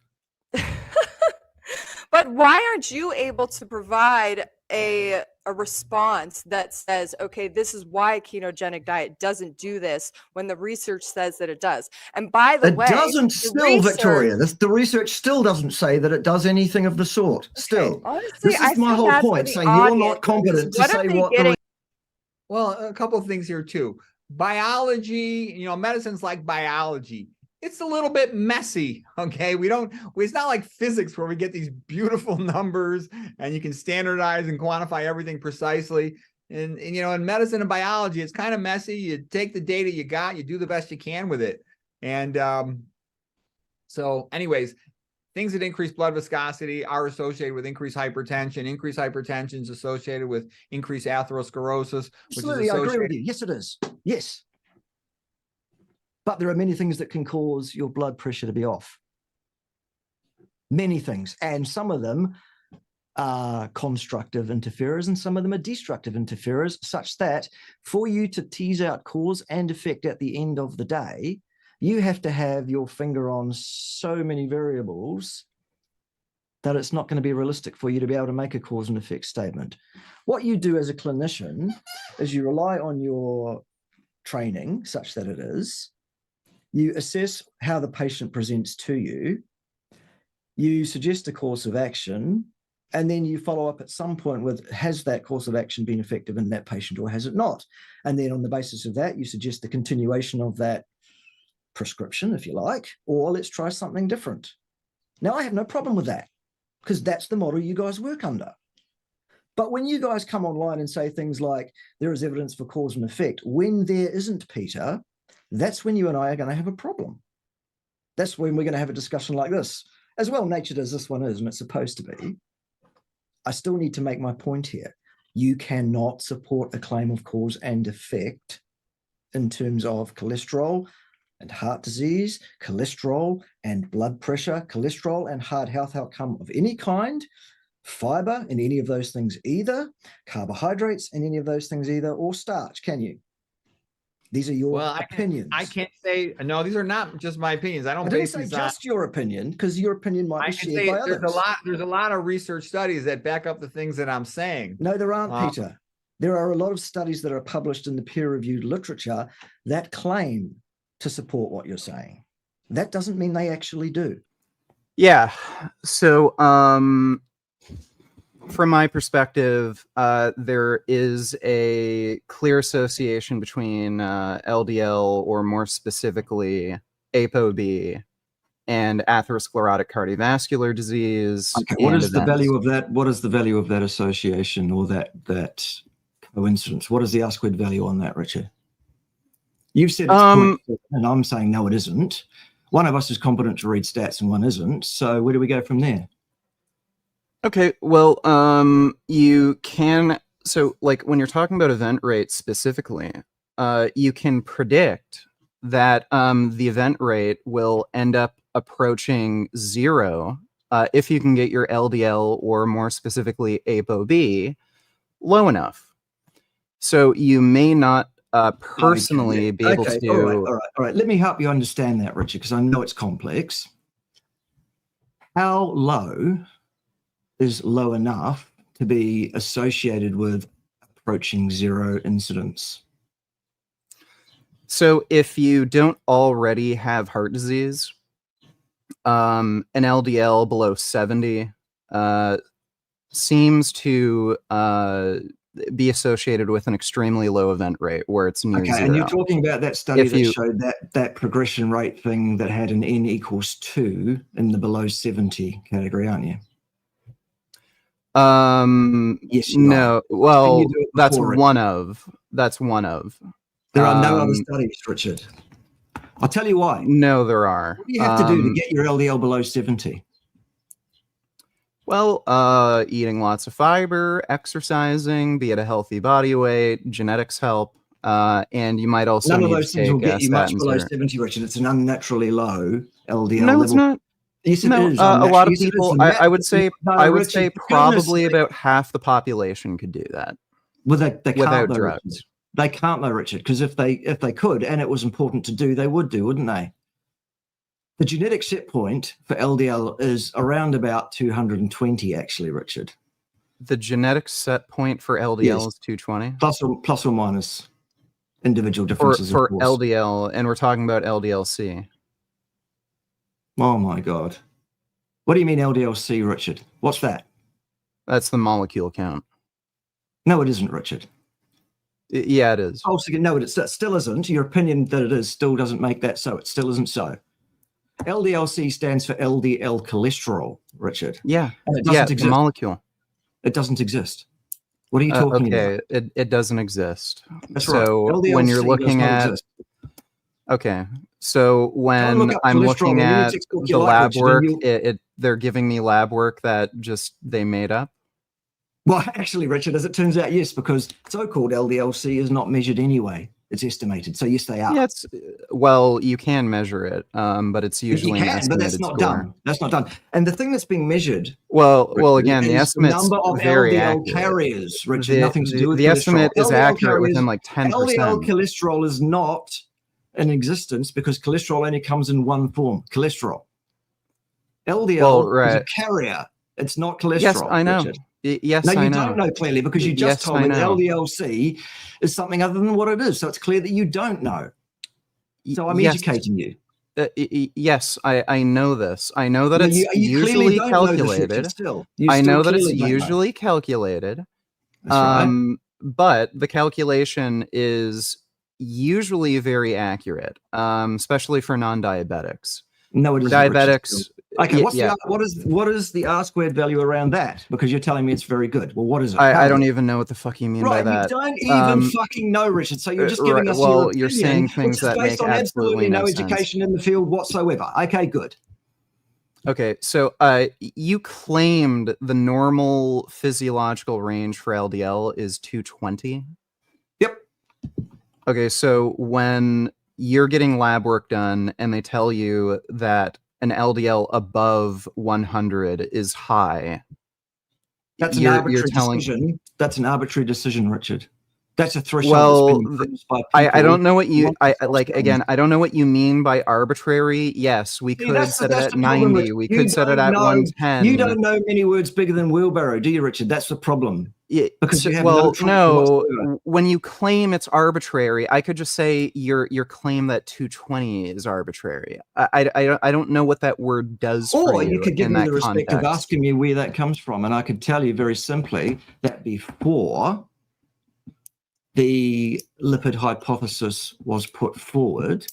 But why aren't you able to provide a response that says, okay, this is why a ketogenic diet doesn't do this when the research says that it does? And by the way, it doesn't still, Victoria. The research still doesn't say that it does anything of the sort. Still, honestly, this is my whole point, saying you're not competent to say what. Well, a couple of things here too. Biology, medicine's like biology. It's a little bit messy, okay? It's not like physics where we get these beautiful numbers and you can standardize and quantify everything precisely. And in medicine and biology, it's kind of messy. You take the data you got, you do the best you can with it. And so anyways, things that increase blood viscosity are associated with increased hypertension. Increased hypertension is associated with increased atherosclerosis. Absolutely, I agree with you. Yes, it is. Yes. But there are many things that can cause your blood pressure to be off. Many things. And some of them are constructive interferers and some of them are destructive interferers, such that for you to tease out cause and effect at the end of the day, you have to have your finger on so many variables that it's not going to be realistic for you to be able to make a cause and effect statement. What you do as a clinician is you rely on your training such that it is, you assess how the patient presents to you, you suggest a course of action, and then you follow up at some point with, has that course of action been effective in that patient or has it not? And then on the basis of that, you suggest the continuation of that prescription, if you like, or let's try something different. Now, I have no problem with that because that's the model you guys work under. But when you guys come online and say things like, there is evidence for cause and effect, when there isn't, Peter, that's when you and I are going to have a problem. That's when we're going to have a discussion like this. As well natured as this one is, and it's supposed to be, I still need to make my point here. You cannot support a claim of cause and effect in terms of cholesterol and heart disease, cholesterol and blood pressure, cholesterol and heart health outcome of any kind, fiber in any of those things either, carbohydrates in any of those things either, or starch, can you? These are your opinions. I can't say, no, these are not just my opinions. I didn't say just your opinion, because your opinion might be shared by others. There's a lot of research studies that back up the things that I'm saying. No, there aren't, Peter. There are a lot of studies that are published in the peer-reviewed literature that claim to support what you're saying. That doesn't mean they actually do. Yeah. So, from my perspective, there is a clear association between LDL, or more specifically ApoB, and atherosclerotic cardiovascular disease. Okay, what is the value of that? What is the value of that association or that coincidence? What is the R-squared value on that, Richard? You've said it's 0.7, and I'm saying no, it isn't. One of us is competent to read stats and one isn't. So where do we go from there? Okay, well, you can, so like when you're talking about event rates specifically, you can predict that the event rate will end up approaching 0 if you can get your LDL, or more specifically ApoB, low enough. So you may not personally be able to do... All right. Let me help you understand that, Richard, because I know it's complex. How low is low enough to be associated with approaching 0 incidence? So if you don't already have heart disease, an LDL below 70 seems to be associated with an extremely low event rate where it's near 0. And you're talking about that study that showed that progression rate thing that had an N equals 2 in the below 70 category, aren't you? Yes, no. Well, that's one of. There are no other studies, Richard. I'll tell you why. No, there are. What do you have to do to get your LDL below 70? Well, eating lots of fiber, exercising, be at a healthy body weight, genetics help, and you might also none of those things will get you much below 70, Richard. It's an unnaturally low LDL level. No, it's not. Yes, it is. A lot of people, I would say probably about half the population could do that. Well, they can't, without though, drugs. Richard. They can't, though, Richard, because if they could, and it was important to do, they would do, wouldn't they? The genetic set point for LDL is around about 220, actually, Richard. The genetic set point for LDL is 220? Plus or minus individual differences, for of course. LDL, and we're talking about LDL-C. Oh, my God. What do you mean LDL-C, Richard? What's that? That's the molecule count. No, it isn't, Richard. Yeah, it is. Oh, so no, it still isn't. Your opinion that it is still doesn't make that so. It still isn't so. LDL-C stands for LDL cholesterol, Richard. Yeah, and it doesn't exist. The molecule. It doesn't exist. What are you talking about? It doesn't exist. That's so right. When you're looking at... Okay, so when I'm looking at the lab work, they're giving me lab work that just they made up? Well, actually, Richard, as it turns out, yes, because so-called LDL-C is not measured anyway. It's estimated. So, yes, they are. Yeah, well, you can measure it, but it's usually an estimated but that's not done. That's not done. And the thing that's being measured... Well, again, the estimate's number of very LDL accurate. Carriers, Richard, nothing to do with the estimate is accurate within like 10%. LDL cholesterol is not in existence because cholesterol only comes in one form, cholesterol. LDL Well, is a right. carrier. It's not cholesterol. Yes, I know. Richard. Yes, No, you I know. don't know clearly because you just Yes, told I me that know. LDL-C is something other than what it is. So it's clear that you don't know. So I'm Yes. educating you. Yes, I know this. I know that No, it's you usually clearly don't know this, calculated. Richard, still. You I still know that it's clearly don't know. usually calculated. That's right. But the calculation is usually very accurate, especially for non-diabetics. No, it isn't. Diabetics. Richard, okay, yeah. what is the R-squared value around that? Because you're telling me it's very good. Well, what is it? I don't even know what the fuck you mean by Right, that. you don't even fucking know, Richard. So you're just giving us well, your opinion, you're saying things which is that based make on absolutely no sense. education in the field whatsoever. Okay, good. Okay, so you claimed the normal physiological range for LDL is 220. Yep. Okay, so when you're getting lab work done and they tell you that an LDL above 100 is high, that's an arbitrary decision. That's an arbitrary decision, Richard. That's a threshold that's been imposed by people. I don't know what you again, I don't know what you mean by arbitrary. Yes, we could set it at 90. We could set it at 110. You don't know many words bigger than wheelbarrow, do you, Richard? That's the problem. Yeah, because you have no. When you claim it's arbitrary, I could just say your claim that 220 is arbitrary. I don't know what that word does for or you could give me the respect of context. asking me where that comes from, and I could tell you very simply that before the lipid hypothesis was put forward,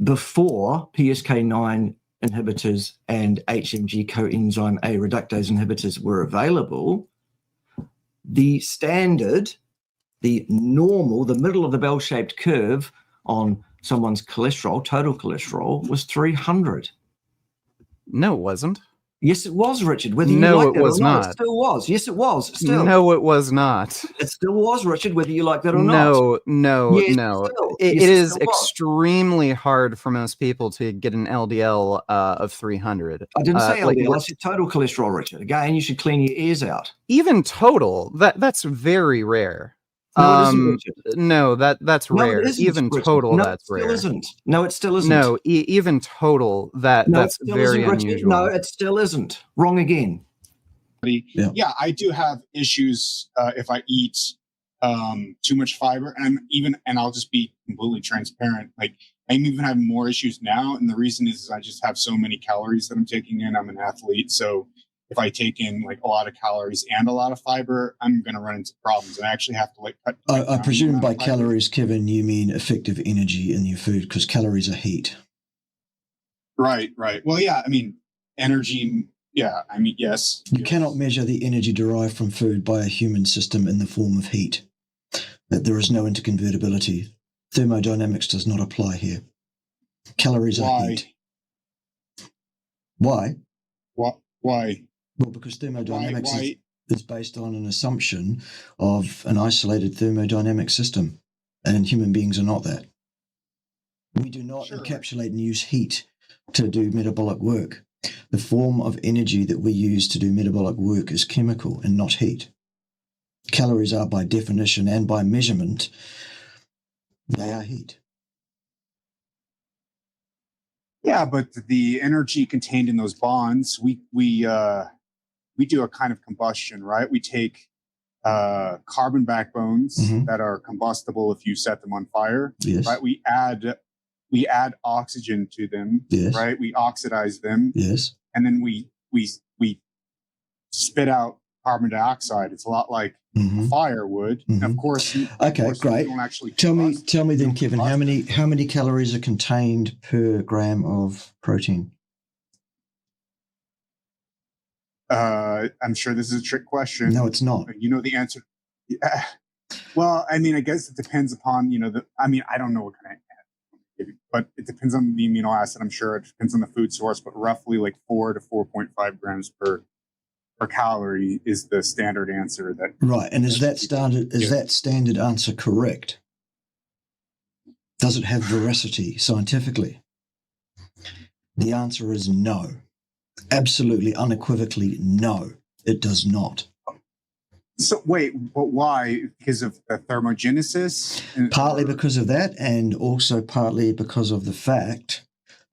before PCSK9 inhibitors and HMG coenzyme A reductase inhibitors were available, the standard, the normal, the middle of the bell-shaped curve on someone's cholesterol, total cholesterol, was 300. No, it wasn't. Yes, it was, Richard. Whether you no, like it that was or not, not. it still was. Yes, it was. Still. No, it was not. It still was, Richard, whether you like that or not. No. Yes, It is extremely hard for most people to get an LDL of 300. I didn't say LDL. I said total cholesterol, Richard. Again, you should clean your ears out. Even total, that's very rare. No, it isn't, Richard. No, that's rare. It isn't, even Richard. total, no, that's rare. No, it still isn't. No, it still isn't. No, even total, that's very unusual. No, it still isn't. Wrong again. Yeah, I do have issues if I eat too much fiber, and I'll just be completely transparent. Like I'm even having more issues now, and the reason is I just have so many calories that I'm taking in. I'm an athlete, so if I take in like a lot of calories and a lot of fiber, I'm going to run into problems, and I actually have to like cut. I presume by calories, Kevin, you mean effective energy in your food, because calories are heat. Right. Well, yeah. I mean, energy. Yeah. I mean, yes. You cannot measure the energy derived from food by a human system in the form of heat. That there is no interconvertibility. Thermodynamics does not apply here. Calories are heat. Why? Why? Well, because thermodynamics is based on an assumption of an isolated thermodynamic system, and human beings are not that. We do not encapsulate and use heat to do metabolic work. The form of energy that we use to do metabolic work is chemical and not heat. Calories are, by definition and by measurement, they are heat. Yeah, but the energy contained in those bonds, we do a kind of combustion, right? We take carbon backbones that are combustible if you set them on fire. Yes. Right? We add oxygen to them. Yes. Right? We oxidize them. Yes. And then we spit out carbon dioxide. It's a lot like firewood. And of course, great. Don't actually tell me then, Kevin, how many calories are contained per gram of protein? I'm sure this is a trick question. No, it's not. You know the answer. Yeah. Well, I mean, I guess it depends upon, I don't know what kind of, but it depends on the amino acid. I'm sure it depends on the food source, but roughly like 4 to 4.5 grams per calorie is the standard answer. Right. And is that standard answer correct? Does it have veracity scientifically? The answer is no. Absolutely, unequivocally, no, it does not. So wait, but why? Because of the thermogenesis? Partly because of that, and also partly because of the fact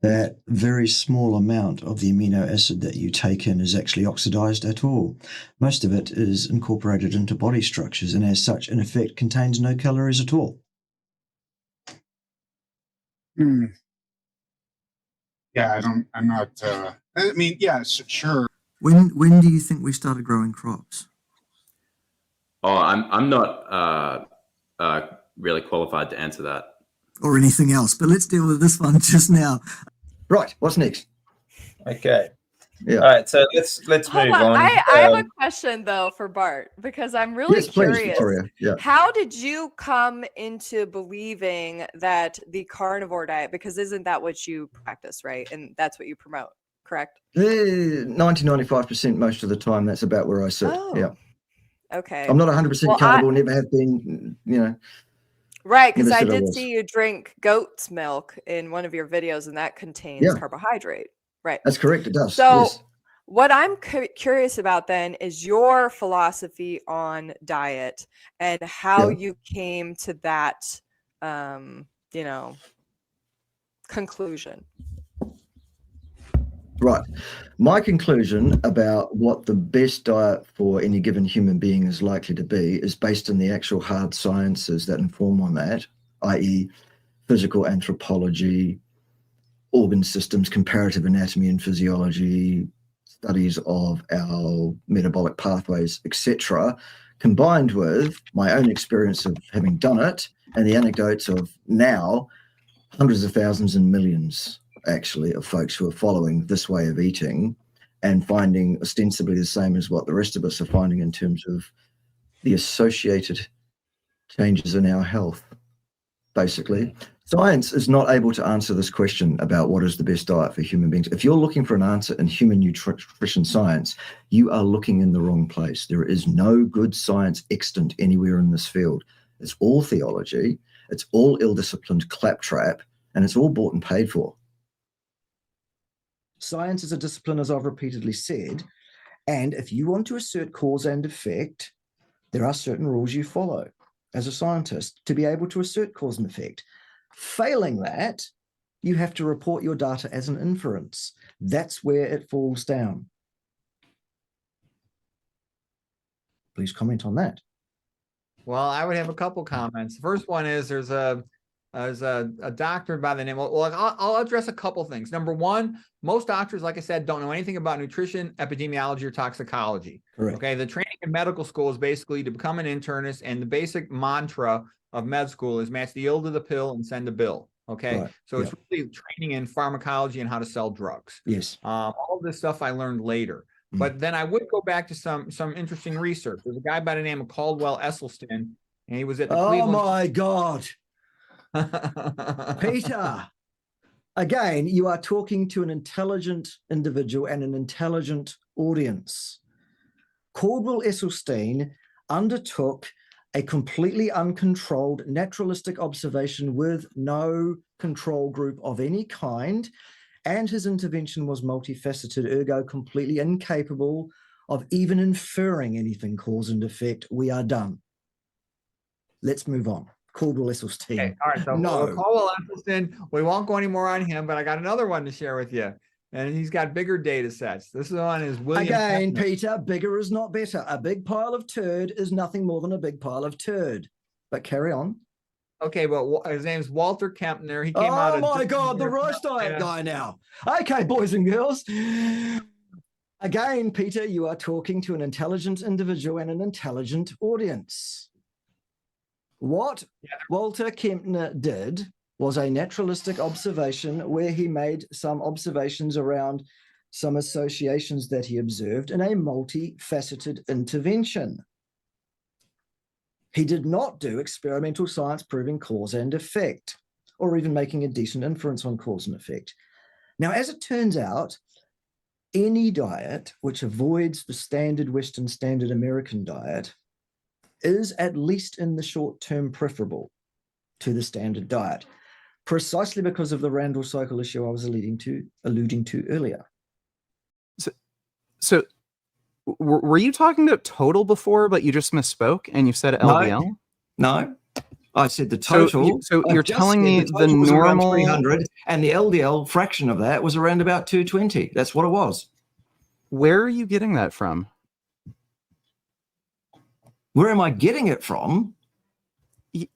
that very small amount of the amino acid that you take in is actually oxidized at all. Most of it is incorporated into body structures, and as such, in effect, contains no calories at all. Yeah, I'm not, I mean, yeah, sure. When do you think we started growing crops? Oh, I'm not really qualified to answer that. Or anything else, but let's deal with this one just now. Right, what's next? Okay. Yeah. All right, so let's Hold move on. on. I have a question though for Bart, because I'm really Yes, please, curious. Victoria. Yeah. How did you come into believing that the carnivore diet, because isn't that what you practice, right? And that's what you promote, correct? 95% most of the time, that's about where I sit. Oh, yeah. okay. I'm not 100% Well, carnivore, never have been, Right, because never I said I did was. see you drink goat's milk in one of your videos, and that contains carbohydrate. Right. That's correct, it does. So yes. what I'm curious about then is your philosophy on diet and how you came to that, conclusion. Right. My conclusion about what the best diet for any given human being is likely to be is based on the actual hard sciences that inform on that, i.e. physical anthropology, organ systems, comparative anatomy and physiology, studies of our metabolic pathways, etc., combined with my own experience of having done it and the anecdotes of now hundreds of thousands and millions actually of folks who are following this way of eating and finding ostensibly the same as what the rest of us are finding in terms of the associated changes in our health. Basically, science is not able to answer this question about what is the best diet for human beings. If you're looking for an answer in human nutrition science, you are looking in the wrong place. There is no good science extant anywhere in this field. It's all theology, it's all ill-disciplined claptrap, and it's all bought and paid for. Science is a discipline, as I've repeatedly said, and if you want to assert cause and effect, there are certain rules you follow as a scientist to be able to assert cause and effect. Failing that, you have to report your data as an inference. That's where it falls down. Please comment on that. Well, I would have a couple comments. The first one is there's a doctor by the name. Well, I'll address a couple things. Number one, most doctors, like I said, don't know anything about nutrition, epidemiology, or toxicology. Correct. Okay, the training in medical school is basically to become an internist, and the basic mantra of med school is match the ill to the pill and send a bill. Okay, Right. so it's really training in pharmacology and how to sell drugs. Yes. All this stuff I learned later. But then I would go back to some interesting research. There's a guy by the name of Caldwell Esselstyn, and he was at the Cleveland. Oh my God. Peter, again, you are talking to an intelligent individual and an intelligent audience. Caldwell Esselstyn undertook a completely uncontrolled naturalistic observation with no control group of any kind, and his intervention was multifaceted, ergo completely incapable of even inferring anything cause and effect. We are done. Let's move on. Caldwell Esselstyn. Okay, all right, so no. Caldwell Esselstyn, we won't go any more on him, but I got another one to share with you. And he's got bigger data sets. This one is William. Again, Kempner. Peter, bigger is not better. A big pile of turd is nothing more than a big pile of turd. But carry on. Okay, well, his name's Walter Kempner. He came out. Oh my God, the rice diet guy now. Okay, boys and girls. Again, Peter, you are talking to an intelligent individual and an intelligent audience. What Walter Kempner did was a naturalistic observation where he made some observations around some associations that he observed in a multifaceted intervention. He did not do experimental science proving cause and effect, or even making a decent inference on cause and effect. Now, as it turns out, any diet which avoids the standard Western, standard American diet is, at least in the short term, preferable to the standard diet, precisely because of the Randall cycle issue I was alluding to earlier. So Were you talking about total before, but you just misspoke and you said LDL? No. I said the total. So I've you're just telling said me the total the was around normal 300, and the LDL fraction of that was around about 220. That's what it was. Where are you getting that from? Where am I getting it from?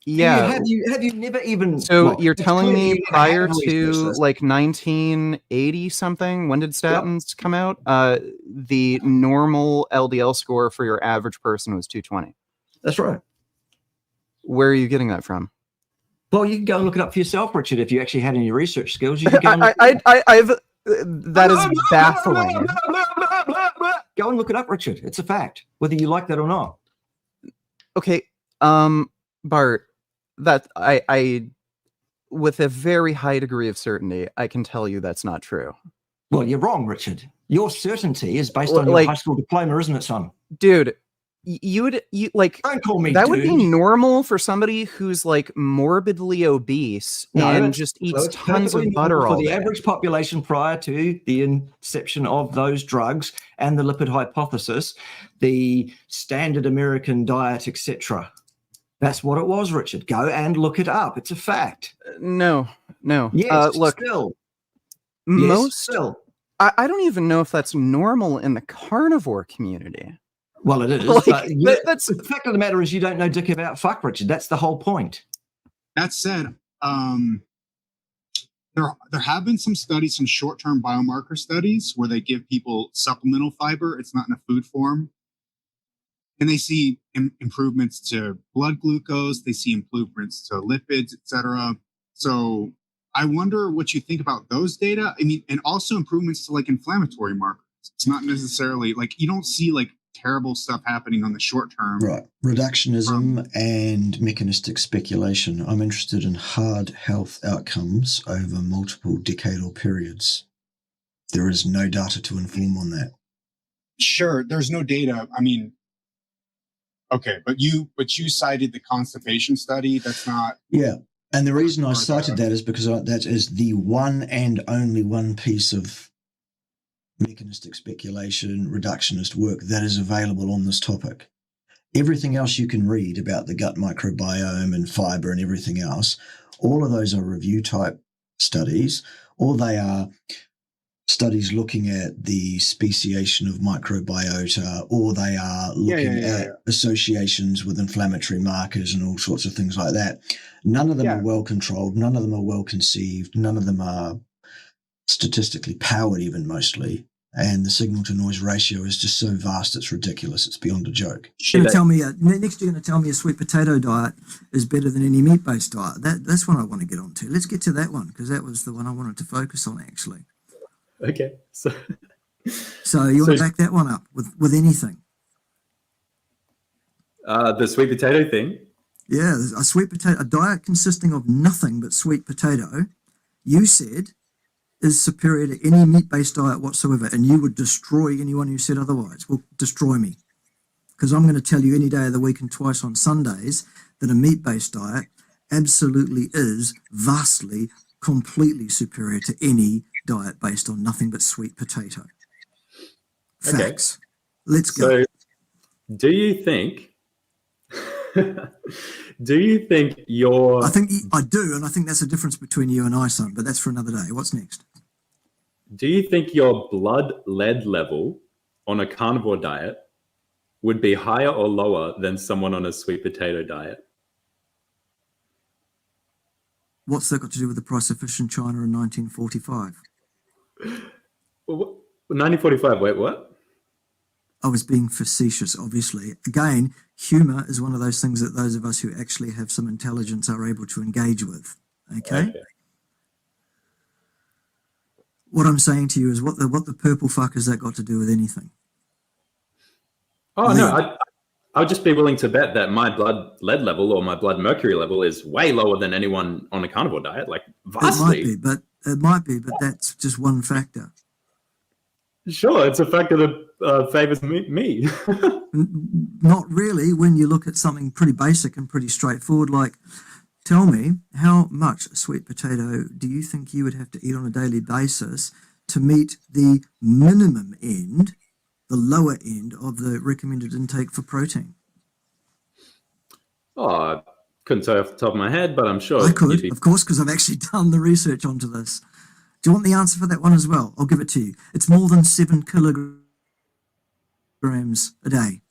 Yeah. Have you never even? So Look, you're it's telling clear that me you never prior have to researched this. like 1980 something, when did statins come out? The normal LDL score for your average person was 220. That's right. Where are you getting that from? Well, you can go and look it up for yourself, Richard. If you actually had any research skills, you could go. That is baffling. Go and look it up, Richard. It's a fact, whether you like that or not. Okay, Bart, that I with a very high degree of certainty, I can tell you that's not true. Well, you're wrong, Richard. Your certainty is based on your high school diploma, isn't it, son? Dude, you like don't call me that dude. Would be normal for somebody who's like morbidly obese and just eats tons of butter all day. For the day. average population prior to the inception of those drugs and the lipid hypothesis, the standard American diet, etc. That's what it was, Richard. Go and look it up. It's a fact. No. Yes, look, still. I don't even know if that's normal in the carnivore community. Well, it is. Like, that's the fact of the matter is you don't know dick about fuck, Richard. That's the whole point. That said, there have been some studies, some short-term biomarker studies where they give people supplemental fiber. It's not in a food form. And they see improvements to blood glucose. They see improvements to lipids, etc. So I wonder what you think about those data. I mean, and also improvements to like inflammatory markers. It's not necessarily like you don't see like terrible stuff happening on the short term. Right. Reductionism and mechanistic speculation. I'm interested in hard health outcomes over multiple decadal periods. There is no data to inform on that. Sure, there's no data. I mean, okay, but you cited the constipation study. That's not. Yeah. And the reason I cited that is because that is the one and only one piece of mechanistic speculation, reductionist work that is available on this topic. Everything else you can read about the gut microbiome and fiber and everything else, all of those are review type studies, or they are studies looking at the speciation of microbiota, or they are looking at associations with inflammatory markers and all sorts of things like that. None of them are well controlled. None of them are well conceived. None of them are statistically powered, even mostly. And the signal to noise ratio is just so vast, it's ridiculous. It's beyond a joke. You're going to tell me next you're going to tell me a sweet potato diet is better than any meat-based diet. That's what I want to get on to. Let's get to that one, because that was the one I wanted to focus on, actually. Okay. So you want to back that one up with anything? The sweet potato thing? Yeah, a diet consisting of nothing but sweet potato, you said, is superior to any meat-based diet whatsoever, and you would destroy anyone who said otherwise. Well, destroy me. Because I'm going to tell you any day of the week and twice on Sundays that a meat-based diet absolutely is vastly, completely superior to any diet based on nothing but sweet potato. Facts. Okay. Let's go. So, do you think you're... I think I do, and I think that's the difference between you and I, son, but that's for another day. What's next? Do you think your blood lead level on a carnivore diet would be higher or lower than someone on a sweet potato diet? What's that got to do with the price of fish in China in 1945? 1945, wait, what? I was being facetious, obviously. Again, humour is one of those things that those of us who actually have some intelligence are able to engage with. Okay? What I'm saying to you is what the purple fuck has that got to do with anything? Oh, no, I'll just be willing to bet that my blood lead level or my blood mercury level is way lower than anyone on a carnivore diet, like vastly. It might be, but that's just one factor. Sure, it's a factor that favors me. Not really when you look at something pretty basic and pretty straightforward, like, tell me, how much sweet potato do you think you would have to eat on a daily basis to meet the minimum end the lower end of the recommended intake for protein? Oh, I couldn't say off the top of my head, but I'm sure I could, of course, because I've actually done the research onto this. Do you want the answer for that one as well? I'll give it to you. It's more than 7 kilograms a day.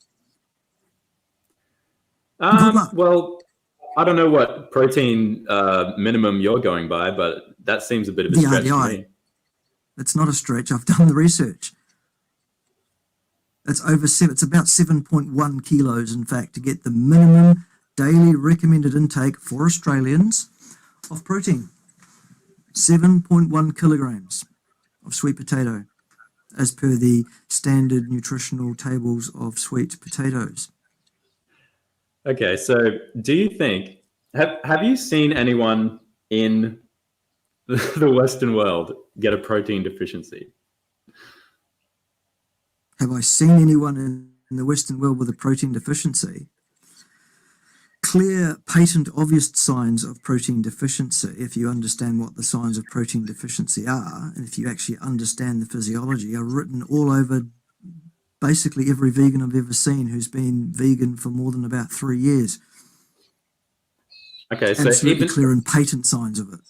Well, I don't know what protein minimum you're going by, but that seems a bit of a stretch to me. It's not a stretch. I've done the research. It's about 7.1 kilos, in fact, to get the minimum daily recommended intake for Australians of protein. 7.1 kilograms of sweet potato, as per the standard nutritional tables of sweet potatoes. Okay, so do you think, have you seen anyone in the Western world get a protein deficiency? Have I seen anyone in the Western world with a protein deficiency? Clear, patent, obvious signs of protein deficiency, if you understand what the signs of protein deficiency are, and if you actually understand the physiology, are written all over basically every vegan I've ever seen who's been vegan for more than about 3 years. Okay, so absolutely clear and patent signs of it.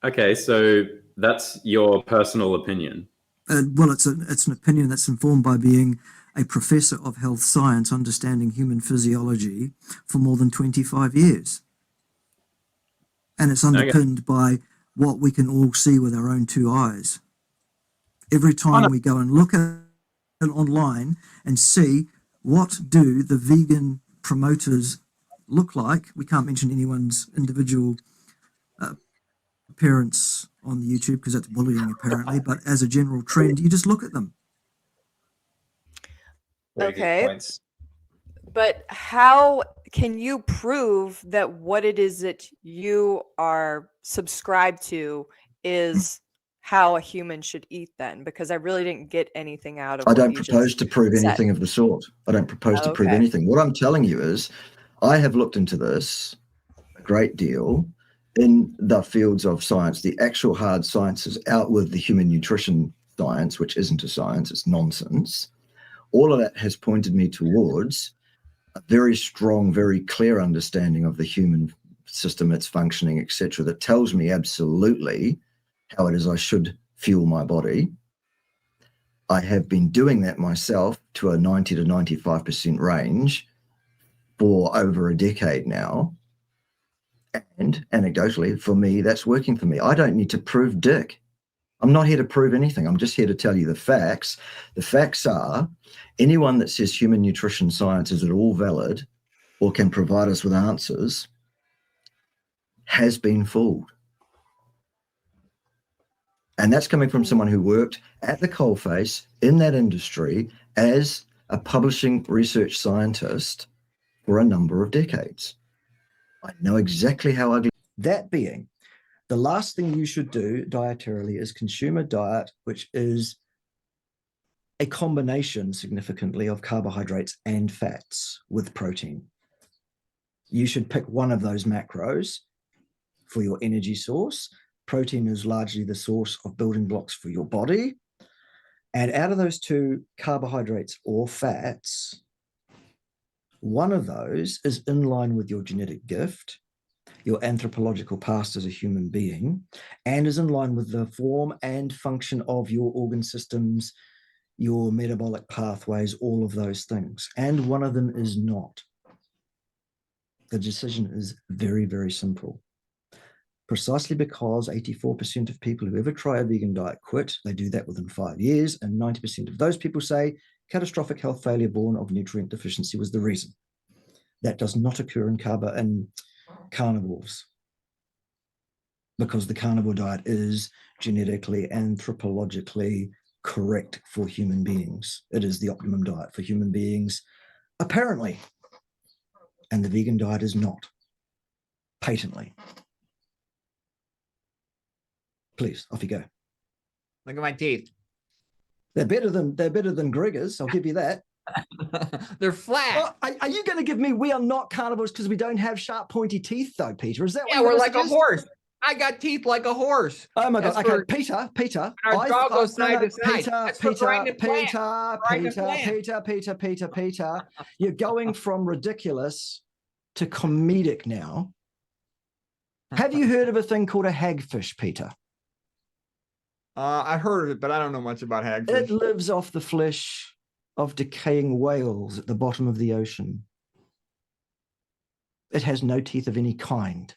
Okay, so that's your personal opinion. Well, it's an opinion that's informed by being a professor of health science, understanding human physiology for more than 25 years. And it's underpinned by what we can all see with our own 2 eyes. Every time we go and look at it online and see what do the vegan promoters look like, we can't mention anyone's individual appearance on YouTube because that's bullying apparently, but as a general trend, you just look at them. Okay. But how can you prove that what it is that you are subscribed to is how a human should eat then? Because I really didn't get anything out of I don't propose to prove anything of the sort. I don't propose to prove anything. What I'm telling you is I have looked into this a great deal in the fields of science, the actual hard sciences, out with the human nutrition science, which isn't a science, it's nonsense. All of that has pointed me towards a very strong, very clear understanding of the human system, its functioning, etc., that tells me absolutely how it is I should fuel my body. I have been doing that myself to a 90 to 95% range for over a decade now. And anecdotally, for me, that's working for me. I don't need to prove dick. I'm not here to prove anything. I'm just here to tell you the facts. The facts are anyone that says human nutrition science is at all valid or can provide us with answers has been fooled. And that's coming from someone who worked at the coalface in that industry as a publishing research scientist for a number of decades. I know exactly how ugly. That being, the last thing you should do dietarily is consume a diet which is a combination significantly of carbohydrates and fats with protein. You should pick one of those macros for your energy source. Protein is largely the source of building blocks for your body. And out of those 2, carbohydrates or fats, one of those is in line with your genetic gift, your anthropological past as a human being, and is in line with the form and function of your organ systems, your metabolic pathways, all of those things. And one of them is not. The decision is very, very simple. Precisely because 84% of people who ever try a vegan diet quit. They do that within 5 years, and 90% of those people say catastrophic health failure born of nutrient deficiency was the reason. That does not occur in carnivores, because the carnivore diet is genetically, anthropologically correct for human beings. It is the optimum diet for human beings, apparently. And the vegan diet is not, patently. Please, off you go. Look at my teeth. They're better than Gregor's, I'll give you that. They're flat. Well, are you going to give me we are not carnivores because we don't have sharp, pointy teeth, though, Peter? Is that yeah, what we're like a horse. I got teeth like a horse. Oh my God. That's Okay, for- Peter. Our jaw goes side to side. Peter, That's for grinding plants. Peter. You're going from ridiculous to comedic now. Have you heard of a thing called a hagfish, Peter? I heard of it, but I don't know much about hagfish. It lives off the flesh of decaying whales at the bottom of the ocean. It has no teeth of any kind.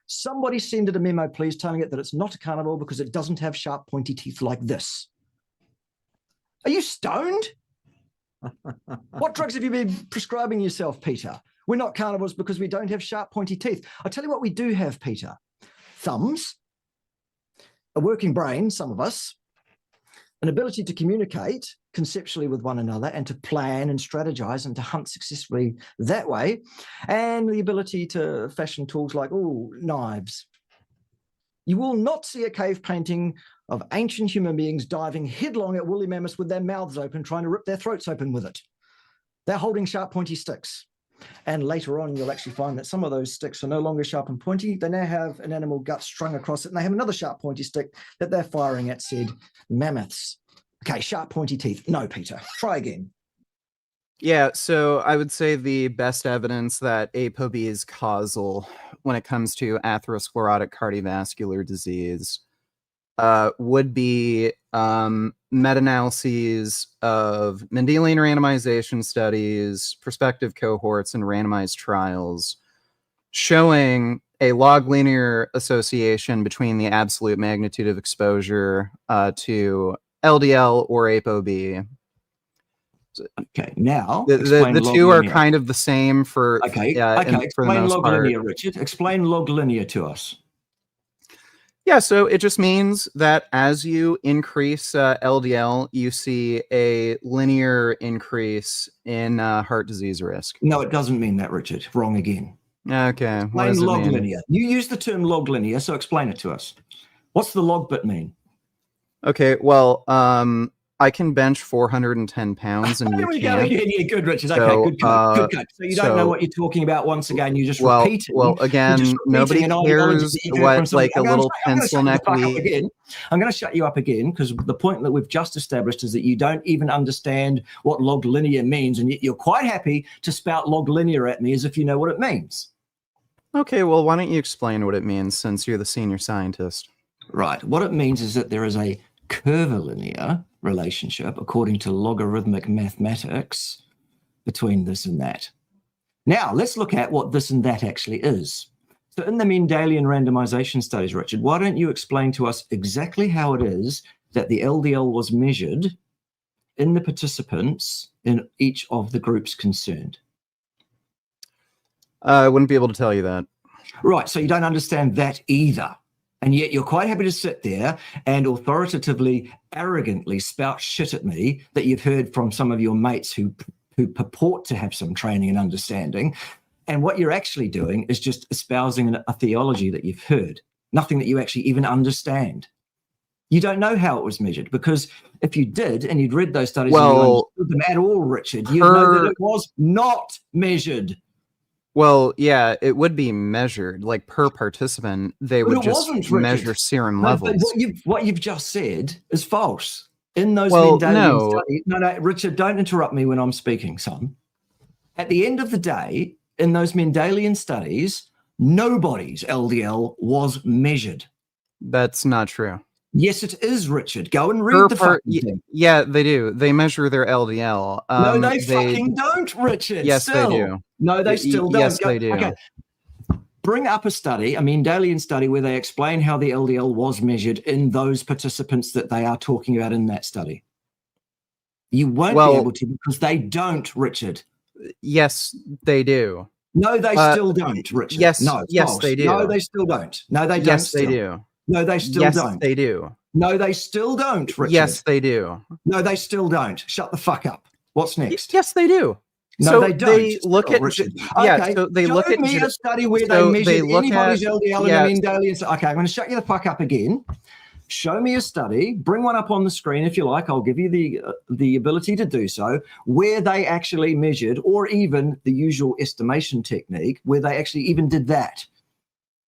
Somebody send it a memo, please, telling it that it's not a carnivore because it doesn't have sharp, pointy teeth like this. Are you stoned? What drugs have you been prescribing yourself, Peter? We're not carnivores because we don't have sharp, pointy teeth. I'll tell you what we do have, Peter. Thumbs, a working brain, some of us, an ability to communicate conceptually with one another and to plan and strategize and to hunt successfully that way, and the ability to fashion tools like, knives. You will not see a cave painting of ancient human beings diving headlong at woolly mammoths with their mouths open, trying to rip their throats open with it. They're holding sharp, pointy sticks. And later on, you'll actually find that some of those sticks are no longer sharp and pointy. They now have an animal gut strung across it, and they have another sharp, pointy stick that they're firing at said mammoths. Okay, sharp, pointy teeth. No, Peter. Try again. Yeah, so I would say the best evidence that ApoB is causal when it comes to atherosclerotic cardiovascular disease would be meta-analyses of Mendelian randomization studies, prospective cohorts, and randomized trials showing a log linear association between the absolute magnitude of exposure to LDL or ApoB. Okay, now the two are kind of the same for for the explain most log part. linear, Richard. Explain log linear to us. Yeah, so it just means that as you increase LDL, you see a linear increase in heart disease risk. No, it doesn't mean that, Richard. Wrong again. Okay, what Explain does it log mean? linear. You use the term log linear, so explain it to us. What's the log bit mean? Okay, well, I can bench 410 pounds and you There we go can't. again. Yeah, good, Richard. So, Okay, good cut. Good cut. So you don't know what you're talking about once again. You just repeat it. Well, again, nobody cares what like a little pencil neck weed. I'm going to shut you up again because the point that we've just established is that you don't even understand what log linear means, and yet you're quite happy to spout log linear at me as if you know what it means. Okay, well, why don't you explain what it means since you're the senior scientist? Right. What it means is that there is a curvilinear relationship, according to logarithmic mathematics, between this and that. Now, let's look at what this and that actually is. So in the Mendelian randomization studies, Richard, why don't you explain to us exactly how it is that the LDL was measured in the participants in each of the groups concerned? I wouldn't be able to tell you that. Right, so you don't understand that either. And yet you're quite happy to sit there and authoritatively, arrogantly spout shit at me that you've heard from some of your mates who purport to have some training and understanding. And what you're actually doing is just espousing a theology that you've heard, nothing that you actually even understand. You don't know how it was measured, because if you did and you'd read those studies and you understood them at all, Richard, you'd know that it was not measured. Well, yeah, it would be measured, like per participant. They would just measure serum levels. What you've just said is false. In those Mendelian studies, no, Richard, don't interrupt me when I'm speaking, son. At the end of the day, in those Mendelian studies, nobody's LDL was measured. That's not true. Yes, it is, Richard. Go and read the fucking thing. Yeah, they do. They measure their LDL. No, they fucking don't, Richard. Yes, they do. No, they still don't. Yes, they do. Okay. Bring up a study, a Mendelian study, where they explain how the LDL was measured in those participants that they are talking about in that study. You won't be able to, because they don't, Richard. Yes, they do. No, they still don't, Richard. Yes, no, yes, false. they do. No, they still don't. No, they don't. Yes, they do. No, they still yes, don't. They do. No, they still don't, Richard. Yes, they do. No, they still don't. Shut the fuck up. What's next? Yes, they do. No, so they don't. They look at so they look at me a study where they measure anybody's LDL in the Mendelian. Okay, I'm going to shut you the fuck up again. Show me a study. Bring one up on the screen if you like. I'll give you the ability to do so, where they actually measured, or even the usual estimation technique, where they actually even did that.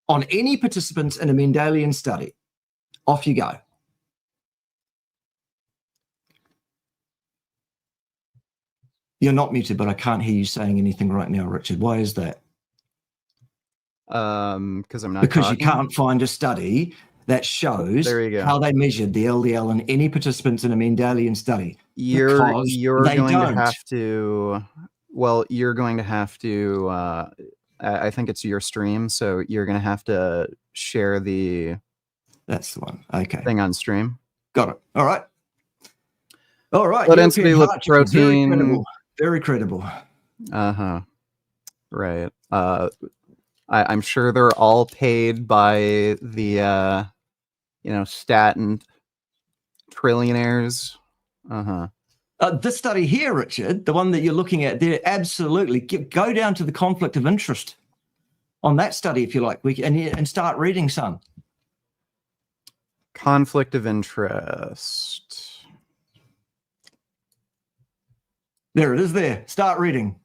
on any participants in a Mendelian study. Off you go. You're not muted, but I can't hear you saying anything right now, Richard. Why is that? Because I'm not Because talking? you can't find a study that shows There you go. how they measured the LDL in any participants in a Mendelian study. You're They going don't. to have to. Well, you're going to have to. I think it's your stream, so you're going to have to share the. That's the one. Okay. Thing on stream. Got it. All right. All right. Low density lipoprotein. Very credible. Very credible. Uh-huh. Right. I'm sure they're all paid by the statin trillionaires. Uh-huh. This study here, Richard, the one that you're looking at there, absolutely. Go down to the conflict of interest on that study, if you like, and start reading some. Conflict of interest. There it is there. Start reading.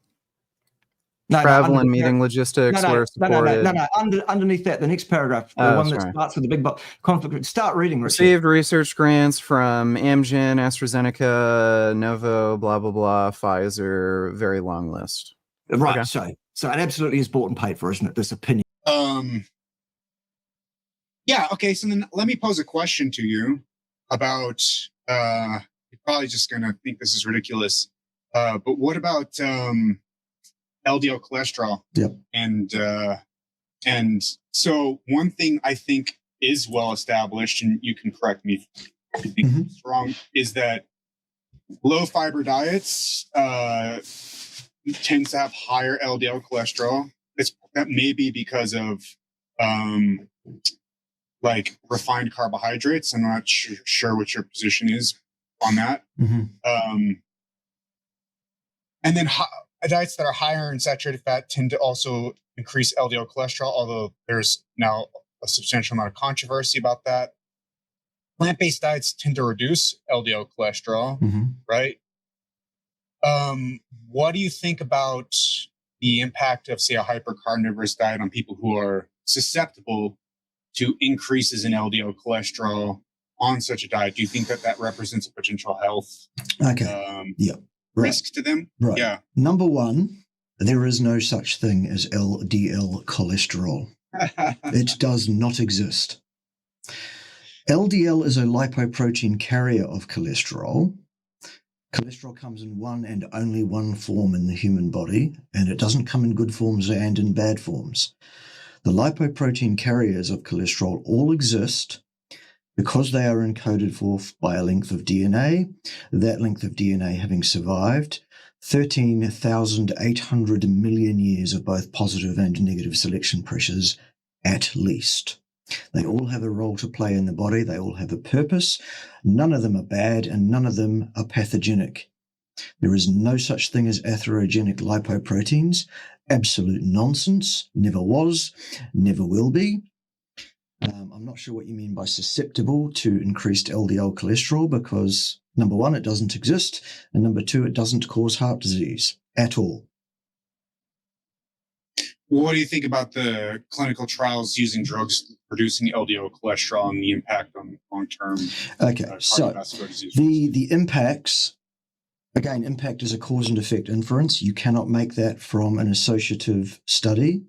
Travel and meeting logistics were supported. No. Underneath that, the next paragraph, the one that starts with the big conflict. Start reading, Richard. Received research grants from Amgen, AstraZeneca, Novo, blah, blah, blah, Pfizer, very long list. Right, okay. So it absolutely is bought and paid for, isn't it, this opinion? Yeah, okay, so then let me pose a question to you about, you're probably just going to think this is ridiculous, but what about LDL cholesterol? Yep. And so one thing I think is well established, and you can correct me if you think it's wrong, is that low fiber diets tends to have higher LDL cholesterol. That may be because of like refined carbohydrates. I'm not sure what your position is on that. And then diets that are higher in saturated fat tend to also increase LDL cholesterol, although there's now a substantial amount of controversy about that. Plant-based diets tend to reduce LDL cholesterol, right? What do you think about the impact of, say, a hypercarnivorous diet on people who are susceptible to increases in LDL cholesterol on such a diet? Do you think that represents a potential health risk to them? Right. Yeah. Number one, there is no such thing as LDL cholesterol. It does not exist. LDL is a lipoprotein carrier of cholesterol. Cholesterol comes in one and only one form in the human body, and it doesn't come in good forms and in bad forms. The lipoprotein carriers of cholesterol all exist because they are encoded for by a length of DNA, that length of DNA having survived 13,800 million years of both positive and negative selection pressures at least. They all have a role to play in the body. They all have a purpose. None of them are bad and none of them are pathogenic. There is no such thing as atherogenic lipoproteins. Absolute nonsense. Never was, never will be. I'm not sure what you mean by susceptible to increased LDL cholesterol because, number one, it doesn't exist, and number two, it doesn't cause heart disease at all. What do you think about the clinical trials using drugs producing LDL cholesterol and the impact on long-term cardiovascular disease? The impacts, again, impact is a cause and effect inference. You cannot make that from an associative study.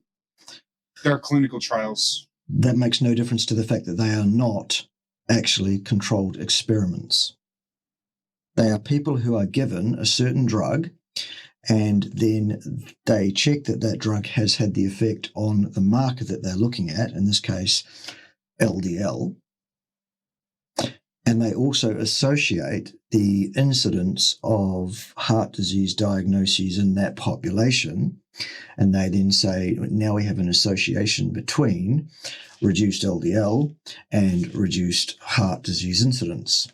There are clinical trials. That makes no difference to the fact that they are not actually controlled experiments. They are people who are given a certain drug and then they check that that drug has had the effect on the marker that they're looking at, in this case, LDL. And they also associate the incidence of heart disease diagnoses in that population. And they then say, now we have an association between reduced LDL and reduced heart disease incidence.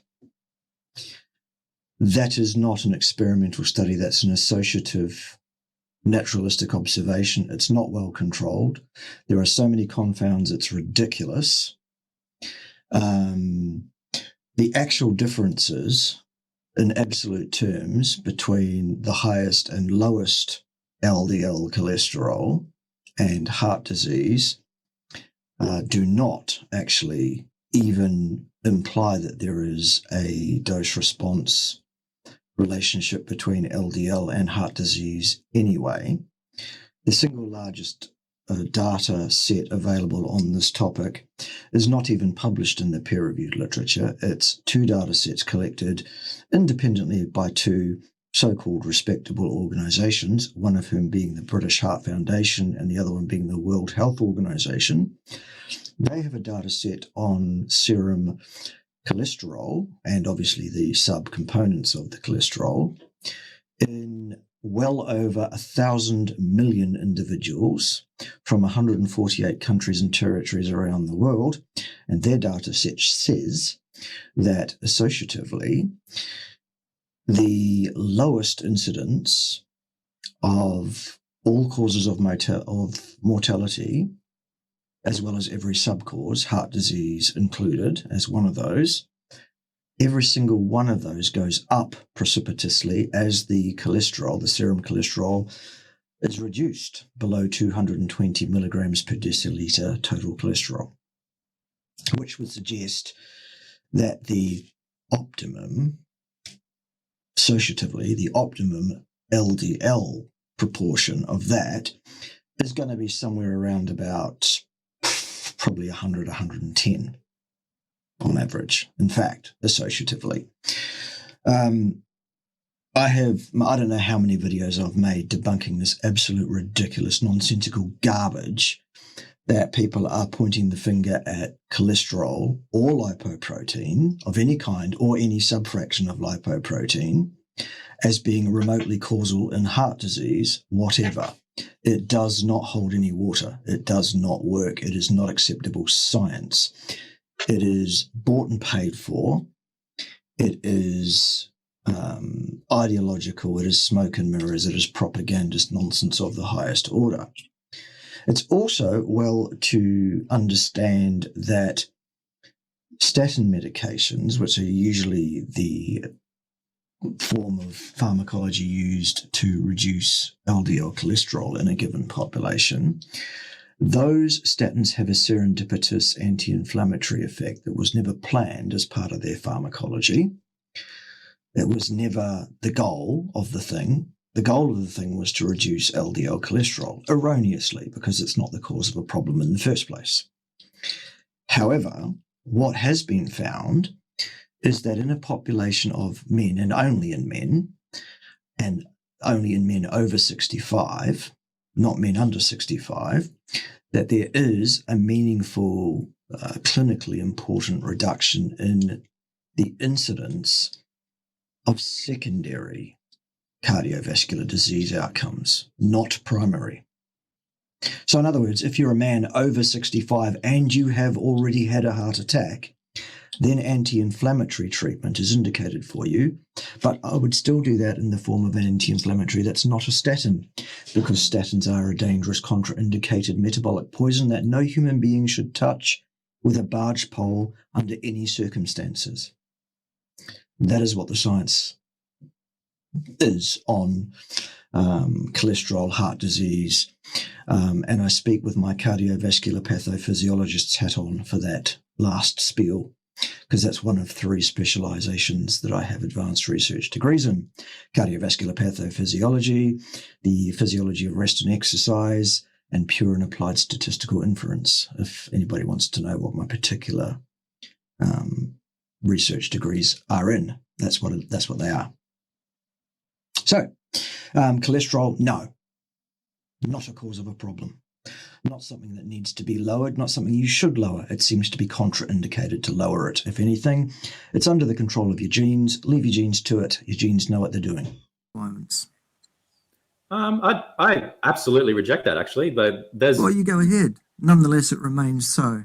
That is not an experimental study. That's an associative, naturalistic observation. It's not well controlled. There are so many confounds, it's ridiculous. The actual differences in absolute terms between the highest and lowest LDL cholesterol and heart disease do not actually even imply that there is a dose response relationship between LDL and heart disease anyway. The single largest data set available on this topic is not even published in the peer-reviewed literature. It's 2 data sets collected independently by 2 so-called respectable organizations, one of whom being the British Heart Foundation and the other one being the World Health Organization. They have a data set on serum cholesterol and obviously the subcomponents of the cholesterol in well over 1,000 million individuals from 148 countries and territories around the world. And their data set says that associatively, the lowest incidence of all causes of mortality, as well as every subcause, heart disease included as one of those, every single one of those goes up precipitously as the cholesterol, the serum cholesterol, is reduced below 220 milligrams per deciliter total cholesterol, which would suggest that the optimum, associatively, the optimum LDL proportion of that is going to be somewhere around about probably 100, 110 on average, in fact, associatively. I don't know how many videos I've made debunking this absolute ridiculous, nonsensical garbage that people are pointing the finger at cholesterol or lipoprotein of any kind or any subfraction of lipoprotein as being remotely causal in heart disease, whatever. It does not hold any water. It does not work. It is not acceptable science. It is bought and paid for. It is ideological. It is smoke and mirrors. It is propagandist nonsense of the highest order. It's also well to understand that statin medications, which are usually the form of pharmacology used to reduce LDL cholesterol in a given population, those statins have a serendipitous anti-inflammatory effect that was never planned as part of their pharmacology. It was never the goal of the thing. The goal of the thing was to reduce LDL cholesterol, erroneously, because it's not the cause of a problem in the first place. However, what has been found is that in a population of men, and only in men over 65, not men under 65, that there is a meaningful, clinically important reduction in the incidence of secondary cardiovascular disease outcomes, not primary. So in other words, if you're a man over 65 and you have already had a heart attack, then anti-inflammatory treatment is indicated for you. But I would still do that in the form of an anti-inflammatory that's not a statin, because statins are a dangerous contraindicated metabolic poison that no human being should touch with a barge pole under any circumstances. That is what the science is on cholesterol, heart disease, and I speak with my cardiovascular pathophysiologist's hat on for that last spiel, because that's one of 3 specializations that I have advanced research degrees in: cardiovascular pathophysiology, the physiology of rest and exercise, and pure and applied statistical inference. If anybody wants to know what my particular research degrees are in, that's what they are. So, cholesterol, no, not a cause of a problem. Not something that needs to be lowered, not something you should lower. It seems to be contraindicated to lower it. If anything, it's under the control of your genes. Leave your genes to it. Your genes know what they're doing. I absolutely reject that, actually. But Well, you go ahead. Nonetheless, it remains so.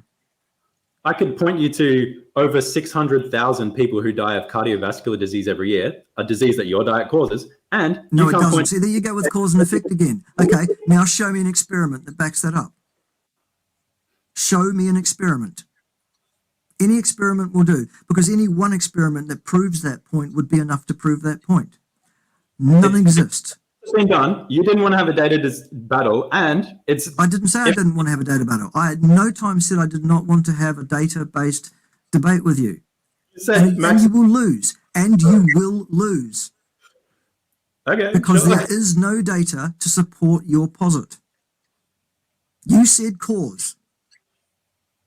I could point you to over 600,000 people who die of cardiovascular disease every year, a disease that your diet causes, and no, it doesn't. See, there you go with cause and effect again. Okay, now show me an experiment that backs that up. Show me an experiment. Any experiment will do, because any one experiment that proves that point would be enough to prove that point. None exist. been done. You didn't want to have a data battle, and it's. I didn't say I didn't want to have a data battle. I at no time said I did not want to have a data-based debate with you. And you will lose. And you will lose. Okay. Because there is no data to support your posit. You said cause.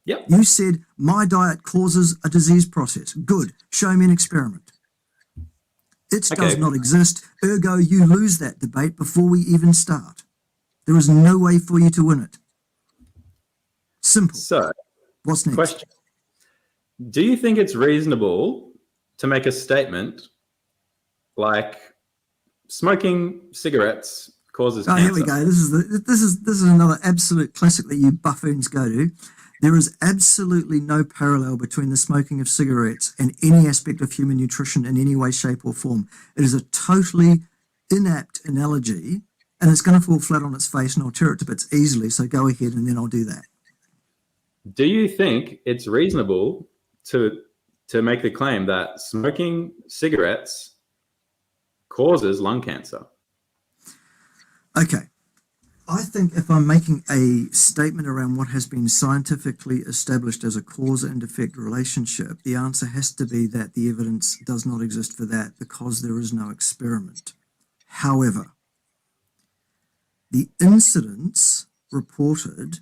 Yep. You said my diet causes a disease process. Good. Show me an experiment. It does not exist. Ergo, you lose that debate before we even start. There is no way for you to win it. Simple. So, what's next? Question. Do you think it's reasonable to make a statement like smoking cigarettes causes cancer? Here we go. This is another absolute classic that you buffoons go to. There is absolutely no parallel between the smoking of cigarettes and any aspect of human nutrition in any way, shape, or form. It is a totally inapt analogy, and it's going to fall flat on its face, and I'll tear it to bits easily. So go ahead, and then I'll do that. Do you think it's reasonable to make the claim that smoking cigarettes causes lung cancer? Okay. I think if I'm making a statement around what has been scientifically established as a cause and effect relationship, the answer has to be that the evidence does not exist for that because there is no experiment. However, the incidence reported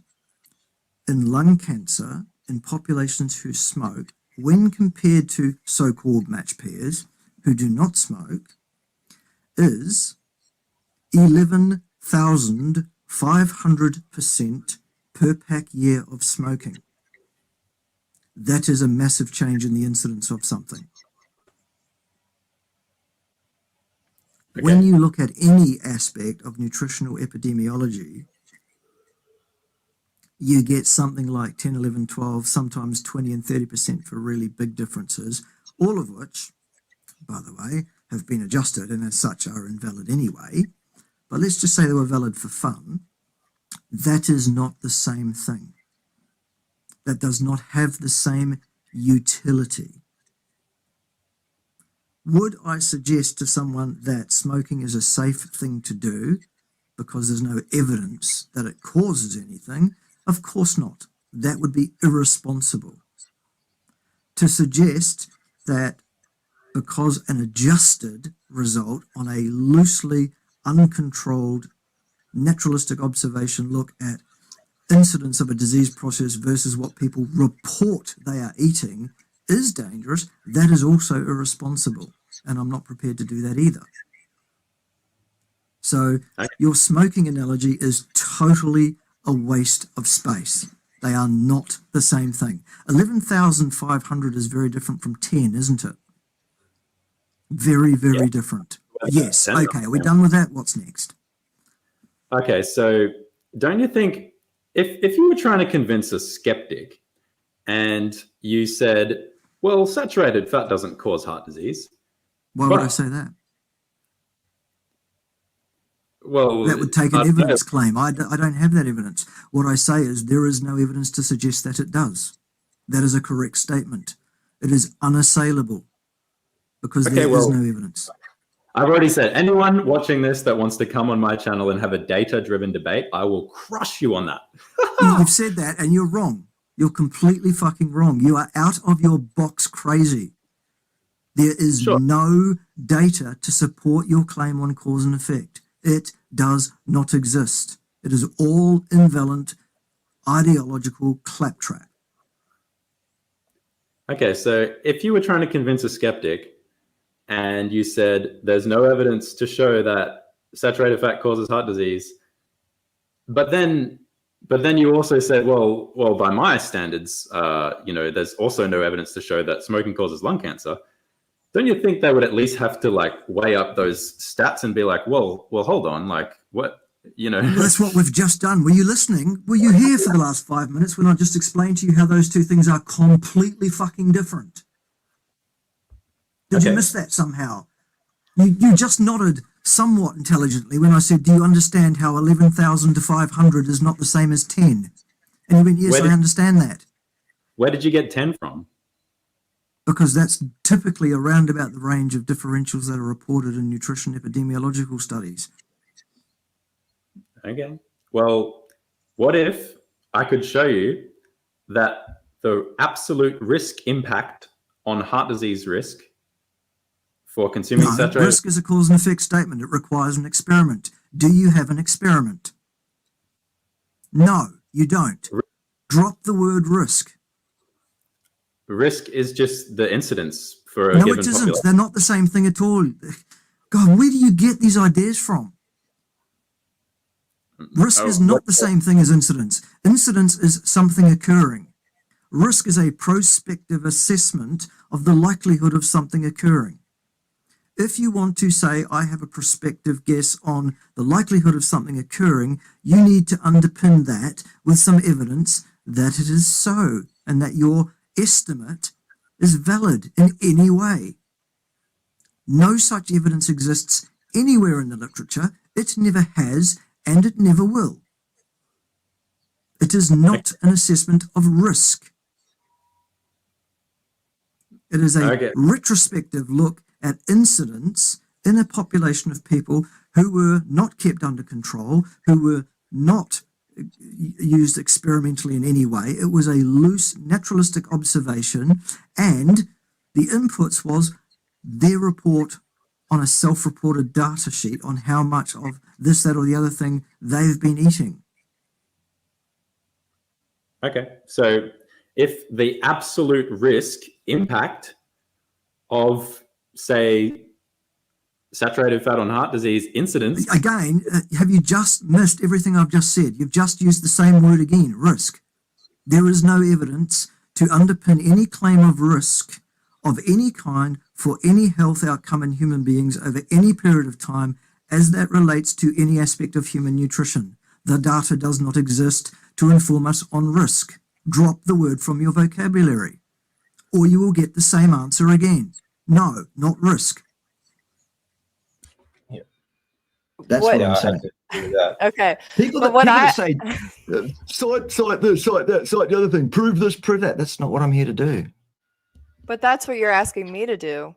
in lung cancer in populations who smoke, when compared to so-called matched pairs who do not smoke, is 11,500% per pack year of smoking. That is a massive change in the incidence of something. Okay. When you look at any aspect of nutritional epidemiology, you get something like 10, 11, 12, sometimes 20 and 30% for really big differences, all of which, by the way, have been adjusted and as such are invalid anyway. But let's just say they were valid for fun. That is not the same thing. That does not have the same utility. Would I suggest to someone that smoking is a safe thing to do because there's no evidence that it causes anything? Of course not. That would be irresponsible. To suggest that because an adjusted result on a loosely uncontrolled naturalistic observation look at incidence of a disease process versus what people report they are eating is dangerous, that is also irresponsible. And I'm not prepared to do that either. So your smoking analogy is totally a waste of space. They are not the same thing. 11,500 is very different from 10, isn't it? Very, very different. Yes. Okay. Are we done with that? What's next? Okay. So don't you think if you were trying to convince a skeptic and you said, well, saturated fat doesn't cause heart disease. Why would I say that? Well, that would take an evidence claim. I don't have that evidence. What I say is there is no evidence to suggest that it does. That is a correct statement. It is unassailable because there is no evidence. I've already said, anyone watching this that wants to come on my channel and have a data-driven debate, I will crush you on that. You've said that and you're wrong. You're completely fucking wrong. You are out of your box crazy. There is no data to support your claim on cause and effect. It does not exist. It is all invalid, ideological claptrap. Okay, so if you were trying to convince a skeptic and you said there's no evidence to show that saturated fat causes heart disease, but then you also said, well, by my standards, there's also no evidence to show that smoking causes lung cancer. Don't you think they would at least have to weigh up those stats and be like, well, hold on, what, Well, that's what we've just done. Were you listening? Were you here for the last 5 minutes when I just explained to you how those two things are completely fucking different? Did you miss that somehow? You just nodded somewhat intelligently when I said, do you understand how 11,500 is not the same as 10? And you went, yes, I understand that. Where did you get 10 from? Because that's typically around about the range of differentials that are reported in nutrition epidemiological studies. Okay. Well, what if I could show you that the absolute risk impact on heart disease risk for consuming No, saturated... risk is a cause and effect statement. It requires an experiment. Do you have an experiment? No, you don't. Drop the word risk. Risk is just the incidence for a No, given it isn't. population. They're not the same thing at all. God, where do you get these ideas from? Risk is not the same thing as incidence. Incidence is something occurring. Risk is a prospective assessment of the likelihood of something occurring. If you want to say, I have a prospective guess on the likelihood of something occurring, you need to underpin that with some evidence that it is so, and that your estimate is valid in any way. No such evidence exists anywhere in the literature. It never has, and it never will. It is not an assessment of risk. It is a retrospective look at incidence in a population of people who were not kept under control, who were not used experimentally in any way. It was a loose, naturalistic observation, and the inputs was their report on a self-reported data sheet on how much of this, that, or the other thing they've been eating. Okay, so if the absolute risk impact of, say, saturated fat on heart disease incidence... Again, have you just missed everything I've just said? You've just used the same word again, risk. There is no evidence to underpin any claim of risk of any kind for any health outcome in human beings over any period of time as that relates to any aspect of human nutrition. The data does not exist to inform us on risk. Drop the word from your vocabulary, or you will get the same answer again. No, not risk. That's what I'm saying. Okay. People that say, cite this, cite that, cite the other thing, prove this, prove that. That's not what I'm here to do. But that's what you're asking me to do.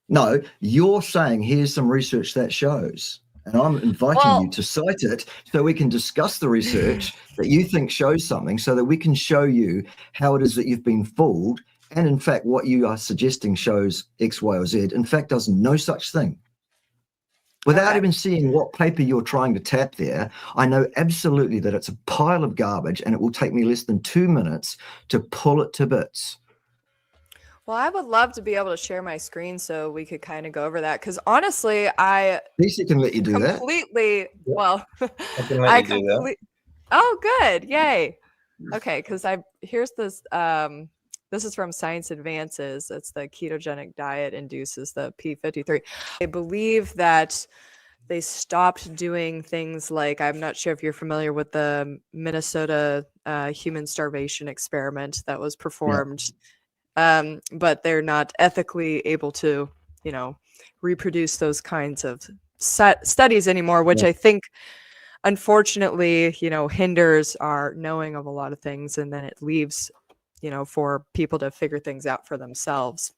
No, you're saying here's some research that shows. And I'm inviting you to cite it so we can discuss the research that you think shows something, so that we can show you how it is that you've been fooled. And in fact, what you are suggesting shows X, Y, or Z, in fact, does no such thing. Without even seeing what paper you're trying to tap there, I know absolutely that it's a pile of garbage, and it will take me less than 2 minutes to pull it to bits. Well, I would love to be able to share my screen so we could kind of go over that. Because honestly, I Lisa can let you do completely, that. well, I can let you do that. Oh, good. Yay. Okay. Because here's this, this is from Science Advances. It's the ketogenic diet induces the P53. I believe that they stopped doing things like, I'm not sure if you're familiar with the Minnesota human starvation experiment that was performed. But they're not ethically able to, reproduce those kinds of studies anymore, which I think, unfortunately, hinders our knowing of a lot of things. And then it leaves, for people to figure things out for themselves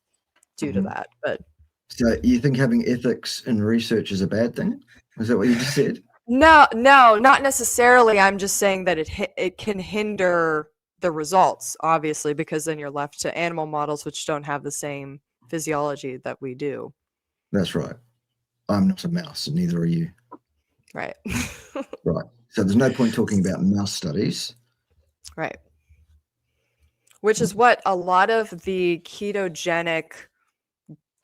due to that. But so you think having ethics in research is a bad thing? Is that what you just said? No, not necessarily. I'm just saying that it can hinder the results, obviously, because then you're left to animal models which don't have the same physiology that we do. That's right. I'm not a mouse, and neither are you. Right. Right. So there's no point talking about mouse studies. Right. Which is what a lot of the ketogenic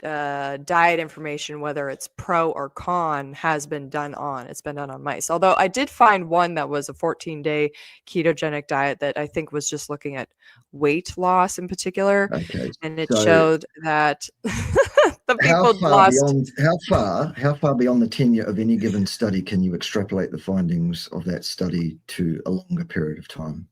diet information, whether it's pro or con, has been done on. It's been done on mice. Although I did find one that was a 14-day ketogenic diet that I think was just looking at weight loss in particular. Okay. And it showed that the people how far beyond the tenure of any given study can you extrapolate the findings of that study to a longer period of time?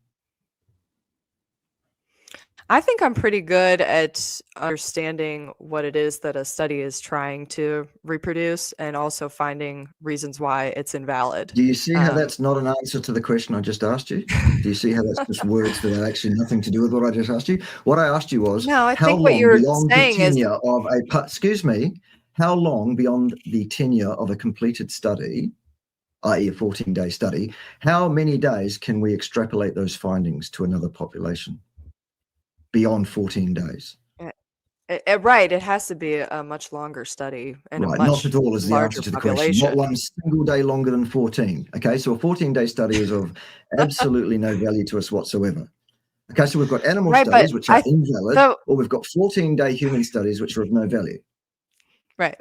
I think I'm pretty good at understanding what it is that a study is trying to reproduce, and also finding reasons why it's invalid. Do you see how that's not an answer to the question I just asked you? Do you see how that's just words that are actually nothing to do with what I just asked you? What I asked you was, no, I how think long what you're beyond saying the tenure is, of a, excuse me, how long beyond the tenure of a completed study i.e. a 14-day study, how many days can we extrapolate those findings to another population beyond 14 days? Right. It has to be a much longer study and a Right, much not at all is the answer larger to the question. Not population. one single day longer than 14. Okay, so a 14-day study is of absolutely no value to us whatsoever. Okay, so we've got animal Right, studies, but which are invalid, so or we've got 14-day human studies, which are of no value. right.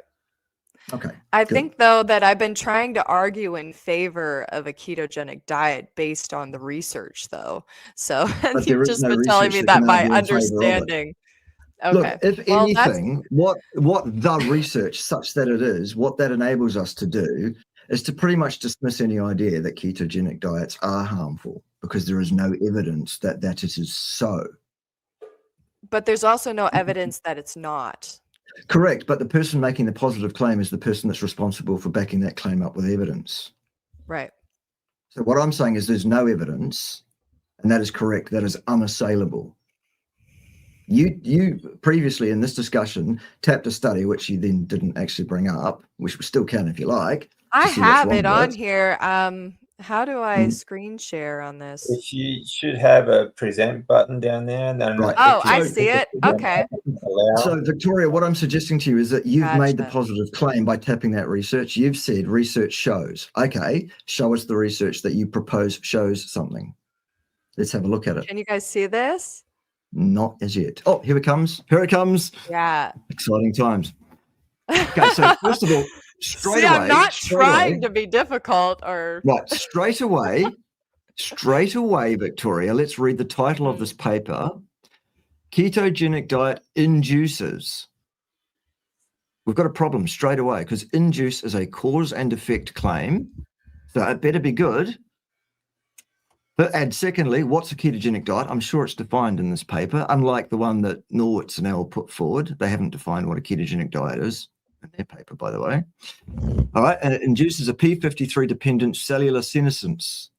Okay. I good. think though that I've been trying to argue in favor of a ketogenic diet based on the research though. So and But there you've is just no been telling research me that can that by argue in favor of it. understanding. Look, Okay. if Well, that's anything, what the research, such that it is, what that enables us to do is to pretty much dismiss any idea that ketogenic diets are harmful, because there is no evidence that it is so. but there's also no evidence that it's not. Correct, but the person making the positive claim is the person that's responsible for backing that claim up with evidence. Right. So what I'm saying is there's no evidence, and that is correct. That is unassailable. You previously in this discussion tapped a study which you then didn't actually bring up, which we still can if you like. I see what's have wrong it with on it. here. How do I screen share on this? If you should have a present button down there, and then Right. Oh, if you I So- see it. Okay. allow. So, Victoria, what I'm suggesting to you is that you've made the Gotcha. positive claim by tapping that research. You've said research shows. Okay, show us the research that you propose shows something. Let's have a look at it. Can you guys see this? Not as yet. Oh, here it comes. Here it comes. Yeah. Exciting times. Okay, so first of all, straight See, away. I'm not straight trying away- to be difficult or Right, straight away, Victoria, let's read the title of this paper. Ketogenic diet induces. We've got a problem straight away because induce is a cause and effect claim. So it better be good. And secondly, what's a ketogenic diet? I'm sure it's defined in this paper, unlike the one that Norwitz and al. Put forward. They haven't defined what a ketogenic diet is in their paper, by the way. All right, and it induces a p53 dependent cellular senescence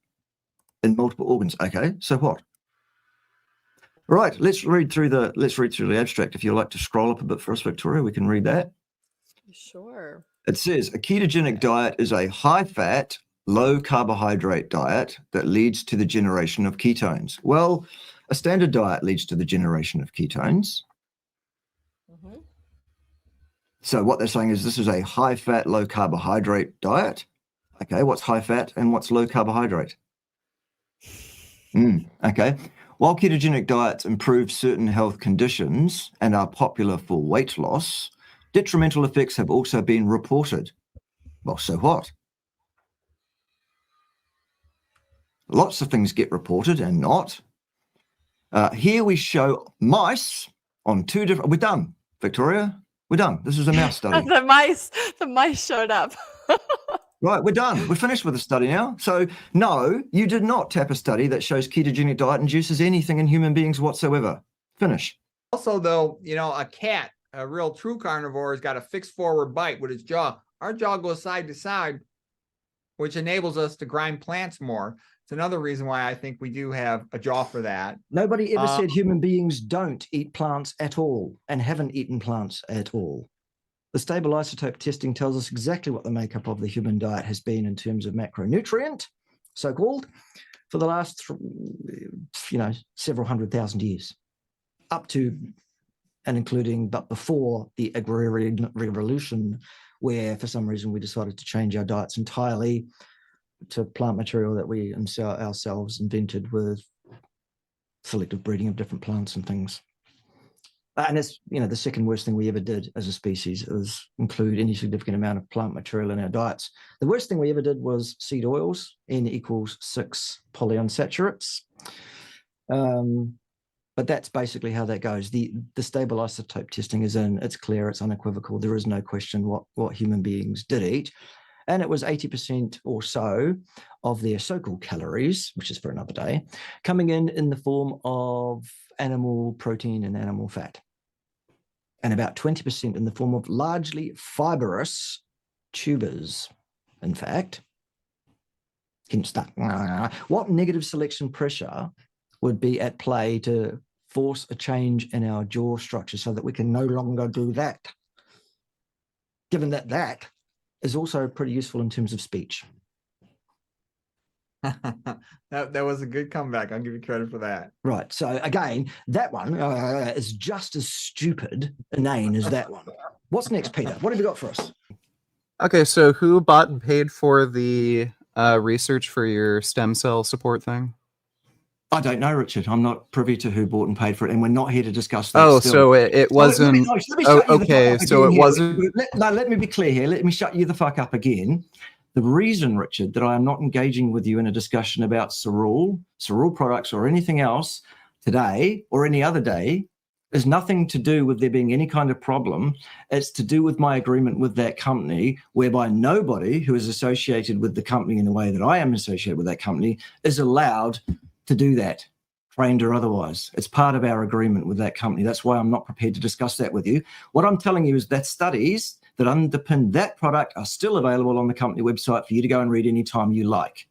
in multiple organs. Okay, so what? Right, let's read through the abstract. If you'd like to scroll up a bit for us, Victoria, we can read that. Sure. It says a ketogenic diet is a high-fat, low-carbohydrate diet that leads to the generation of ketones. Well, a standard diet leads to the generation of ketones. Mm-hmm. So what they're saying is this is a high-fat, low-carbohydrate diet. Okay, what's high-fat and what's low-carbohydrate? Okay. While ketogenic diets improve certain health conditions and are popular for weight loss, detrimental effects have also been reported. Well, so what? Lots of things get reported and not. Here we show mice on two different... We're done, Victoria. We're done. This is a mouse study. the mice showed up. Right, we're done. We're finished with the study now. So, no, you did not tap a study that shows ketogenic diet induces anything in human beings whatsoever. Finish. Also, though, a cat, a real true carnivore, has got a fixed forward bite with its jaw. Our jaw goes side to side, which enables us to grind plants more. It's another reason why I think we do have a jaw for that. Nobody ever said human beings don't eat plants at all and haven't eaten plants at all. The stable isotope testing tells us exactly what the makeup of the human diet has been in terms of macronutrient, so-called, for the last, several 100,000 years, up to and including, but before the agrarian revolution, where for some reason we decided to change our diets entirely to plant material that we ourselves invented with selective breeding of different plants and things. And it's, the second worst thing we ever did as a species is include any significant amount of plant material in our diets. The worst thing we ever did was seed oils, N equals 6 polyunsaturates. But that's basically how that goes. The stable isotope testing is in, it's clear, it's unequivocal. There is no question what human beings did eat. And it was 80% or so of their so-called calories, which is for another day, coming in the form of animal protein and animal fat. And about 20% in the form of largely fibrous tubers, in fact. Hence that. What negative selection pressure would be at play to force a change in our jaw structure so that we can no longer do that? Given that is also pretty useful in terms of speech. That was a good comeback. I'll give you credit for that. Right. So again, that one is just as stupid inane as that one. What's next, Peter? What have you got for us? Okay, so who bought and paid for the research for your stem cell support thing? I don't know, Richard. I'm not privy to who bought and paid for it, and we're not here to discuss that. Oh, still. so it wasn't. Okay, so it wasn't. Let me be clear here. Let me shut you the fuck up again. The reason, Richard, that I am not engaging with you in a discussion about Cerule products or anything else today or any other day is nothing to do with there being any kind of problem. It's to do with my agreement with that company, whereby nobody who is associated with the company in the way that I am associated with that company is allowed to do that, trained or otherwise. It's part of our agreement with that company. That's why I'm not prepared to discuss that with you. What I'm telling you is that studies that underpin that product are still available on the company website for you to go and read anytime you like.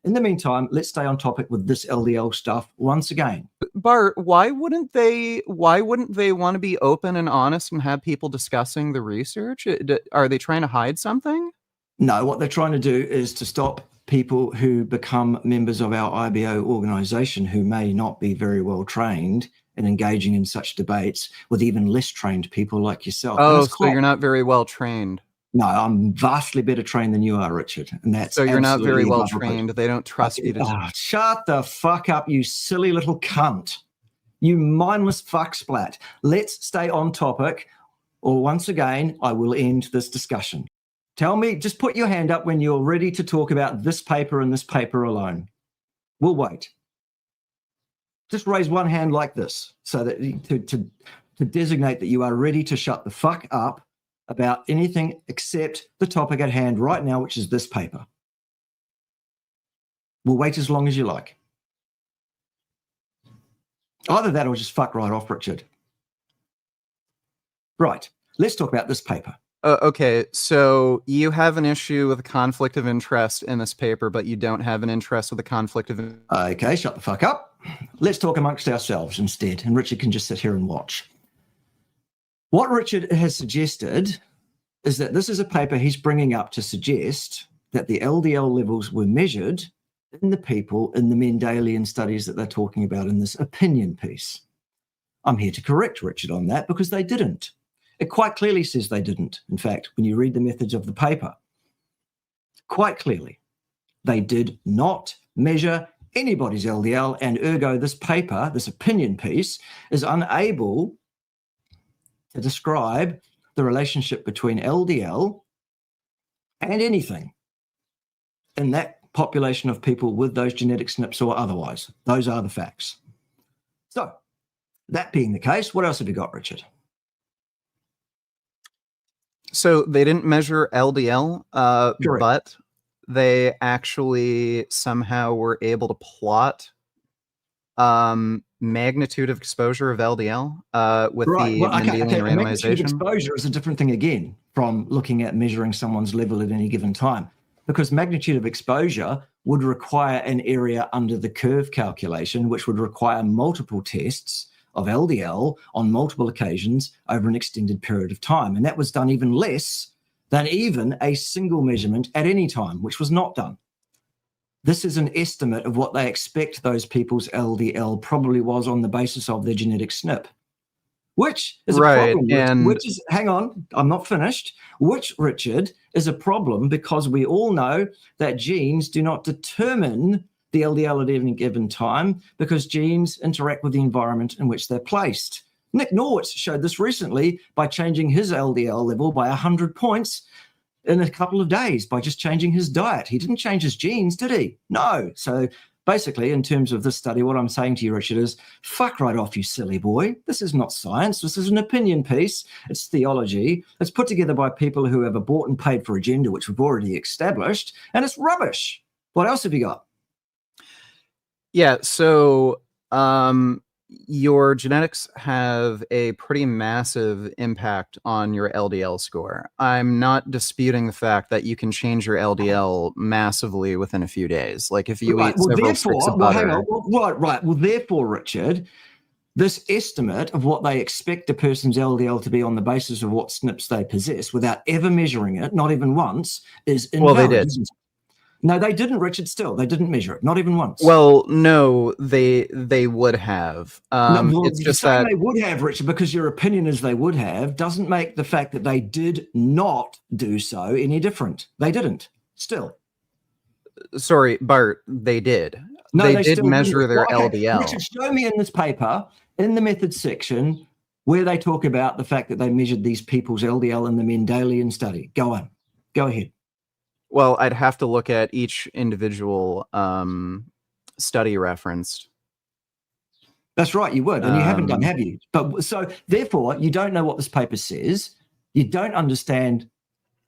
In the meantime, let's stay on topic with this LDL stuff once again. Bart, why wouldn't they want to be open and honest and have people discussing the research? Are they trying to hide something? No, what they're trying to do is to stop people who become members of our IBO organization who may not be very well trained in engaging in such debates with even less trained people like yourself. Oh, so you're not very well trained. No, I'm vastly better trained than you are, Richard. And that's so you're not very well lovely. trained. They don't trust you to. Shut the fuck up, you silly little cunt. You mindless fuck splat. Let's stay on topic, or once again, I will end this discussion. Tell me, just put your hand up when you're ready to talk about this paper and this paper alone. We'll wait. Just raise one hand like this so that to designate that you are ready to shut the fuck up about anything except the topic at hand right now, which is this paper. We'll wait as long as you like. Either that or just fuck right off, Richard. Right, let's talk about this paper. Okay, so you have an issue with a conflict of interest in this paper, but you don't have an interest with a conflict of... Okay, shut the fuck up. Let's talk amongst ourselves instead, and Richard can just sit here and watch. What Richard has suggested is that this is a paper he's bringing up to suggest that the LDL levels were measured in the people in the Mendelian studies that they're talking about in this opinion piece. I'm here to correct Richard on that because they didn't. It quite clearly says they didn't. In fact, when you read the methods of the paper, quite clearly, they did not measure anybody's LDL, and ergo this paper, this opinion piece, is unable to describe the relationship between LDL and anything in that population of people with those genetic SNPs or otherwise. Those are the facts. So, that being the case, what else have you got, Richard? So they didn't measure LDL, but they actually somehow were able to plot magnitude of exposure of LDL with the Mendelian randomization. Magnitude of exposure is a different thing again from looking at measuring someone's level at any given time, because magnitude of exposure would require an area under the curve calculation, which would require multiple tests of LDL on multiple occasions over an extended period of time. And that was done even less than even a single measurement at any time, which was not done. This is an estimate of what they expect those people's LDL probably was on the basis of their genetic SNP, which is a problem. Which is, hang on, I'm not finished. Which, Richard, is a problem because we all know that genes do not determine the LDL at any given time because genes interact with the environment in which they're placed. Nick Norwitz showed this recently by changing his LDL level by 100 points in a couple of days by just changing his diet. He didn't change his genes, did he? No. So basically, in terms of this study, what I'm saying to you, Richard, is fuck right off, you silly boy. This is not science. This is an opinion piece. It's theology. It's put together by people who have a bought and paid for agenda, which we've already established, and it's rubbish. What else have you got? Yeah, so your genetics have a pretty massive impact on your LDL score. I'm not disputing the fact that you can change your LDL massively within a few days. Like if you eat several sticks of butter. Well, therefore, Richard, this estimate of what they expect a person's LDL to be on the basis of what SNPs they possess without ever measuring it, not even once, is invalid. Well, they did. No, they didn't, Richard. Still, they didn't measure it, not even once. Well, no, they would have. It's just saying that they would have, Richard, because your opinion is they would have, doesn't make the fact that they did not do so any different. They didn't. Still. Sorry, Bart, they did. No, they they did still measure didn't. their Okay, LDL. Richard, show me in this paper, in the methods section, where they talk about the fact that they measured these people's LDL in the Mendelian study. Go on. Go ahead. Well, I'd have to look at each individual study referenced. That's right, you would, and you haven't done, have you? But so therefore, you don't know what this paper says. You don't understand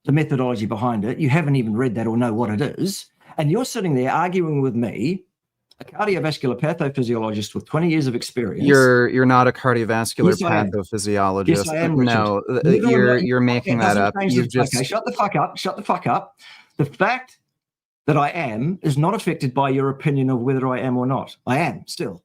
the methodology behind it. You haven't even read that or know what it is. And you're sitting there arguing with me, a cardiovascular pathophysiologist with 20 years of experience. You're not a cardiovascular Yes, I am. pathophysiologist. Yes, I am, Richard. No, Whether or not you're making that up. You've just Okay, shut the fuck up. Shut the fuck up. The fact that I am is not affected by your opinion of whether I am or not. I am still.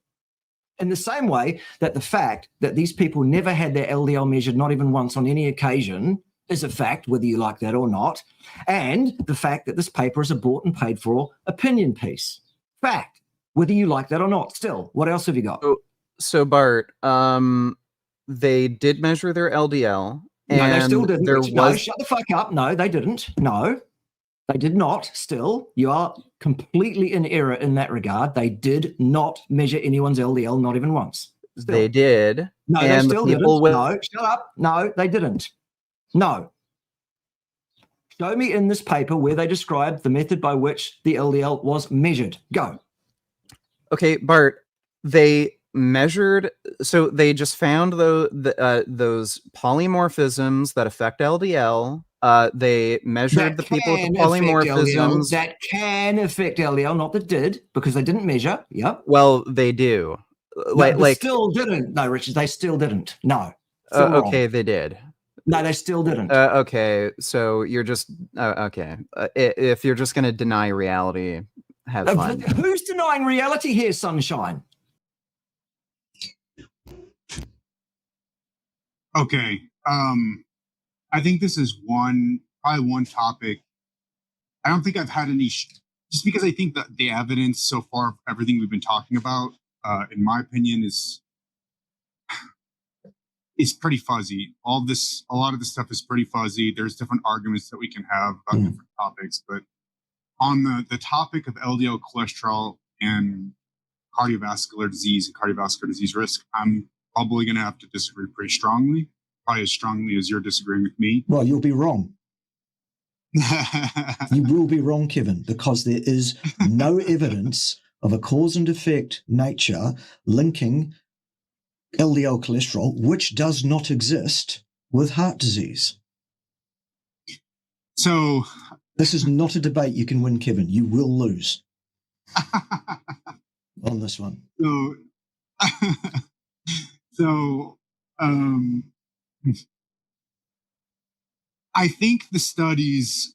In the same way that the fact that these people never had their LDL measured, not even once on any occasion, is a fact, whether you like that or not. And the fact that this paper is a bought and paid for opinion piece. Fact, whether you like that or not. Still, what else have you got? So Bart, they did measure their LDL. And no, they still didn't. There No, was... shut the fuck up. No, they didn't. No, they did not. Still, you are completely in error in that regard. They did not measure anyone's LDL, not even once. Still. They did. No, and they still didn't. No, shut up. No, they didn't. No. Show me in this paper where they describe the method by which the LDL was measured. Go. Okay, Bart, they measured, so they just found those polymorphisms that affect LDL. They measured the people with the polymorphisms. That can affect LDL, not that did, because they didn't measure. Yep. Well, they do. They still didn't. No, Richard, they still didn't. No. Okay, they did. No, they still didn't. Okay, so you're just okay. If you're just going to deny reality, have fun. Who's denying reality here, Sunshine? Okay. I think this is probably one topic. I don't think I've had any, just because I think that the evidence so far of everything we've been talking about, in my opinion, is pretty fuzzy. A lot of this stuff is pretty fuzzy. There's different arguments that we can have about different topics, but on the topic of LDL cholesterol and cardiovascular disease and cardiovascular disease risk, I'm probably going to have to disagree pretty strongly, probably as strongly as you're disagreeing with me. Well, you'll be wrong. You will be wrong, Kevin, because there is no evidence of a cause and effect nature linking LDL cholesterol, which does not exist, with heart disease. So this is not a debate you can win, Kevin. You will lose on this one. I think the studies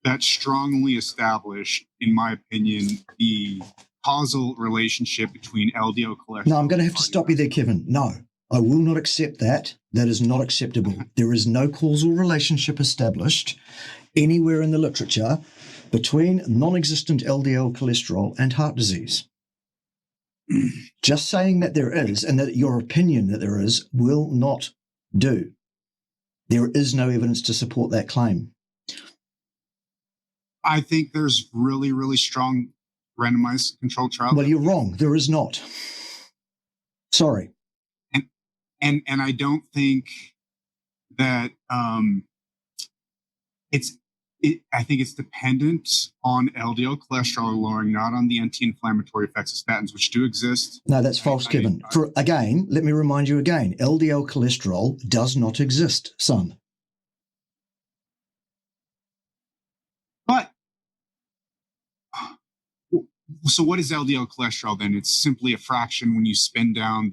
that strongly establish, in my opinion, the causal relationship between LDL cholesterol. No, I'm going to have to stop you there, Kevin. No, I will not accept that. That is not acceptable. There is no causal relationship established anywhere in the literature between non-existent LDL cholesterol and heart disease. Just saying that there is, and that your opinion that there is, will not do. There is no evidence to support that claim. I think there's really, really strong randomized controlled trial. Well, you're wrong. There is not. Sorry. And I don't think that I think it's dependent on LDL cholesterol lowering, not on the anti-inflammatory effects of statins, which do exist. No, that's false, Kevin. Again, let me remind you again, LDL cholesterol does not exist, son. But, so what is LDL cholesterol then? It's simply a fraction when you spin down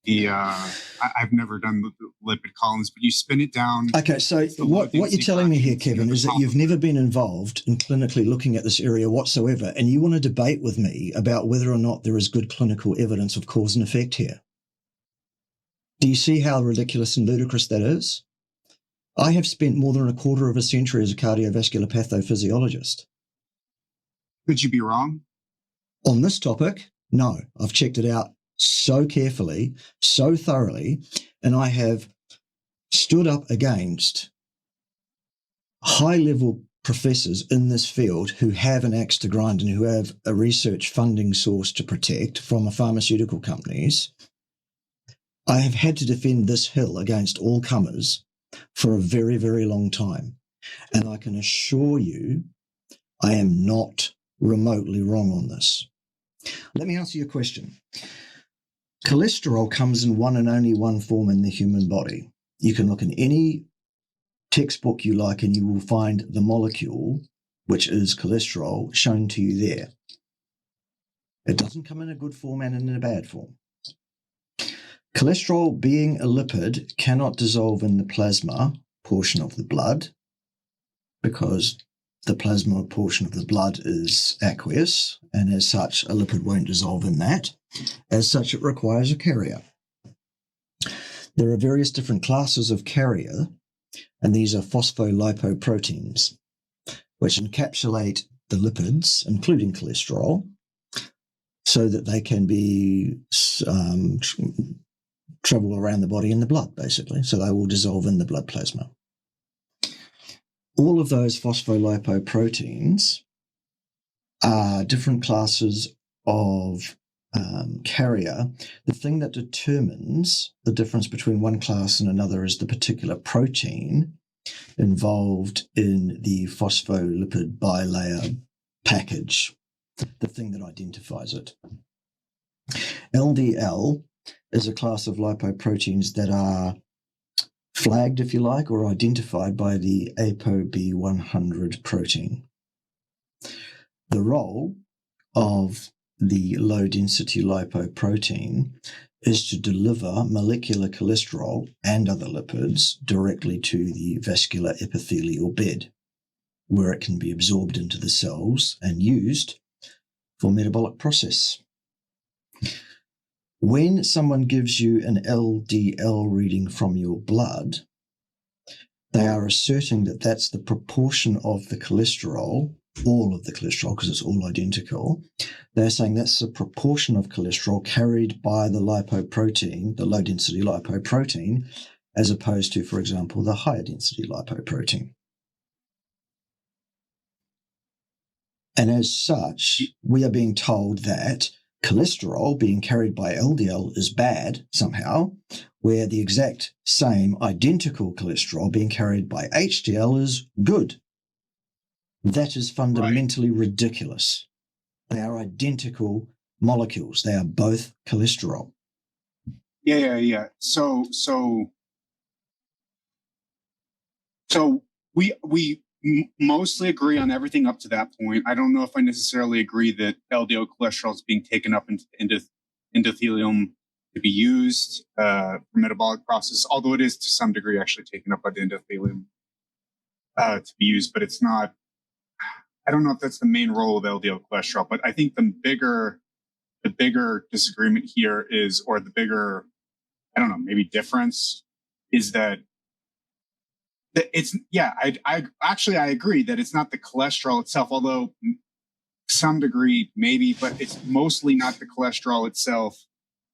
I've never done the lipid columns, but you spin it down. Okay, so what you're telling me here, Kevin, is that you've never been involved in clinically looking at this area whatsoever, and you want to debate with me about whether or not there is good clinical evidence of cause and effect here. Do you see how ridiculous and ludicrous that is? I have spent more than a quarter of a century as a cardiovascular pathophysiologist. Could you be wrong? On this topic, no. I've checked it out so carefully, so thoroughly, and I have stood up against high-level professors in this field who have an axe to grind and who have a research funding source to protect from the pharmaceutical companies. I have had to defend this hill against all comers for a very, very long time. And I can assure you, I am not remotely wrong on this. Let me answer your question. Cholesterol comes in one and only one form in the human body. You can look in any textbook you like and you will find the molecule, which is cholesterol, shown to you there. It doesn't come in a good form and in a bad form. Cholesterol, being a lipid, cannot dissolve in the plasma portion of the blood because the plasma portion of the blood is aqueous, and as such, a lipid won't dissolve in that. As such, it requires a carrier. There are various different classes of carrier, and these are phospholipoproteins, which encapsulate the lipids, including cholesterol, so that they can be travel around the body in the blood, basically. So they will dissolve in the blood plasma. All of those phospholipoproteins are different classes of carrier. The thing that determines the difference between one class and another is the particular protein involved in the phospholipid bilayer package, the thing that identifies it. LDL is a class of lipoproteins that are flagged, if you like, or identified by the ApoB 100 protein. The role of the low-density lipoprotein is to deliver molecular cholesterol and other lipids directly to the vascular epithelial bed, where it can be absorbed into the cells and used for metabolic process. When someone gives you an LDL reading from your blood, they are asserting that that's the proportion of the cholesterol, all of the cholesterol, because it's all identical. They're saying that's the proportion of cholesterol carried by the lipoprotein, the low-density lipoprotein, as opposed to, for example, the higher-density lipoprotein. And as such, we are being told that cholesterol being carried by LDL is bad somehow, where the exact same identical cholesterol being carried by HDL is good. That is fundamentally ridiculous. They are identical molecules. They are both cholesterol. Yeah. So we mostly agree on everything up to that point. I don't know if I necessarily agree that LDL cholesterol is being taken up into endothelium to be used for metabolic process, although it is to some degree actually taken up by the endothelium to be used, but it's not. I don't know if that's the main role of LDL cholesterol, but I think the bigger disagreement here is, or the bigger, I don't know, maybe difference is that it's, I agree that it's not the cholesterol itself, although some degree maybe, but it's mostly not the cholesterol itself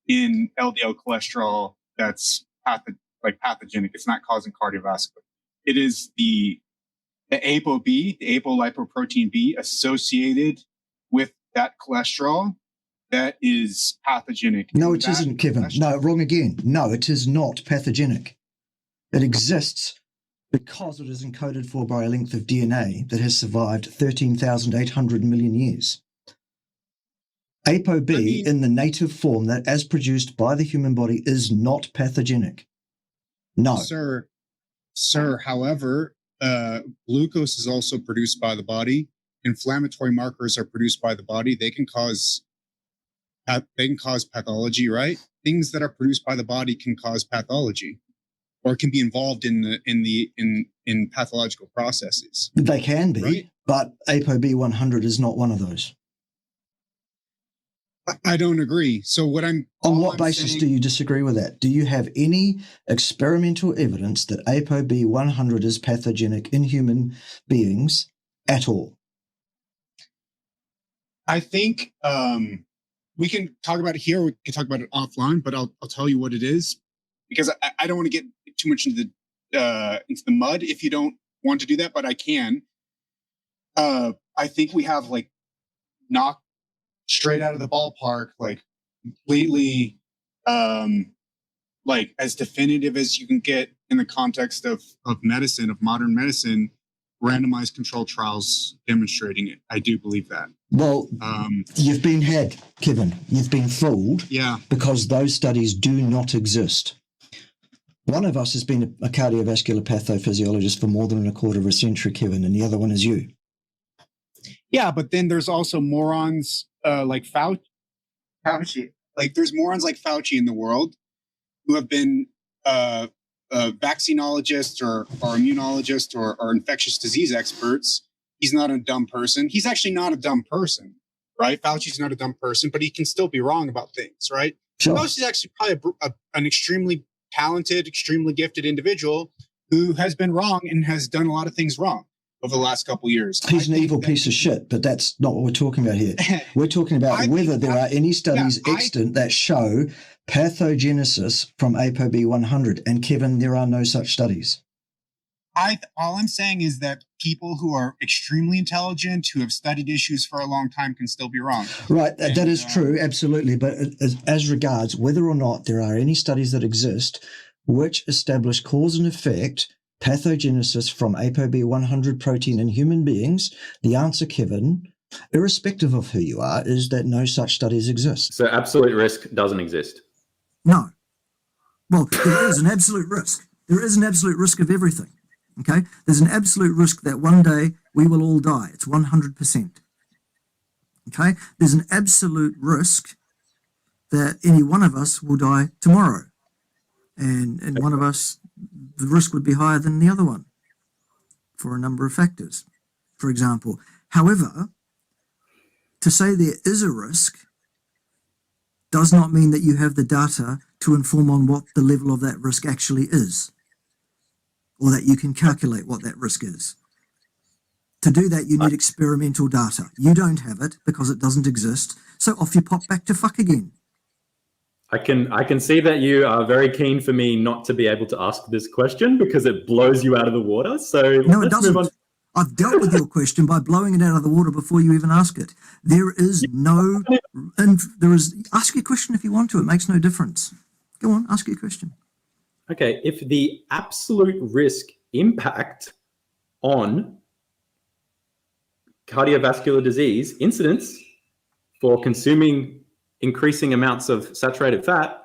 in LDL cholesterol that's pathogenic. It's not causing cardiovascular. It is the ApoB, the apolipoprotein B associated with that cholesterol that is pathogenic. No, it isn't, Kevin. No, wrong again. No, it is not pathogenic. It exists because it is encoded for by a length of DNA that has survived 13,800 million years. ApoB in the native form that as produced by the human body is not pathogenic. No. Sir, however, glucose is also produced by the body. Inflammatory markers are produced by the body. They can cause pathology, right? Things that are produced by the body can cause pathology, or can be involved in pathological processes. They can be, right? But ApoB 100 is not one of those. I don't agree. So on what basis do you disagree with that? Do you have any experimental evidence that ApoB 100 is pathogenic in human beings at all? I think we can talk about it here. We can talk about it offline, but I'll tell you what it is, because I don't want to get too much into the mud if you don't want to do that, but I can. I think we have like knocked straight out of the ballpark, like completely, like as definitive as you can get in the context of medicine, of modern medicine, randomized controlled trials demonstrating it. I do believe that. Well, you've been had, Kevin. You've been fooled. Yeah. Because those studies do not exist. One of us has been a cardiovascular pathophysiologist for more than a quarter of a century, Kevin, and the other one is you. Yeah, but then there's also morons like Fauci. Like there's morons like Fauci in the world who have been vaccinologists or immunologists or infectious disease experts. He's not a dumb person. He's actually not a dumb person, right? Fauci's not a dumb person, but he can still be wrong about things, right? Sure. Fauci's actually probably an extremely talented, extremely gifted individual who has been wrong and has done a lot of things wrong over the last couple of years. He's an evil piece of shit, but that's not what we're talking about here. We're talking about whether there are any studies extant that show pathogenesis from ApoB 100. And Kevin, there are no such studies. All I'm saying is that people who are extremely intelligent, who have studied issues for a long time, can still be wrong. Right, that is true, absolutely. But as regards whether or not there are any studies that exist which establish cause and effect pathogenesis from ApoB 100 protein in human beings, the answer, Kevin, irrespective of who you are, is that no such studies exist. So absolute risk doesn't exist. No. Well, there is an absolute risk. There is an absolute risk of everything. Okay? There's an absolute risk that one day we will all die. It's 100%. Okay? There's an absolute risk that any one of us will die tomorrow. And one of us, the risk would be higher than the other one for a number of factors, for example. However, to say there is a risk does not mean that you have the data to inform on what the level of that risk actually is, or that you can calculate what that risk is. To do that, you need experimental data. You don't have it because it doesn't exist, so off you pop back to fuck again. I can see that you are very keen for me not to be able to ask this question because it blows you out of the water. So no, it doesn't. I've dealt with your question by blowing it out of the water before you even ask it. There is no, and ask your question if you want to. It makes no difference. Go on, ask your question. Okay, if the absolute risk impact on cardiovascular disease incidence for consuming increasing amounts of saturated fat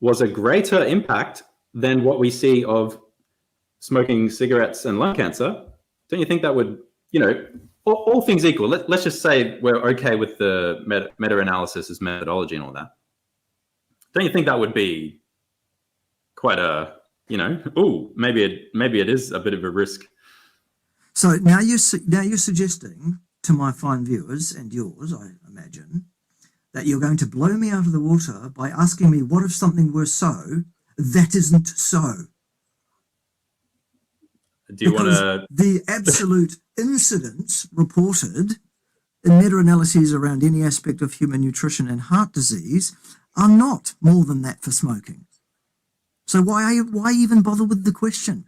was a greater impact than what we see of smoking cigarettes and lung cancer, don't you think that would, all things equal, let's just say we're okay with the meta-analysis as methodology and all that. Don't you think that would be quite a, maybe it is a bit of a risk? So now you're suggesting to my fine viewers and yours, I imagine, that you're going to blow me out of the water by asking me what if something were so that isn't so. Do you want to... The absolute incidence reported in meta-analyses around any aspect of human nutrition and heart disease are not more than that for smoking. So why even bother with the question?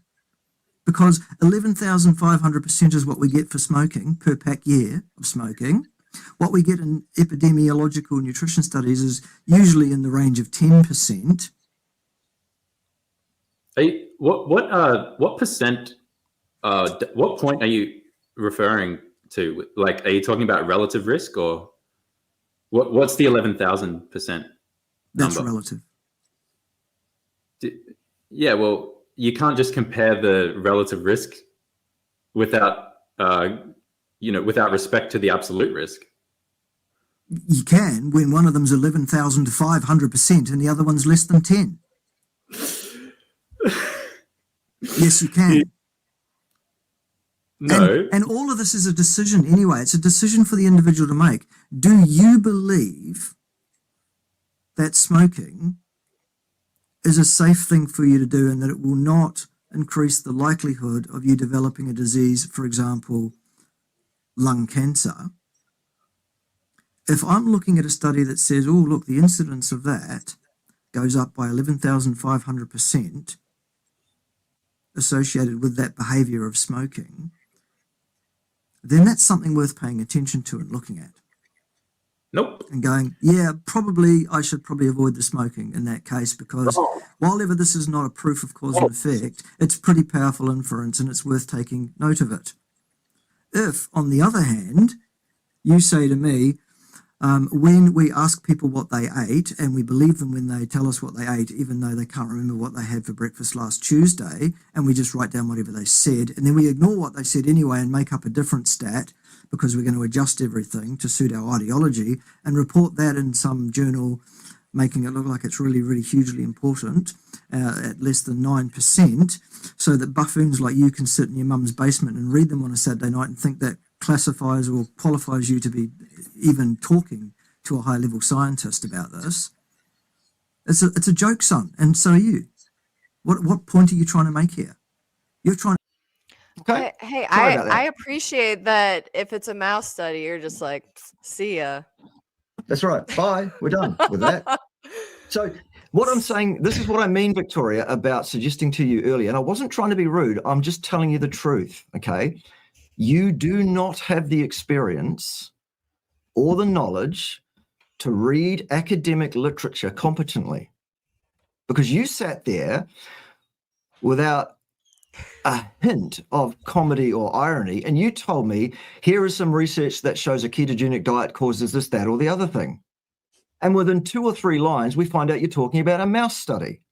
Because 11,500% is what we get for smoking per pack year of smoking. What we get in epidemiological nutrition studies is usually in the range of 10%. What percent? What point are you referring to? Like, are you talking about relative risk, or what's the 11,000%? That's relative. Yeah, well, you can't just compare the relative risk without without respect to the absolute risk. You can, when one of them's 11,500% and the other one's less than 10. Yes, you can. No. And all of this is a decision anyway. It's a decision for the individual to make. Do you believe that smoking is a safe thing for you to do and that it will not increase the likelihood of you developing a disease, for example, lung cancer? if I'm looking at a study that says, oh, look, the incidence of that goes up by 11,500% associated with that behavior of smoking, then that's something worth paying attention to and looking at. Nope. And going, yeah, probably I should probably avoid the smoking in that case, because while ever this is not a proof of cause and effect, it's pretty powerful inference and it's worth taking note of it. If, on the other hand, you say to me, when we ask people what they ate and we believe them when they tell us what they ate, even though they can't remember what they had for breakfast last Tuesday, and we just write down whatever they said, and then we ignore what they said anyway and make up a different stat because we're going to adjust everything to suit our ideology and report that in some journal, making it look like it's really, really hugely important, at less than 9%, so that buffoons like you can sit in your mum's basement and read them on a Saturday night and think that classifies or qualifies you to be even talking to a high-level scientist about this. It's a joke, son, and so are you. What point are you trying to make here? You're trying. Okay. Hey, Sorry about that. I appreciate that. If it's a mouse study, you're just like, see ya. That's right. Bye. We're done with that. So what I'm saying, this is what I mean, Victoria, about suggesting to you earlier, and I wasn't trying to be rude. I'm just telling you the truth, okay? You do not have the experience or the knowledge to read academic literature competently, because you sat there without a hint of comedy or irony, and you told me, here is some research that shows a ketogenic diet causes this, that, or the other thing. And within 2 or 3 lines, we find out you're talking about a mouse study.